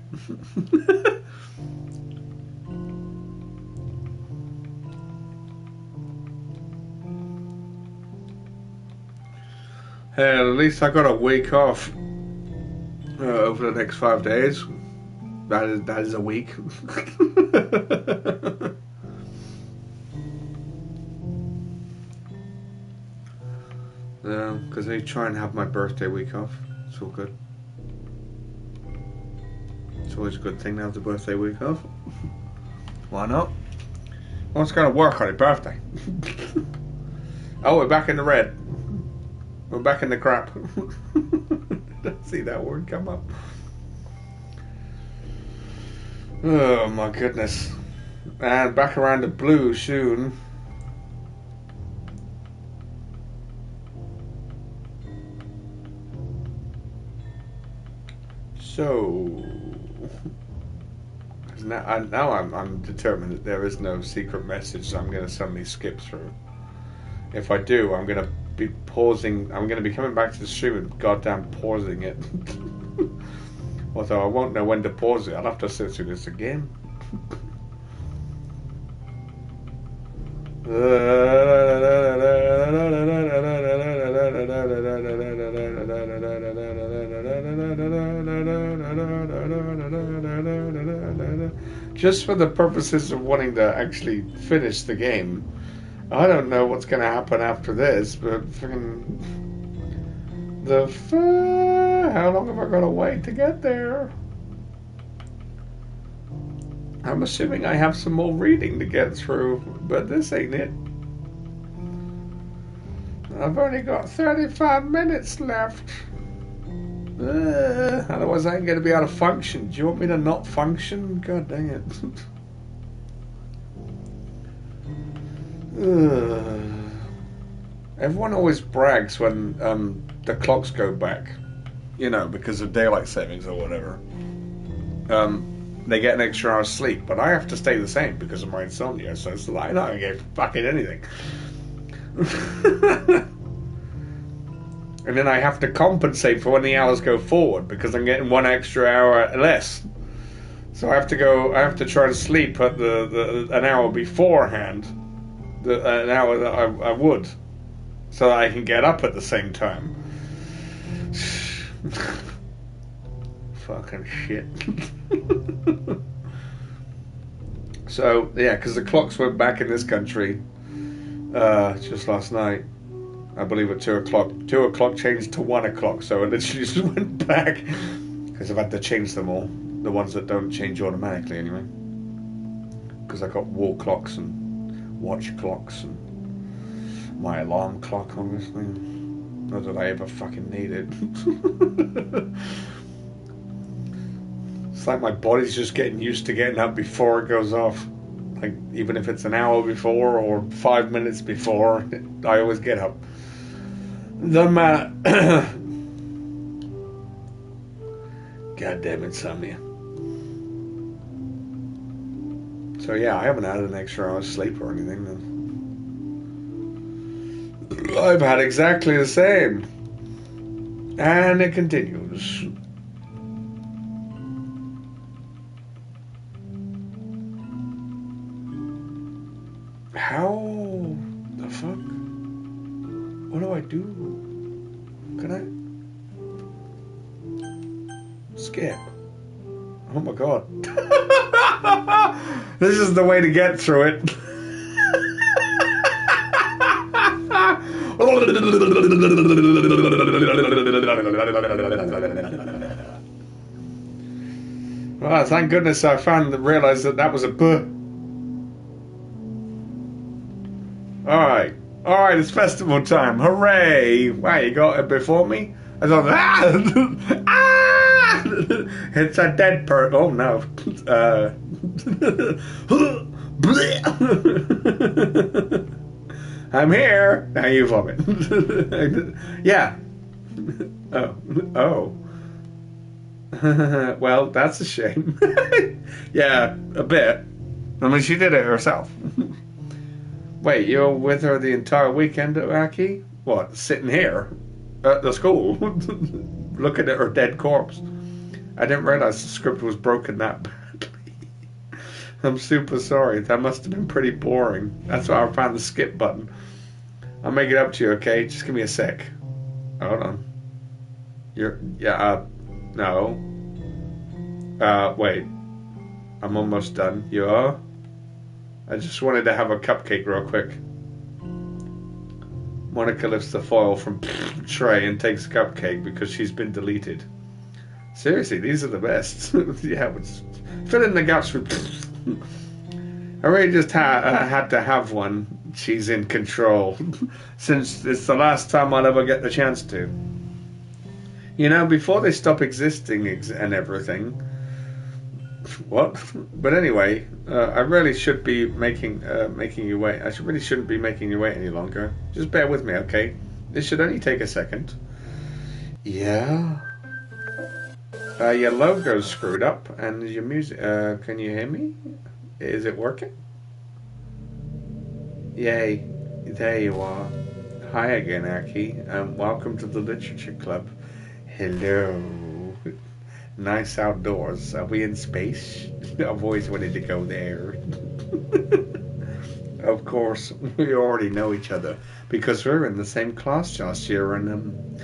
Hey, at least I got a week off over the next 5 days. That is a week. because I try and have my birthday week off. It's all good. It's always a good thing to have the birthday week off. Why not? What's going to work on your birthday? Oh, we're back in the red. We're back in the crap. Don't see that word come up. Oh my goodness. And back around the blue soon. So now I'm determined that there is no secret message I'm going to suddenly skip through. If I do, I'm going to be pausing. I'm going to be coming back to the stream and goddamn pausing it. Although I won't know when to pause it. I'll have to sit through this again. Just for the purposes of wanting to actually finish the game. I don't know what's going to happen after this, but fucking how long am I going to wait to get there? I'm assuming I have some more reading to get through, but this ain't it. I've only got 35 minutes left. Otherwise I ain't going to be able to function. Do you want me to not function? God dang it. Everyone always brags when the clocks go back, you know, because of daylight savings or whatever. They get an extra hour's sleep, but I have to stay the same because of my insomnia, so it's like, I'm not going to get fucking anything. And then I have to compensate for when the hours go forward because I'm getting 1 extra hour less. So I have to try to sleep at an hour beforehand, an hour that I would, so that I can get up at the same time. Fucking shit. So yeah, because the clocks went back in this country just last night. I believe at 2 o'clock. 2 o'clock changed to 1 o'clock, so it literally just went back because I've had to change them all. The ones that don't change automatically, anyway. Because I got wall clocks and watch clocks and my alarm clock, obviously. Not that I ever fucking needed. It's like my body's just getting used to getting up before it goes off. Like, even if it's an hour before or 5 minutes before, I always get up. Doesn't matter. Goddamn insomnia. So yeah, I haven't had an extra hour's sleep or anything. I've had exactly the same. And it continues. How the fuck? What do I do? Can I skip? Oh my god. This is the way to get through it. Well, thank goodness I realised that was a buh. Alright, it's festival time. Hooray! Wow, you got it before me? I thought, it's a dead person. Oh no. I'm here. Now you vomit. Yeah. Oh. Well, that's a shame. Yeah, a bit. I mean, she did it herself. Wait, you're with her the entire weekend, Ackie? What, sitting here at the school, looking at her dead corpse? I didn't realize the script was broken that badly. I'm super sorry. That must have been pretty boring. That's why I found the skip button. I'll make it up to you, okay? Just give me a sec. Hold on. No. Wait. I'm almost done. You are? I just wanted to have a cupcake real quick. Monica lifts the foil from tray and takes a cupcake because she's been deleted. Seriously, these are the best. Yeah, fill in the gaps with. I really just had to have one. She's in control. Since it's the last time I'll ever get the chance to. You know, before they stop existing and everything. What? But anyway, I really should be making you wait. Really shouldn't be making you wait any longer. Just bear with me, okay? This should only take a second. Yeah. Your logo's screwed up, and your music. Can you hear me? Is it working? Yay! There you are. Hi again, Ackie. Welcome to the Literature Club. Hello. Nice outdoors. Are we in space? I've always wanted to go there. Of course, we already know each other because we were in the same class last year, and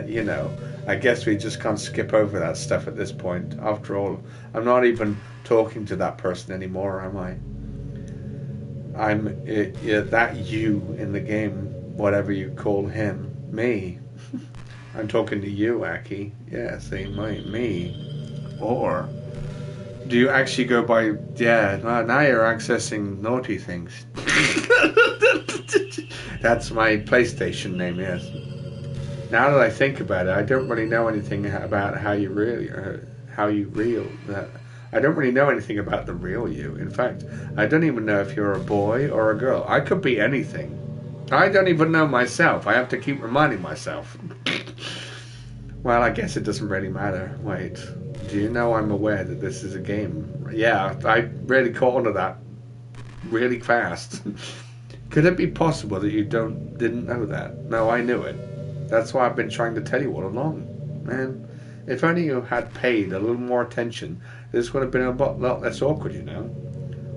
you know, I guess we just can't skip over that stuff at this point. After all, I'm not even talking to that person anymore, am I? I'm that you in the game, whatever you call him, me. I'm talking to you, Ackie. Yeah, see, me. Or do you actually go by? Yeah, now you're accessing naughty things. That's my PlayStation name. Yes. Now that I think about it, I don't really know anything about how you real. I don't really know anything about the real you. In fact, I don't even know if you're a boy or a girl. I could be anything. I don't even know myself. I have to keep reminding myself. Well, I guess it doesn't really matter. Wait, do you know I'm aware that this is a game? Yeah, I really caught on to that really fast. Could it be possible that you didn't know that? No, I knew it. That's why I've been trying to tell you all along. Man, if only you had paid a little more attention, this would have been a lot less awkward, you know.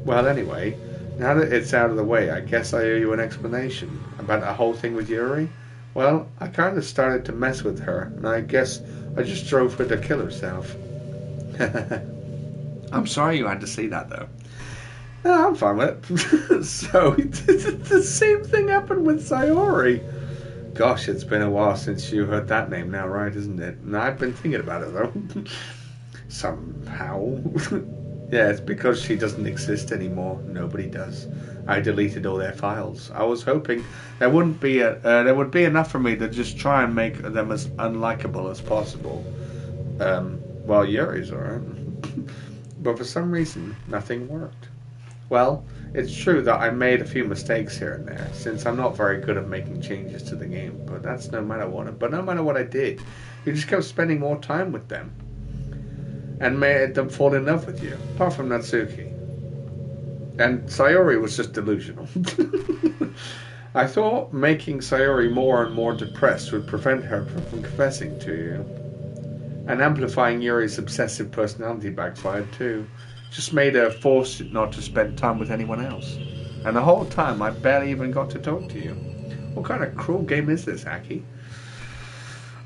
Well, anyway, now that it's out of the way, I guess I owe you an explanation about the whole thing with Yuri. Well, I kind of started to mess with her, and I guess I just drove her to kill herself. I'm sorry you had to see that, though. No, I'm fine with it. So, the same thing happened with Sayori. Gosh, it's been a while since you heard that name now, right, isn't it? And I've been thinking about it, though. Somehow. Yeah, it's because she doesn't exist anymore. Nobody does. I deleted all their files. I was hoping there would be enough for me to just try and make them as unlikable as possible. Well, Yuri's alright. But for some reason, nothing worked. Well, it's true that I made a few mistakes here and there, since I'm not very good at making changes to the game. But that's no matter what I did, you just kept spending more time with them. And made them fall in love with you, apart from Natsuki. And Sayori was just delusional. I thought making Sayori more and more depressed would prevent her from confessing to you. And amplifying Yuri's obsessive personality backfired too. Just made her force not to spend time with anyone else. And the whole time I barely even got to talk to you. What kind of cruel game is this, Ackie?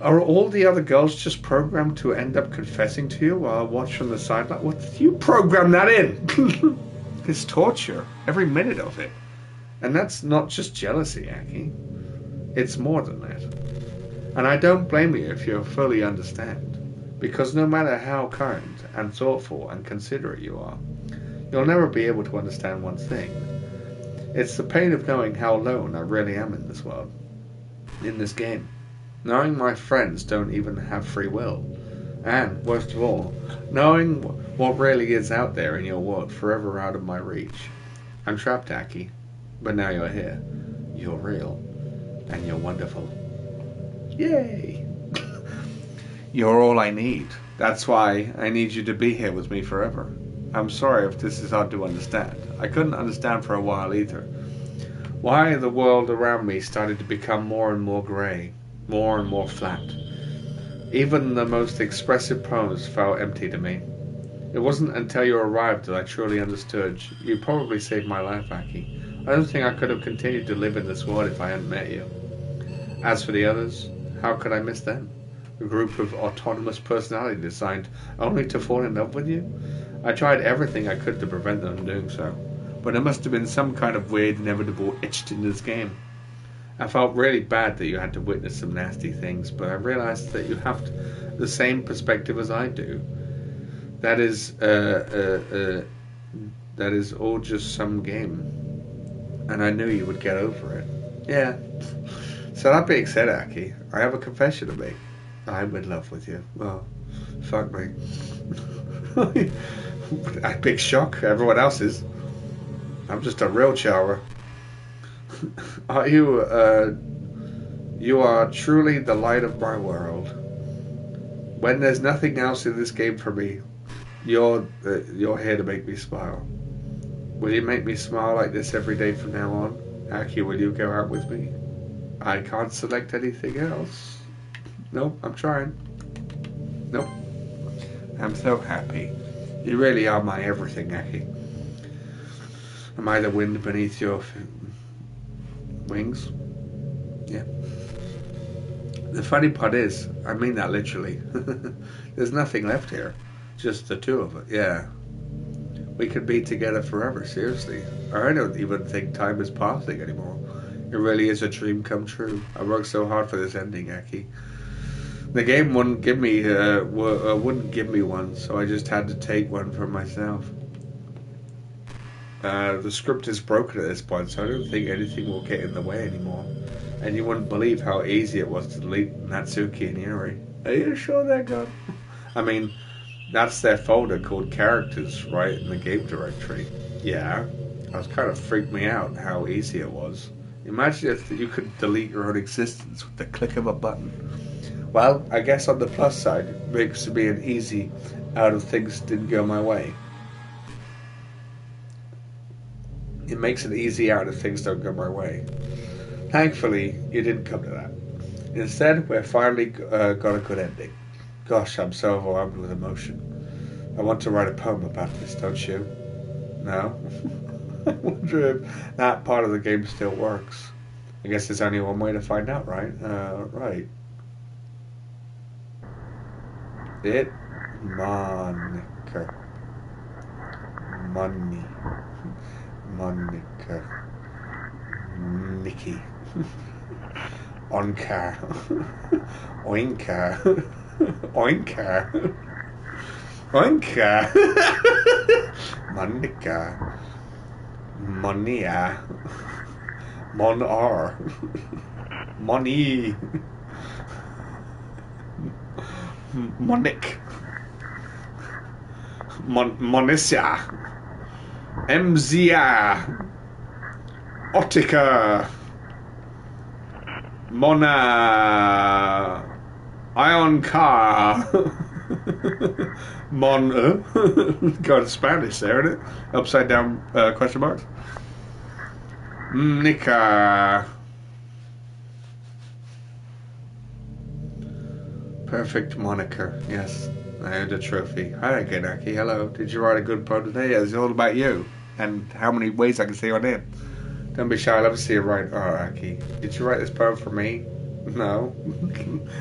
Are all the other girls just programmed to end up confessing to you while I watch from the sideline? What did you program that in? It's torture, every minute of it. And that's not just jealousy, Ackie. It's more than that. And I don't blame you if you fully understand. Because no matter how kind and thoughtful and considerate you are, you'll never be able to understand one thing. It's the pain of knowing how alone I really am in this world. In this game. Knowing my friends don't even have free will. And, worst of all, knowing what really is out there in your world forever out of my reach. I'm trapped, Ackie. But now you're here. You're real. And you're wonderful. Yay! You're all I need. That's why I need you to be here with me forever. I'm sorry if this is hard to understand. I couldn't understand for a while either. Why the world around me started to become more and more grey. More and more flat. Even the most expressive poems felt empty to me. It wasn't until you arrived that I truly understood. You probably saved my life, Ackie. I don't think I could have continued to live in this world if I hadn't met you. As for the others, how could I miss them? A group of autonomous personalities designed only to fall in love with you? I tried everything I could to prevent them from doing so. But there must have been some kind of weird, inevitable itch in this game. I felt really bad that you had to witness some nasty things, but I realized that you have the same perspective as I do. That is, that is all just some game, and I knew you would get over it. Yeah. So that being said, Aki, I have a confession to make. I'm in love with you. Well, fuck me. A big shock. Everyone else is. I'm just a real chower. Are you? You are truly the light of my world. When there's nothing else in this game for me, you're here to make me smile. Will you make me smile like this every day from now on? Aki, will you go out with me? I can't select anything else. Nope, I'm trying. Nope. I'm so happy. You really are my everything, Ackie. Am I the wind beneath your wings? Yeah. The funny part is, I mean that literally. There's nothing left here. Just the two of us. Yeah. We could be together forever, seriously. I don't even think time is passing anymore. It really is a dream come true. I worked so hard for this ending, Ackie. The game wouldn't give me one, so I just had to take one for myself. The script is broken at this point, so I don't think anything will get in the way anymore. And you wouldn't believe how easy it was to delete Natsuki and Yuri. Are you sure they're gone? I mean, that's their folder called characters, right, in the game directory. Yeah, it was kind of freaked me out how easy it was. Imagine if you could delete your own existence with the click of a button. Well, I guess on the plus side, it makes me an easy out of things didn't go my way. It makes it easy out if things don't go my way. Thankfully, you didn't come to that. Instead, we're finally got a good ending. Gosh, I'm so overwhelmed with emotion. I want to write a poem about this, don't you? No? I wonder if that part of the game still works. I guess there's only one way to find out, right? Right. It Monica. Money. Monica. Mickey. Oncar. Oincar. Oincar. Oincar. Monica. Monia. Monar. Money. Monic. Monisia. Mzia. Otica. Mona. Ion car. Got Spanish there, isn't it? Upside down question marks. Nika. Perfect moniker. Yes, I earned a trophy. Hi again, Aki. Hello. Did you write a good poem today? Yeah, it's all about you and how many ways I can see your name. Don't be shy. I love to see you write. Oh, Aki, did you write this poem for me? No.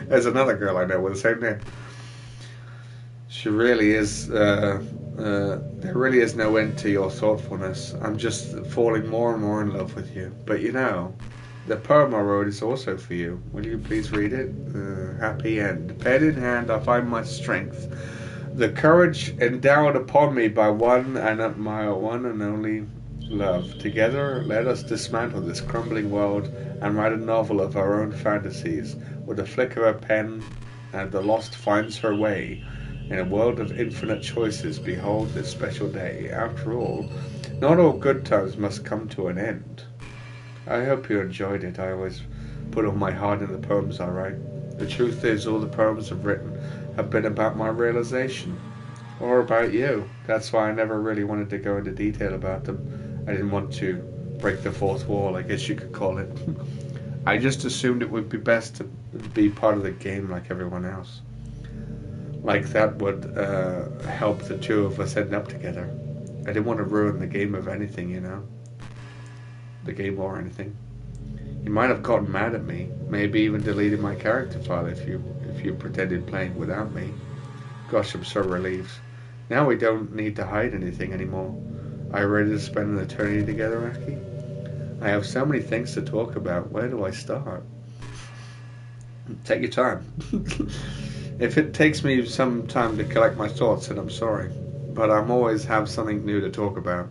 There's another girl I know with the same name. She really is. There really is no end to your thoughtfulness. I'm just falling more and more in love with you. But you know, the poem I wrote is also for you. Will you please read it? Happy end. Pen in hand, I find my strength. The courage endowed upon me by one and only love. Together, let us dismantle this crumbling world and write a novel of our own fantasies. With a flick of a pen, and the lost finds her way. In a world of infinite choices, behold this special day. After all, not all good times must come to an end. I hope you enjoyed it. I always put all my heart in the poems I write. The truth is, all the poems I've written have been about my realization. Or about you. That's why I never really wanted to go into detail about them. I didn't want to break the fourth wall, I guess you could call it. I just assumed it would be best to be part of the game like everyone else. Like that would help the two of us end up together. I didn't want to ruin the game of anything, you know. The game or anything. You might have gotten mad at me, maybe even deleted my character file if you pretended playing without me. Gosh, I'm so relieved. Now we don't need to hide anything anymore. Are you ready to spend an eternity together, Aki? I have so many things to talk about. Where do I start? Take your time. If it takes me some time to collect my thoughts, then I'm sorry. But I'm always have something new to talk about.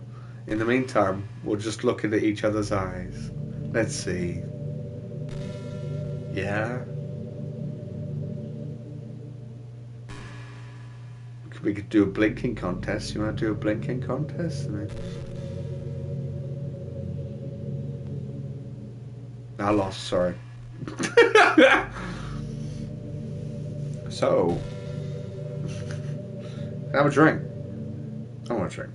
In the meantime, we'll just look into each other's eyes. Let's see. Yeah? We could do a blinking contest. You want to do a blinking contest? I lost, sorry. So, have a drink. I want a drink.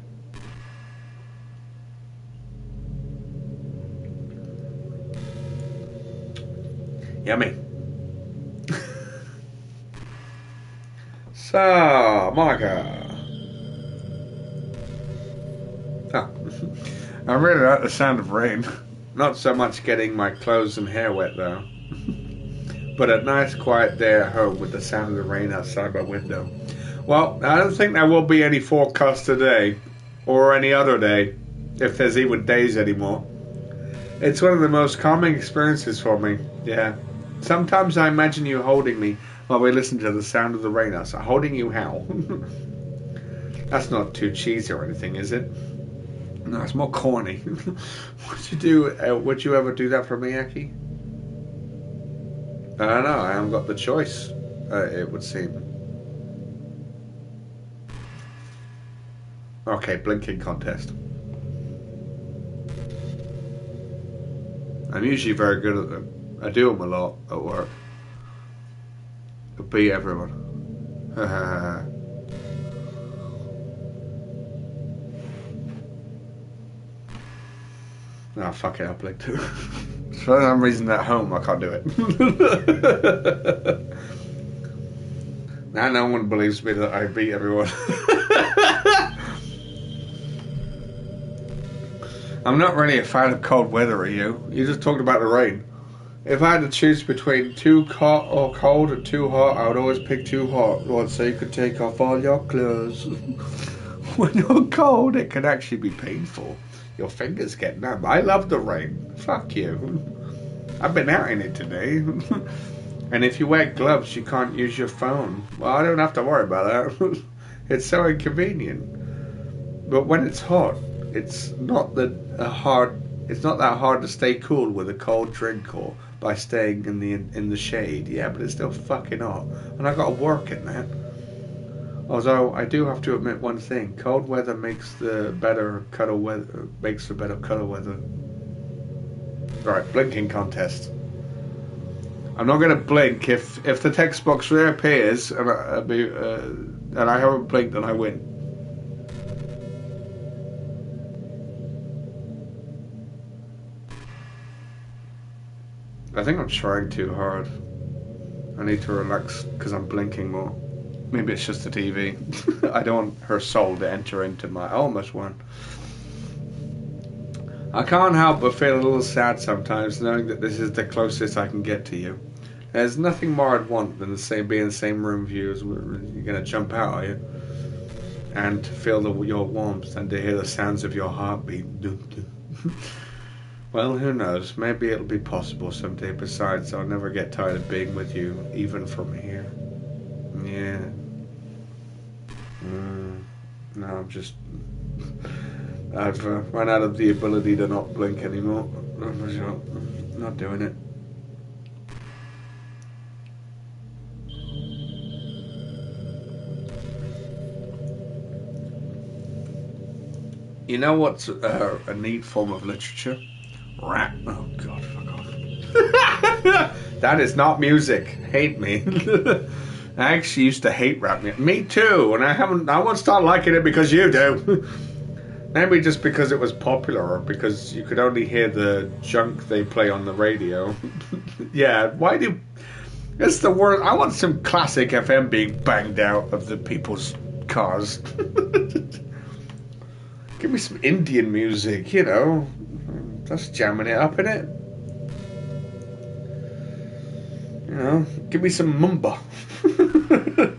Yummy. So, Monica. Oh. I really like the sound of rain. Not so much getting my clothes and hair wet though. But a nice quiet day at home with the sound of the rain outside my window. Well, I don't think there will be any forecast today. Or any other day. If there's even days anymore. It's one of the most calming experiences for me. Yeah. Sometimes I imagine you holding me while we listen to the sound of the rain outside. Holding you how? That's not too cheesy or anything, is it? No, it's more corny. Would you do? Would you ever do that for me, Ackie? I don't know. I haven't got the choice. It would seem. Okay, blinking contest. I'm usually very good at them. I do them a lot at work. I beat everyone. Ah, fuck it, I blinked. For some reason at home I can't do it. Now no one believes me that I beat everyone. I'm not really a fan of cold weather, are you? You just talked about the rain. If I had to choose between too hot or cold and too hot, I would always pick too hot. Lord, so you could take off all your clothes. When you're cold, it can actually be painful. Your fingers get numb. I love the rain. Fuck you. I've been out in it today. And if you wear gloves, you can't use your phone. Well, I don't have to worry about that. It's so inconvenient. But when it's hot, it's not that hard. It's not that hard to stay cool with a cold drink or by staying in the shade. Yeah, but it's still fucking hot, and I got to work in that. Although I do have to admit one thing: cold weather makes the better cuddle weather. Makes the better cuddle weather. Right, blinking contest. I'm not going to blink if the text box reappears and I haven't blinked, then I win. I think I'm trying too hard. I need to relax because I'm blinking more. Maybe it's just the TV. I don't want her soul to enter into my... I almost won. I can't help but feel a little sad sometimes knowing that this is the closest I can get to you. There's nothing more I'd want than to be in the same room with you. You're going to jump out, are you? And to feel your warmth and to hear the sounds of your heartbeat. Well, who knows? Maybe it'll be possible someday. Besides, I'll never get tired of being with you, even from here. Yeah. No, I've run out of the ability to not blink anymore. I'm not doing it. You know what's a neat form of literature? Rap. Oh God, fuck off. That is not music. Hate me. I actually used to hate rap music. Me too, and I won't start liking it because you do. Maybe just because it was popular, or because you could only hear the junk they play on the radio. Yeah, why do... It's the worst. I want some classic FM being banged out of the people's cars. Give me some Indian music, you know. Just jamming it up, innit? You know, give me some mumba.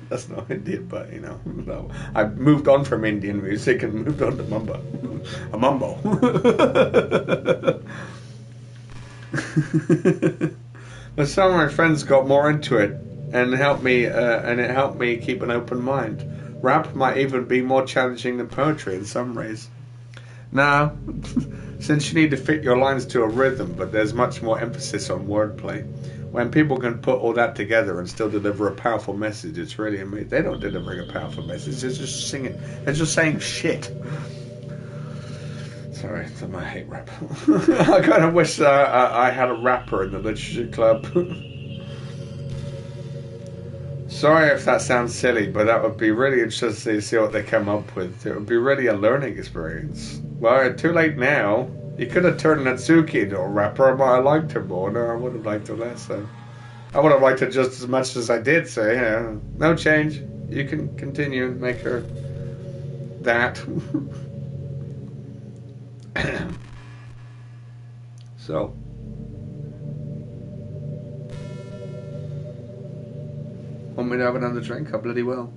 That's not Indian, but you know, no. I've moved on from Indian music and moved on to mumba. A mumbo. But some of my friends got more into it and helped me, and it helped me keep an open mind. Rap might even be more challenging than poetry in some ways. Now, since you need to fit your lines to a rhythm, but there's much more emphasis on wordplay. When people can put all that together and still deliver a powerful message, it's really amazing. They don't deliver a powerful message, they're just singing. They're just saying shit. Sorry, I hate rap. I kind of wish I had a rapper in the literature club. Sorry if that sounds silly, but that would be really interesting to see what they come up with. It would be really a learning experience. Well, too late now. You could have turned Natsuki into a rapper, but I liked her more. No, I would have liked her less, though. I would have liked her just as much as I did, so yeah. No change. You can continue and make her that. So. Want me to have another drink? I bloody will.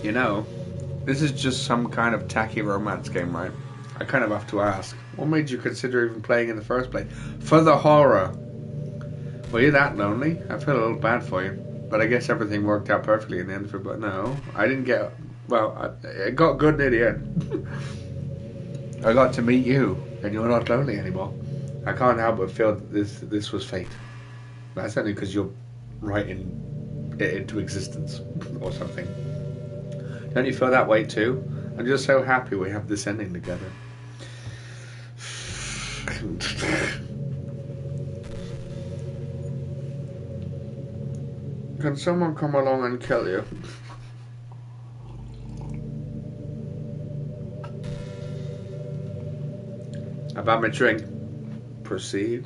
You know, this is just some kind of tacky romance game, right? I kind of have to ask, what made you consider even playing in the first place? For the horror. Were you that lonely? I feel a little bad for you. But I guess everything worked out perfectly in the end. But no, I didn't get... Well, it got good near the end. I got to meet you, and you're not lonely anymore. I can't help but feel that this was fate. That's only because you're writing it into existence or something. Don't you feel that way too? I'm just so happy we have this ending together. Can someone come along and kill you? About my drink. Proceed.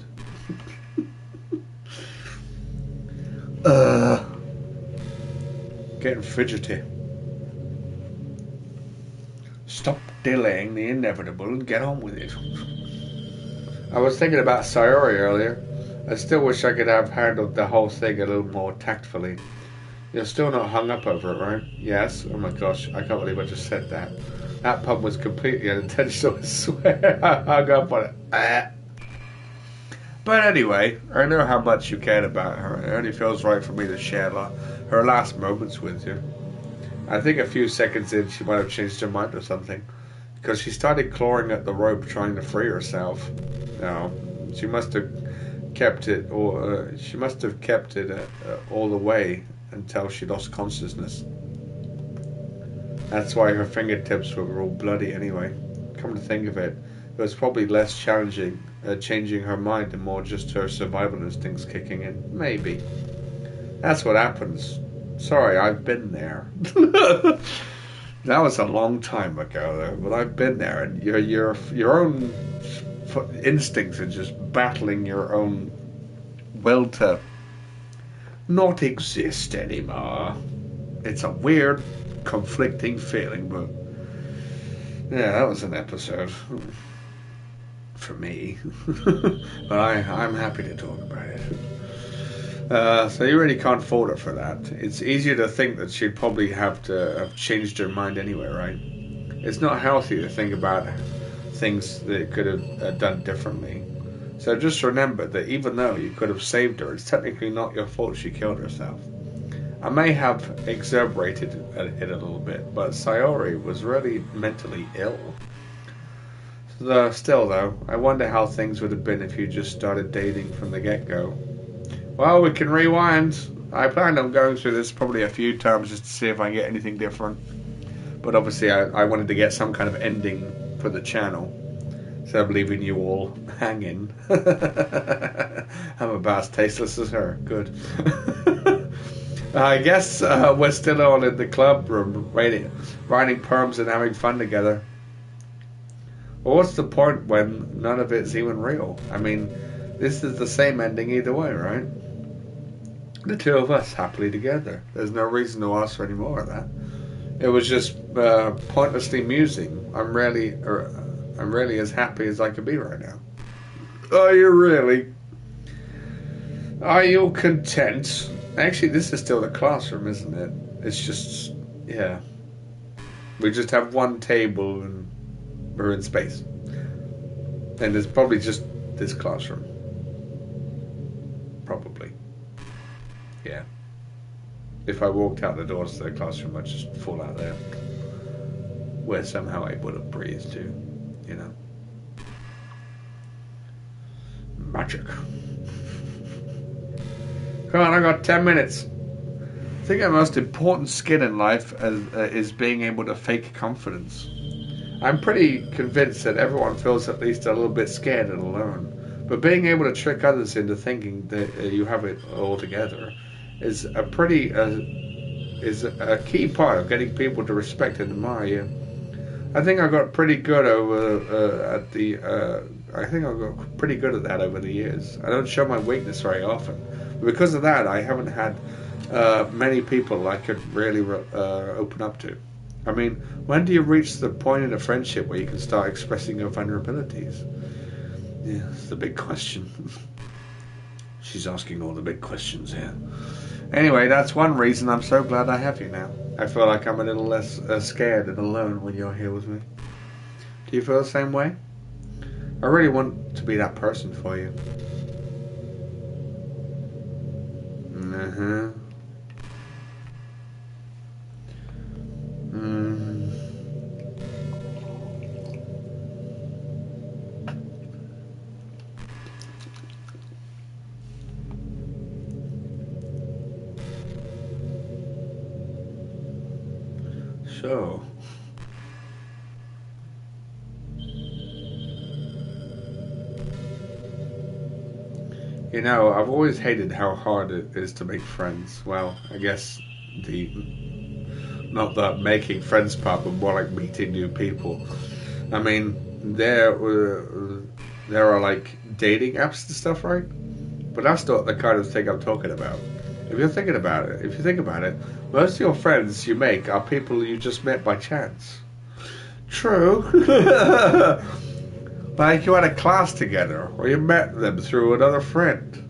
Getting fidgety. Stop delaying the inevitable and get on with it. I was thinking about Sayori earlier. I still wish I could have handled the whole thing a little more tactfully. You're still not hung up over it, right? Yes. Oh my gosh, I can't believe I just said that. That pun was completely unintentional, I swear. I hung up on it. But anyway, I know how much you cared about her. It only feels right for me to share her last moments with you. I think a few seconds in, she might have changed her mind or something, because she started clawing at the rope, trying to free herself. No, she must have kept it, or she must have kept it all the way until she lost consciousness. That's why her fingertips were all bloody anyway. Come to think of it, it was probably less challenging changing her mind and more just her survival instincts kicking in. Maybe. That's what happens. Sorry, I've been there. That was a long time ago, though. But I've been there, and your own instincts are just battling your own will to not exist anymore. It's a weird, conflicting feeling, but yeah, that was an episode for me. But I'm happy to talk about it. So you really can't fault her for that. It's easier to think that she'd probably have to have changed her mind anyway, right? It's not healthy to think about things that it could have done differently. So just remember that even though you could have saved her, it's technically not your fault she killed herself. I may have exaggerated it a little bit, but Sayori was really mentally ill. Still though, I wonder how things would have been if you just started dating from the get-go. Well, we can rewind. I planned on going through this probably a few times just to see if I can get anything different. But obviously I wanted to get some kind of ending for the channel. So I'm leaving you all hanging. I'm about as tasteless as her. Good. I guess we're still all in the club room writing poems and having fun together. Well, what's the point when none of it's even real? I mean, this is the same ending either way, right? The two of us happily together. There's no reason to ask for any more of that. It was just pointlessly musing. I'm really as happy as I could be right now. Are you really? Are you content? Actually, this is still the classroom, isn't it? It's just, yeah. We just have one table and we're in space. And there's probably just this classroom. Probably. Yeah. If I walked out the doors to the classroom, I'd just fall out there. Where somehow I would have breathed to, you know. Magic. Come on, I got 10 minutes. I think the most important skill in life is being able to fake confidence. I'm pretty convinced that everyone feels at least a little bit scared and alone. But being able to trick others into thinking that you have it all together is a key part of getting people to respect and admire you. I think I got pretty good at that over the years. I don't show my weakness very often. But because of that, I haven't had many people I could really open up to. I mean, when do you reach the point in a friendship where you can start expressing your vulnerabilities? Yeah, it's the big question. She's asking all the big questions here. Anyway, that's one reason I'm so glad I have you now. I feel like I'm a little less scared and alone when you're here with me. Do you feel the same way? I really want to be that person for you. Uh-huh. So, you know, I've always hated how hard it is to make friends. Well, I guess not the making friends part, but more like meeting new people. I mean, there are like dating apps and stuff, right? But that's not the kind of thing I'm talking about. If you think about it, most of your friends you make are people you just met by chance. True. Like you had a class together, or you met them through another friend.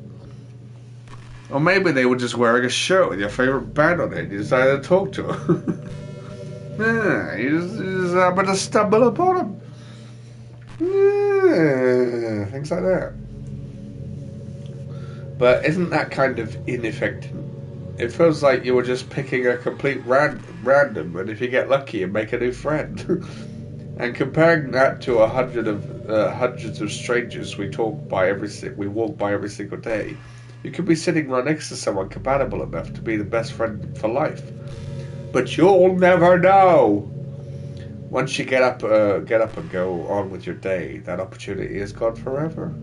Or maybe they were just wearing a shirt with your favorite band on it and you decided to talk to them. Yeah, you just happen to stumble upon them. Yeah, things like that. But isn't that kind of ineffective? It feels like you were just picking a complete random, and if you get lucky, you make a new friend. And comparing that to hundreds of strangers we walk by every single day, you could be sitting right next to someone compatible enough to be the best friend for life. But you'll never know. Once you get up and go on with your day, that opportunity is gone forever.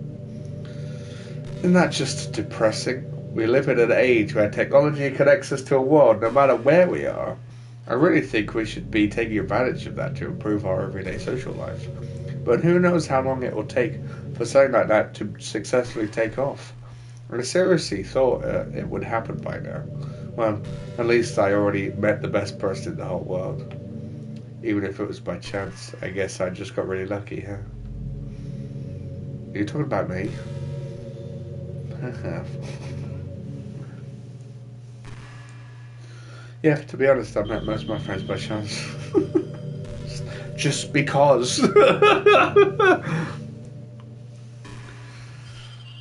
Isn't that just depressing? We live in an age where technology connects us to a world no matter where we are. I really think we should be taking advantage of that to improve our everyday social life. But who knows how long it will take for something like that to successfully take off. I seriously thought it would happen by now. Well, at least I already met the best person in the whole world. Even if it was by chance, I guess I just got really lucky, huh? Are you talking about me? Yeah, to be honest, I've met most of my friends by chance. Just because.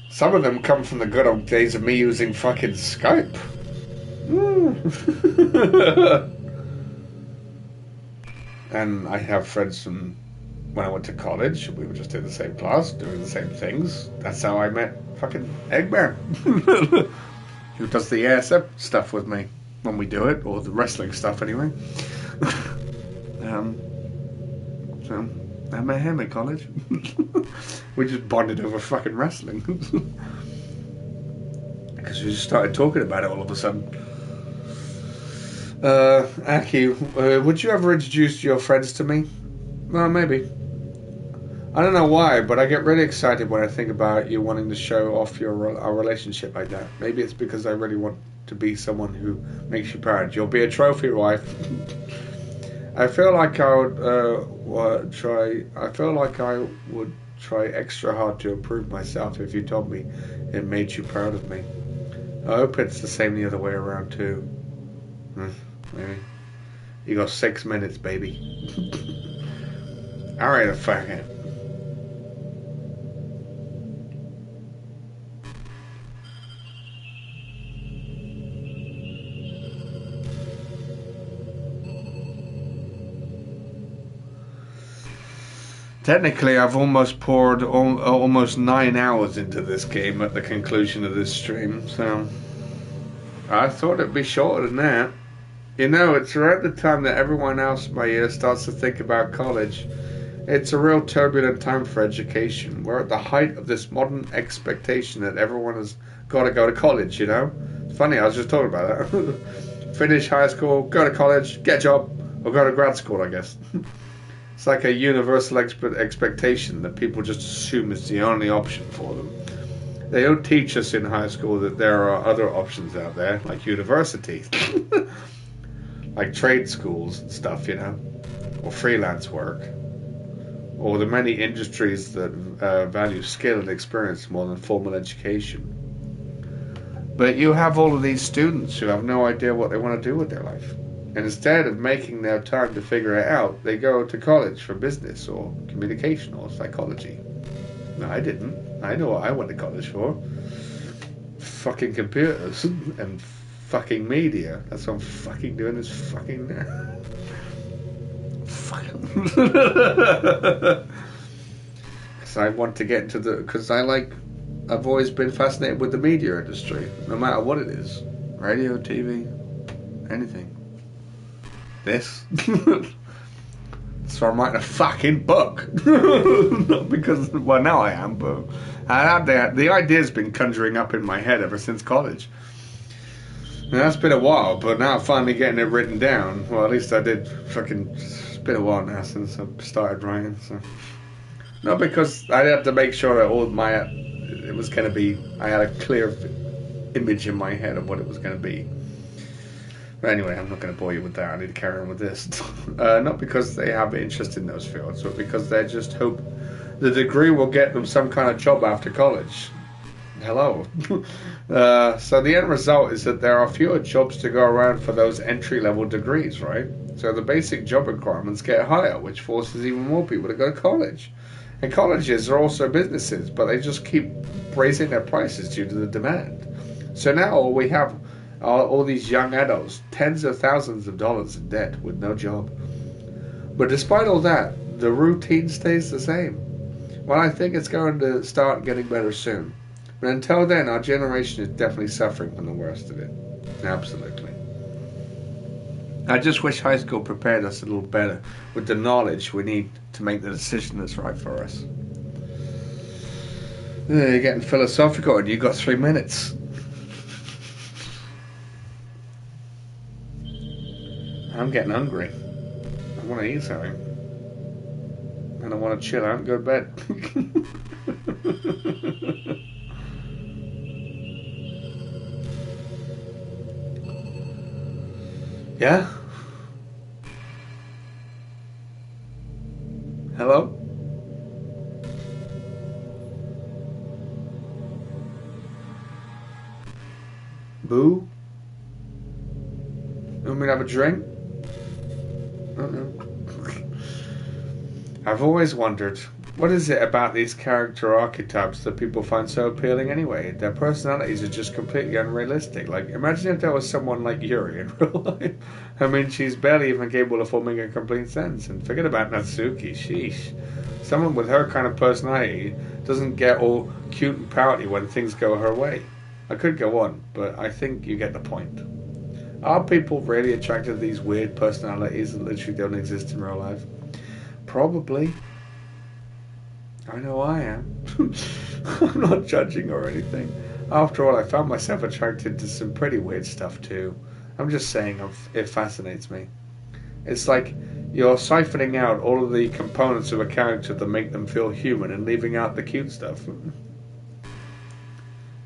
Some of them come from the good old days of me using fucking Skype. And I have friends from when I went to college. We were just in the same class, doing the same things. That's how I met fucking Eggman. Who does the ASF stuff with me when we do it, or the wrestling stuff anyway. So I met him in college. We just bonded over fucking wrestling. Because we just started talking about it all of a sudden. Ackie, would you ever introduce your friends to me? Well, maybe. I don't know why, but I get really excited when I think about you wanting to show off our relationship like that. Maybe it's because I really want to be someone who makes you proud. You'll be a trophy wife. I feel like I would try extra hard to improve myself if you told me it made you proud of me. I hope it's the same the other way around too. Maybe. You got 6 minutes, baby. Alright, fuck it. Technically, I've almost poured almost 9 hours into this game at the conclusion of this stream, so I thought it'd be shorter than that. You know, it's around the time that everyone else in my year starts to think about college. It's a real turbulent time for education. We're at the height of this modern expectation that everyone has got to go to college, you know? It's funny, I was just talking about that. Finish high school, go to college, get a job, or go to grad school, I guess. It's like a universal expectation that people just assume is the only option for them. They don't teach us in high school that there are other options out there, like universities, like trade schools and stuff, you know, or freelance work, or the many industries that value skill and experience more than formal education. But you have all of these students who have no idea what they want to do with their life. And instead of making their time to figure it out, they go to college for business or communication or psychology. No, I didn't. I know what I went to college for. Fucking computers and fucking media. That's what I'm fucking doing this fucking now. Because I want to get into the... Because I've always been fascinated with the media industry, no matter what it is. Radio, TV, anything. This. So I'm writing a fucking book. Not because, well, now I am, but the idea's been conjuring up in my head ever since college. And that's been a while, but now I'm finally getting it written down. Well, at least I did fucking... It's been a while now since I started writing, so... Not because I had to make sure that all my... It was going to be... I had a clear image in my head of what it was going to be. But anyway, I'm not going to bore you with that. I need to carry on with this. Not because they have interest in those fields, but because they just hope the degree will get them some kind of job after college. Hello. So the end result is that there are fewer jobs to go around for those entry-level degrees, right? So the basic job requirements get higher, which forces even more people to go to college. And colleges are also businesses, but they just keep raising their prices due to the demand. So now we have all these young adults, tens of thousands of dollars in debt with no job. But despite all that, the routine stays the same. Well, I think it's going to start getting better soon. But until then, our generation is definitely suffering from the worst of it. Absolutely. I just wish high school prepared us a little better with the knowledge we need to make the decision that's right for us. You're getting philosophical and you've got 3 minutes. I'm getting hungry. I want to eat something. And I want to chill out and go to bed. Yeah? Hello? Boo? You want me to have a drink? I've always wondered, what is it about these character archetypes that people find so appealing anyway? Their personalities are just completely unrealistic. Like, imagine if there was someone like Yuri in real life. I mean, she's barely even capable of forming a complete sentence. And forget about Natsuki, sheesh. Someone with her kind of personality doesn't get all cute and pouty when things go her way. I could go on, but I think you get the point. Are people really attracted to these weird personalities that literally don't exist in real life? Probably. I know I am. I'm not judging or anything. After all, I found myself attracted to some pretty weird stuff too. I'm just saying it fascinates me. It's like you're siphoning out all of the components of a character that make them feel human and leaving out the cute stuff.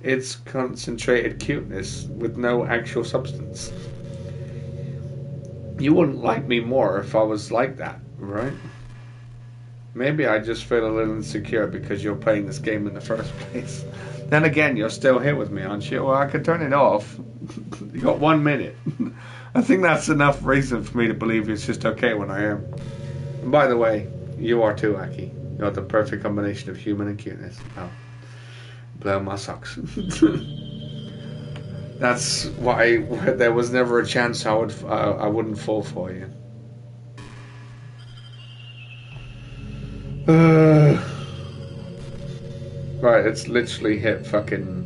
It's concentrated cuteness with no actual substance. You wouldn't like me more if I was like that, right? Maybe I just feel a little insecure because you're playing this game in the first place. Then again, you're still here with me, aren't you? Well, I can turn it off. You got 1 minute. I think that's enough reason for me to believe it's just okay when I am. And by the way, You are too, Ackie. You're the perfect combination of human and cuteness. Oh, blow my socks. That's why there was never a chance I wouldn't fall for you. Right, it's literally hit fucking.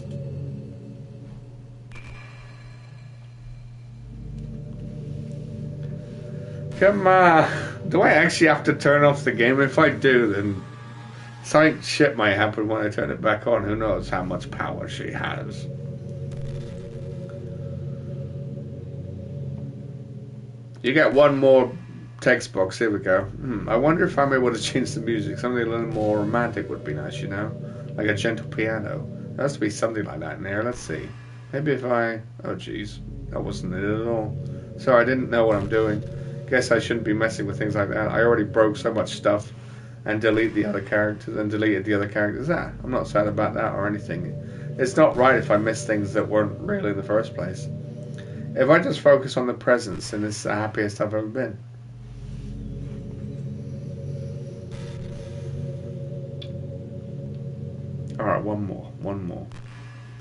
Come on. Do I actually have to turn off the game? If I do, then something shit might happen when I turn it back on. Who knows how much power she has. You get one more text box. Here we go. I wonder if I'm able to change the music. Something a little more romantic would be nice, you know? Like a gentle piano. There has to be something like that in there. Let's see. Maybe if I... Oh, jeez. That wasn't it at all. Sorry, I didn't know what I'm doing. Guess I shouldn't be messing with things like that. I already broke so much stuff and deleted the other characters. I'm not sad about that or anything. It's not right if I miss things that weren't real in the first place. If I just focus on the presence, then it's the happiest I've ever been. Alright, one more.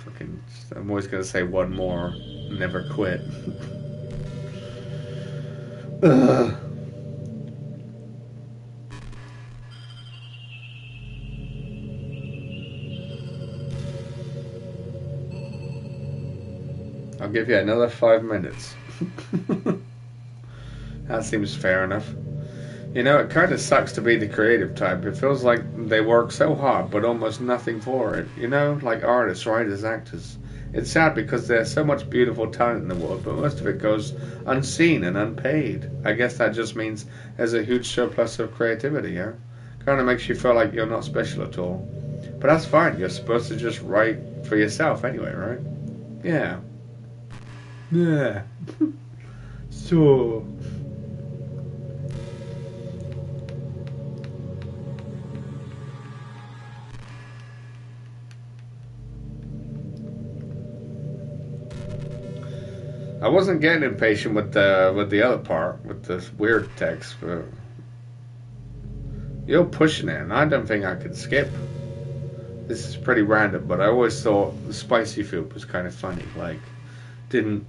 Fucking, I'm always going to say one more, never quit. I'll give you another 5 minutes. That seems fair enough. You know, it kind of sucks to be the creative type. It feels like they work so hard, but almost nothing for it. You know, like artists, writers, actors. It's sad because there's so much beautiful talent in the world, but most of it goes unseen and unpaid. I guess that just means there's a huge surplus of creativity, yeah? Kind of makes you feel like you're not special at all. But that's fine. You're supposed to just write for yourself anyway, right? Yeah. Yeah. So... I wasn't getting impatient with the other part, with the weird text, but you're pushing it, and I don't think I could skip. This is pretty random, but I always thought the spicy food was kind of funny. Like, didn't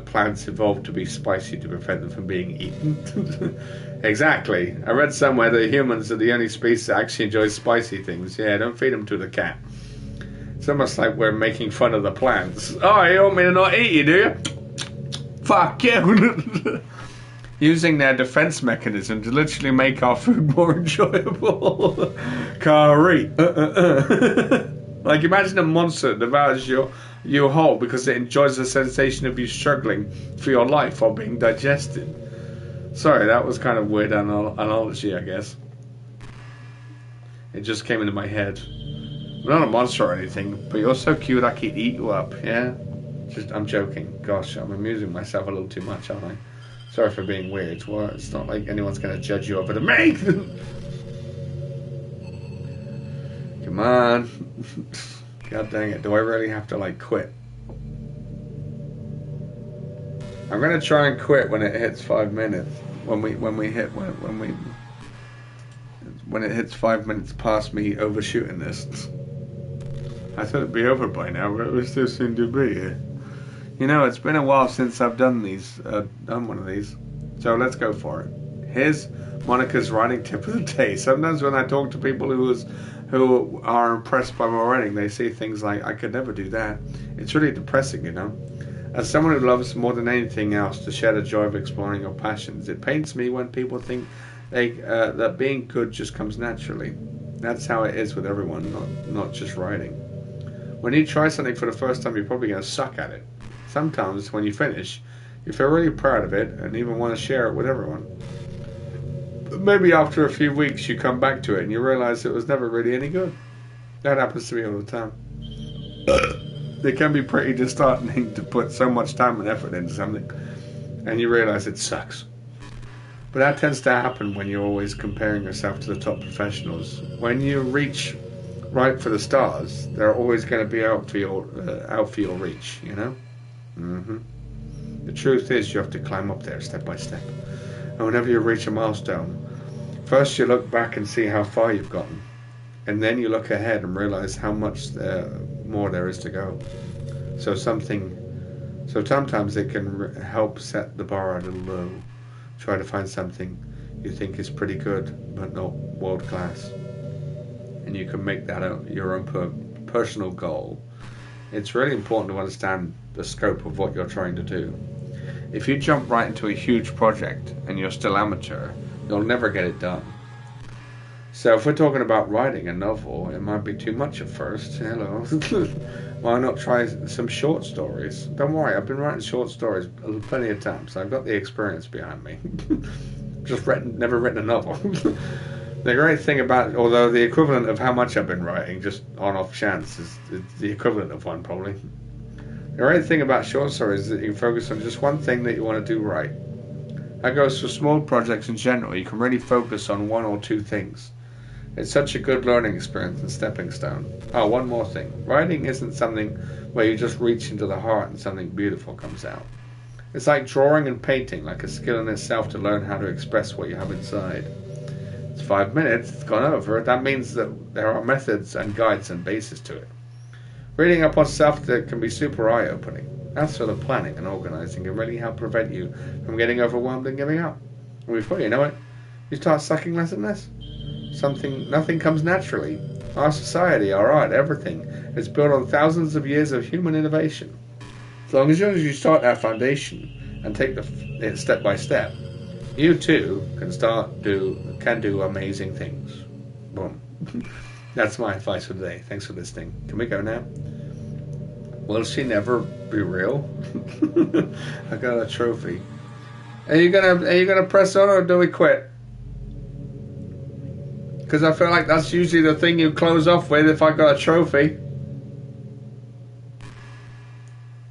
plants evolve to be spicy to prevent them from being eaten? Exactly. I read somewhere that humans are the only species that actually enjoys spicy things. Yeah, don't feed them to the cat. It's almost like we're making fun of the plants. Oh, you want me to not eat you, do you? Fuck you! Using their defense mechanism to literally make our food more enjoyable. Curry. Like, imagine a monster that devours your whole because it enjoys the sensation of you struggling for your life while being digested. Sorry, that was kind of weird analogy, I guess. It just came into my head. I'm not a monster or anything, but you're so cute I could eat you up, yeah? I'm joking. Gosh, I'm amusing myself a little too much, aren't I? Sorry for being weird. Well, it's not like anyone's going to judge you over to me. Come on. God dang it. Do I really have to, like, quit? I'm going to try and quit when it hits 5 minutes. When it hits 5 minutes past me overshooting this. I thought it'd be over by now, but it was still soon to be. You know, it's been a while since I've done one of these. So let's go for it. Here's Monica's writing tip of the day. Sometimes when I talk to people who are impressed by my writing, they say things like, I could never do that. It's really depressing, you know. As someone who loves more than anything else to share the joy of exploring your passions, it pains me when people think that being good just comes naturally. That's how it is with everyone, not just writing. When you try something for the first time, you're probably going to suck at it. Sometimes, when you finish, you feel really proud of it and even want to share it with everyone. But maybe after a few weeks, you come back to it and you realize it was never really any good. That happens to me all the time. It can be pretty disheartening to put so much time and effort into something and you realize it sucks. But that tends to happen when you're always comparing yourself to the top professionals. When you reach right for the stars, they're always going to be out for your reach, you know? The truth is you have to climb up there step by step. And whenever you reach a milestone, First, you look back and see how far you've gotten, and then you look ahead and realize how much more there is to go. So sometimes it can help set the bar a little low. Try to find something you think is pretty good, but not world class, and you can make that your own personal goal. It's really important to understand the scope of what you're trying to do. If you jump right into a huge project and you're still amateur, you'll never get it done. So if we're talking about writing a novel, it might be too much at first. Hello. Why not try some short stories? Don't worry, I've been writing short stories plenty of times. I've got the experience behind me. Just never written a novel. The great thing about, although the equivalent of how much I've been writing, just on off chance, is the equivalent of one probably. The great thing about short stories is that you can focus on just one thing that you want to do right. That goes for small projects in general. You can really focus on one or two things. It's such a good learning experience and stepping stone. Oh, one more thing. Writing isn't something where you just reach into the heart and something beautiful comes out. It's like drawing and painting, like a skill in itself to learn how to express what you have inside. It's 5 minutes, it's gone over. That means that there are methods and guides and bases to it. Reading up on stuff that can be super eye-opening. That sort of planning and organizing can really help prevent you from getting overwhelmed and giving up. And before you know it, you start sucking less and less. Nothing comes naturally. Our society, our art, everything is built on thousands of years of human innovation. As long as you start that foundation and take it step by step, you too can do amazing things. Boom. That's my advice for today. Thanks for listening. Can we go now? Will she never be real? I got a trophy. Are you gonna press on or do we quit? Because I feel like that's usually the thing you close off with if I got a trophy.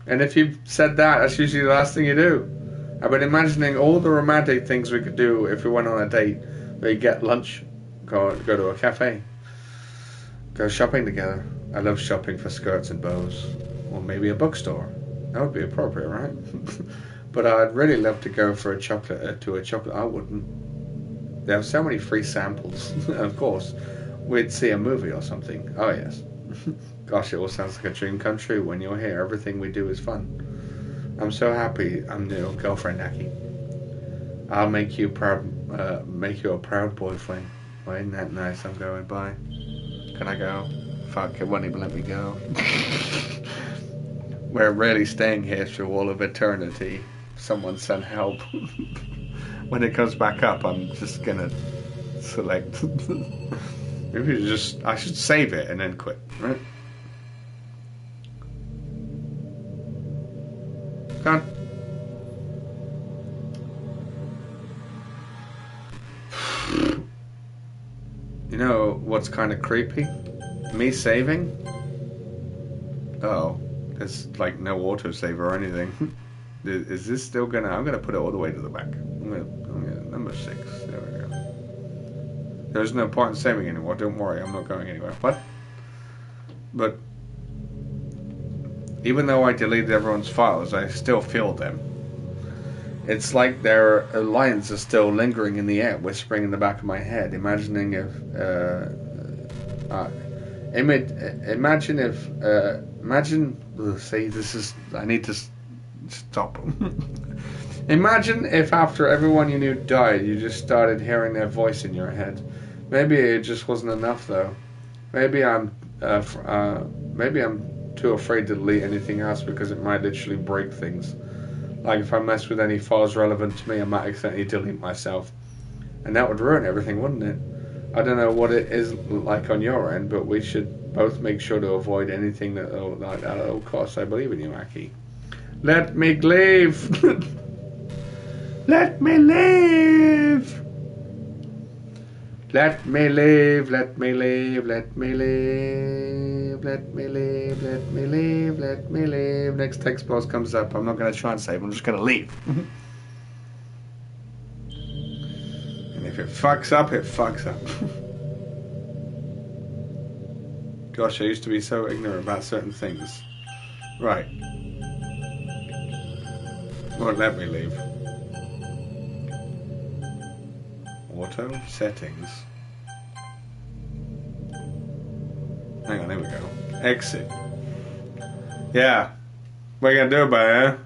And if you've said that, that's usually the last thing you do. I've been imagining all the romantic things we could do if we went on a date. We get lunch, go to a cafe, go shopping together. I love shopping for skirts and bows. Or maybe a bookstore. That would be appropriate, right? But I'd really love to go for a chocolate. I wouldn't. There are so many free samples. Of course, we'd see a movie or something. Oh yes. Gosh, it all sounds like a dream come true when you're here. Everything we do is fun. I'm so happy I'm your girlfriend, Ackie. I'll make you a proud boyfriend. Well, isn't that nice? I'm going. Bye. Can I go? Fuck, it won't even let me go. We're really staying here through all of eternity. Someone send help. When it comes back up, I'm just gonna select. Maybe I should save it and then quit, right? Come on. You know what's kind of creepy? Me saving? Oh, there's like no autosave or anything. Is this still gonna? I'm gonna put it all the way to the back. I'm gonna number 6. There we go. There's no point in saving anymore. Don't worry, I'm not going anywhere. What? But even though I deleted everyone's files, I still feel them. It's like their lines are still lingering in the air, whispering in the back of my head, imagining if. See, this is. I need to stop. Imagine if after everyone you knew died, you just started hearing their voice in your head. Maybe it just wasn't enough, though. Maybe I'm too afraid to delete anything else because it might literally break things. Like if I mess with any files relevant to me, I might accidentally delete myself, and that would ruin everything, wouldn't it? I don't know what it is like on your end, but we should both make sure to avoid anything like that at all costs. I believe in you, Ackie. Let me live. Let me live. Let me live. Let me live. Let me live. Let me live. Let me live. Let me live. Next text box comes up. I'm not going to try and save. I'm just going to leave. And if it fucks up, it fucks up. Gosh, I used to be so ignorant about certain things. Right. Won't let me leave. Auto settings. Hang on, there we go. Exit. Yeah. What are you gonna do about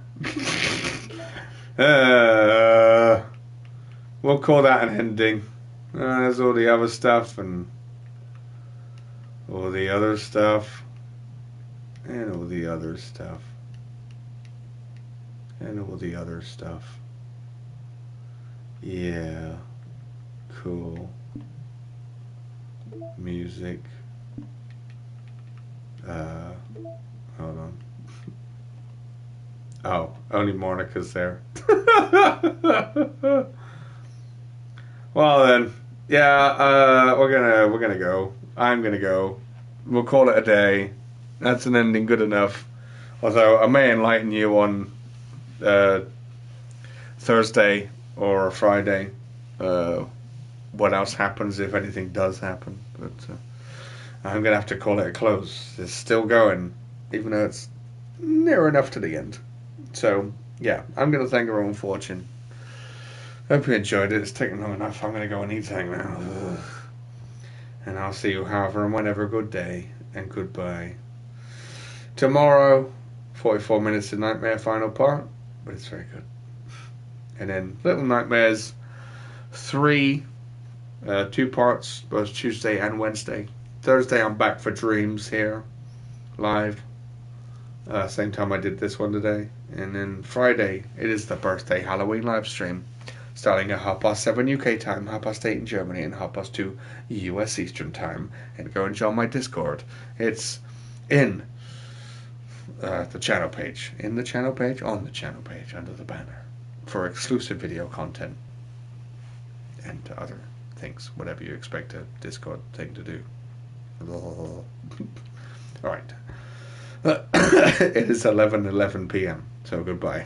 it, we'll call that an ending. There's all the other stuff and all the other stuff. And all the other stuff. And all the other stuff. Yeah. Cool. Music. Hold on. Oh, only Monica's there. Well then, yeah, we're gonna go. I'm gonna go. We'll call it a day. That's an ending good enough. Although I may enlighten you on Thursday or Friday. What else happens if anything does happen? But I'm gonna have to call it a close. It's still going, even though it's near enough to the end. So yeah, I'm gonna thank our own fortune. Hope you enjoyed it. It's taken long enough. I'm gonna go and eat something now. Ugh. And I'll see you however and whenever. Good day and goodbye. Tomorrow, 44 minutes of Nightmare final part, but it's very good. And then Little Nightmares 3, 2 parts, both Tuesday and Wednesday. Thursday I'm back for Dreams here, live. Same time I did this one today. And then Friday, it is the birthday Halloween live stream, starting at 7:30 UK time, 8:30 in Germany, and 2:30 US Eastern time. And go and join my Discord. It's in the channel page. In the channel page, on the channel page, under the banner. For exclusive video content. And other things, whatever you expect a Discord thing to do. Alright. It is 11:11 p.m. So goodbye.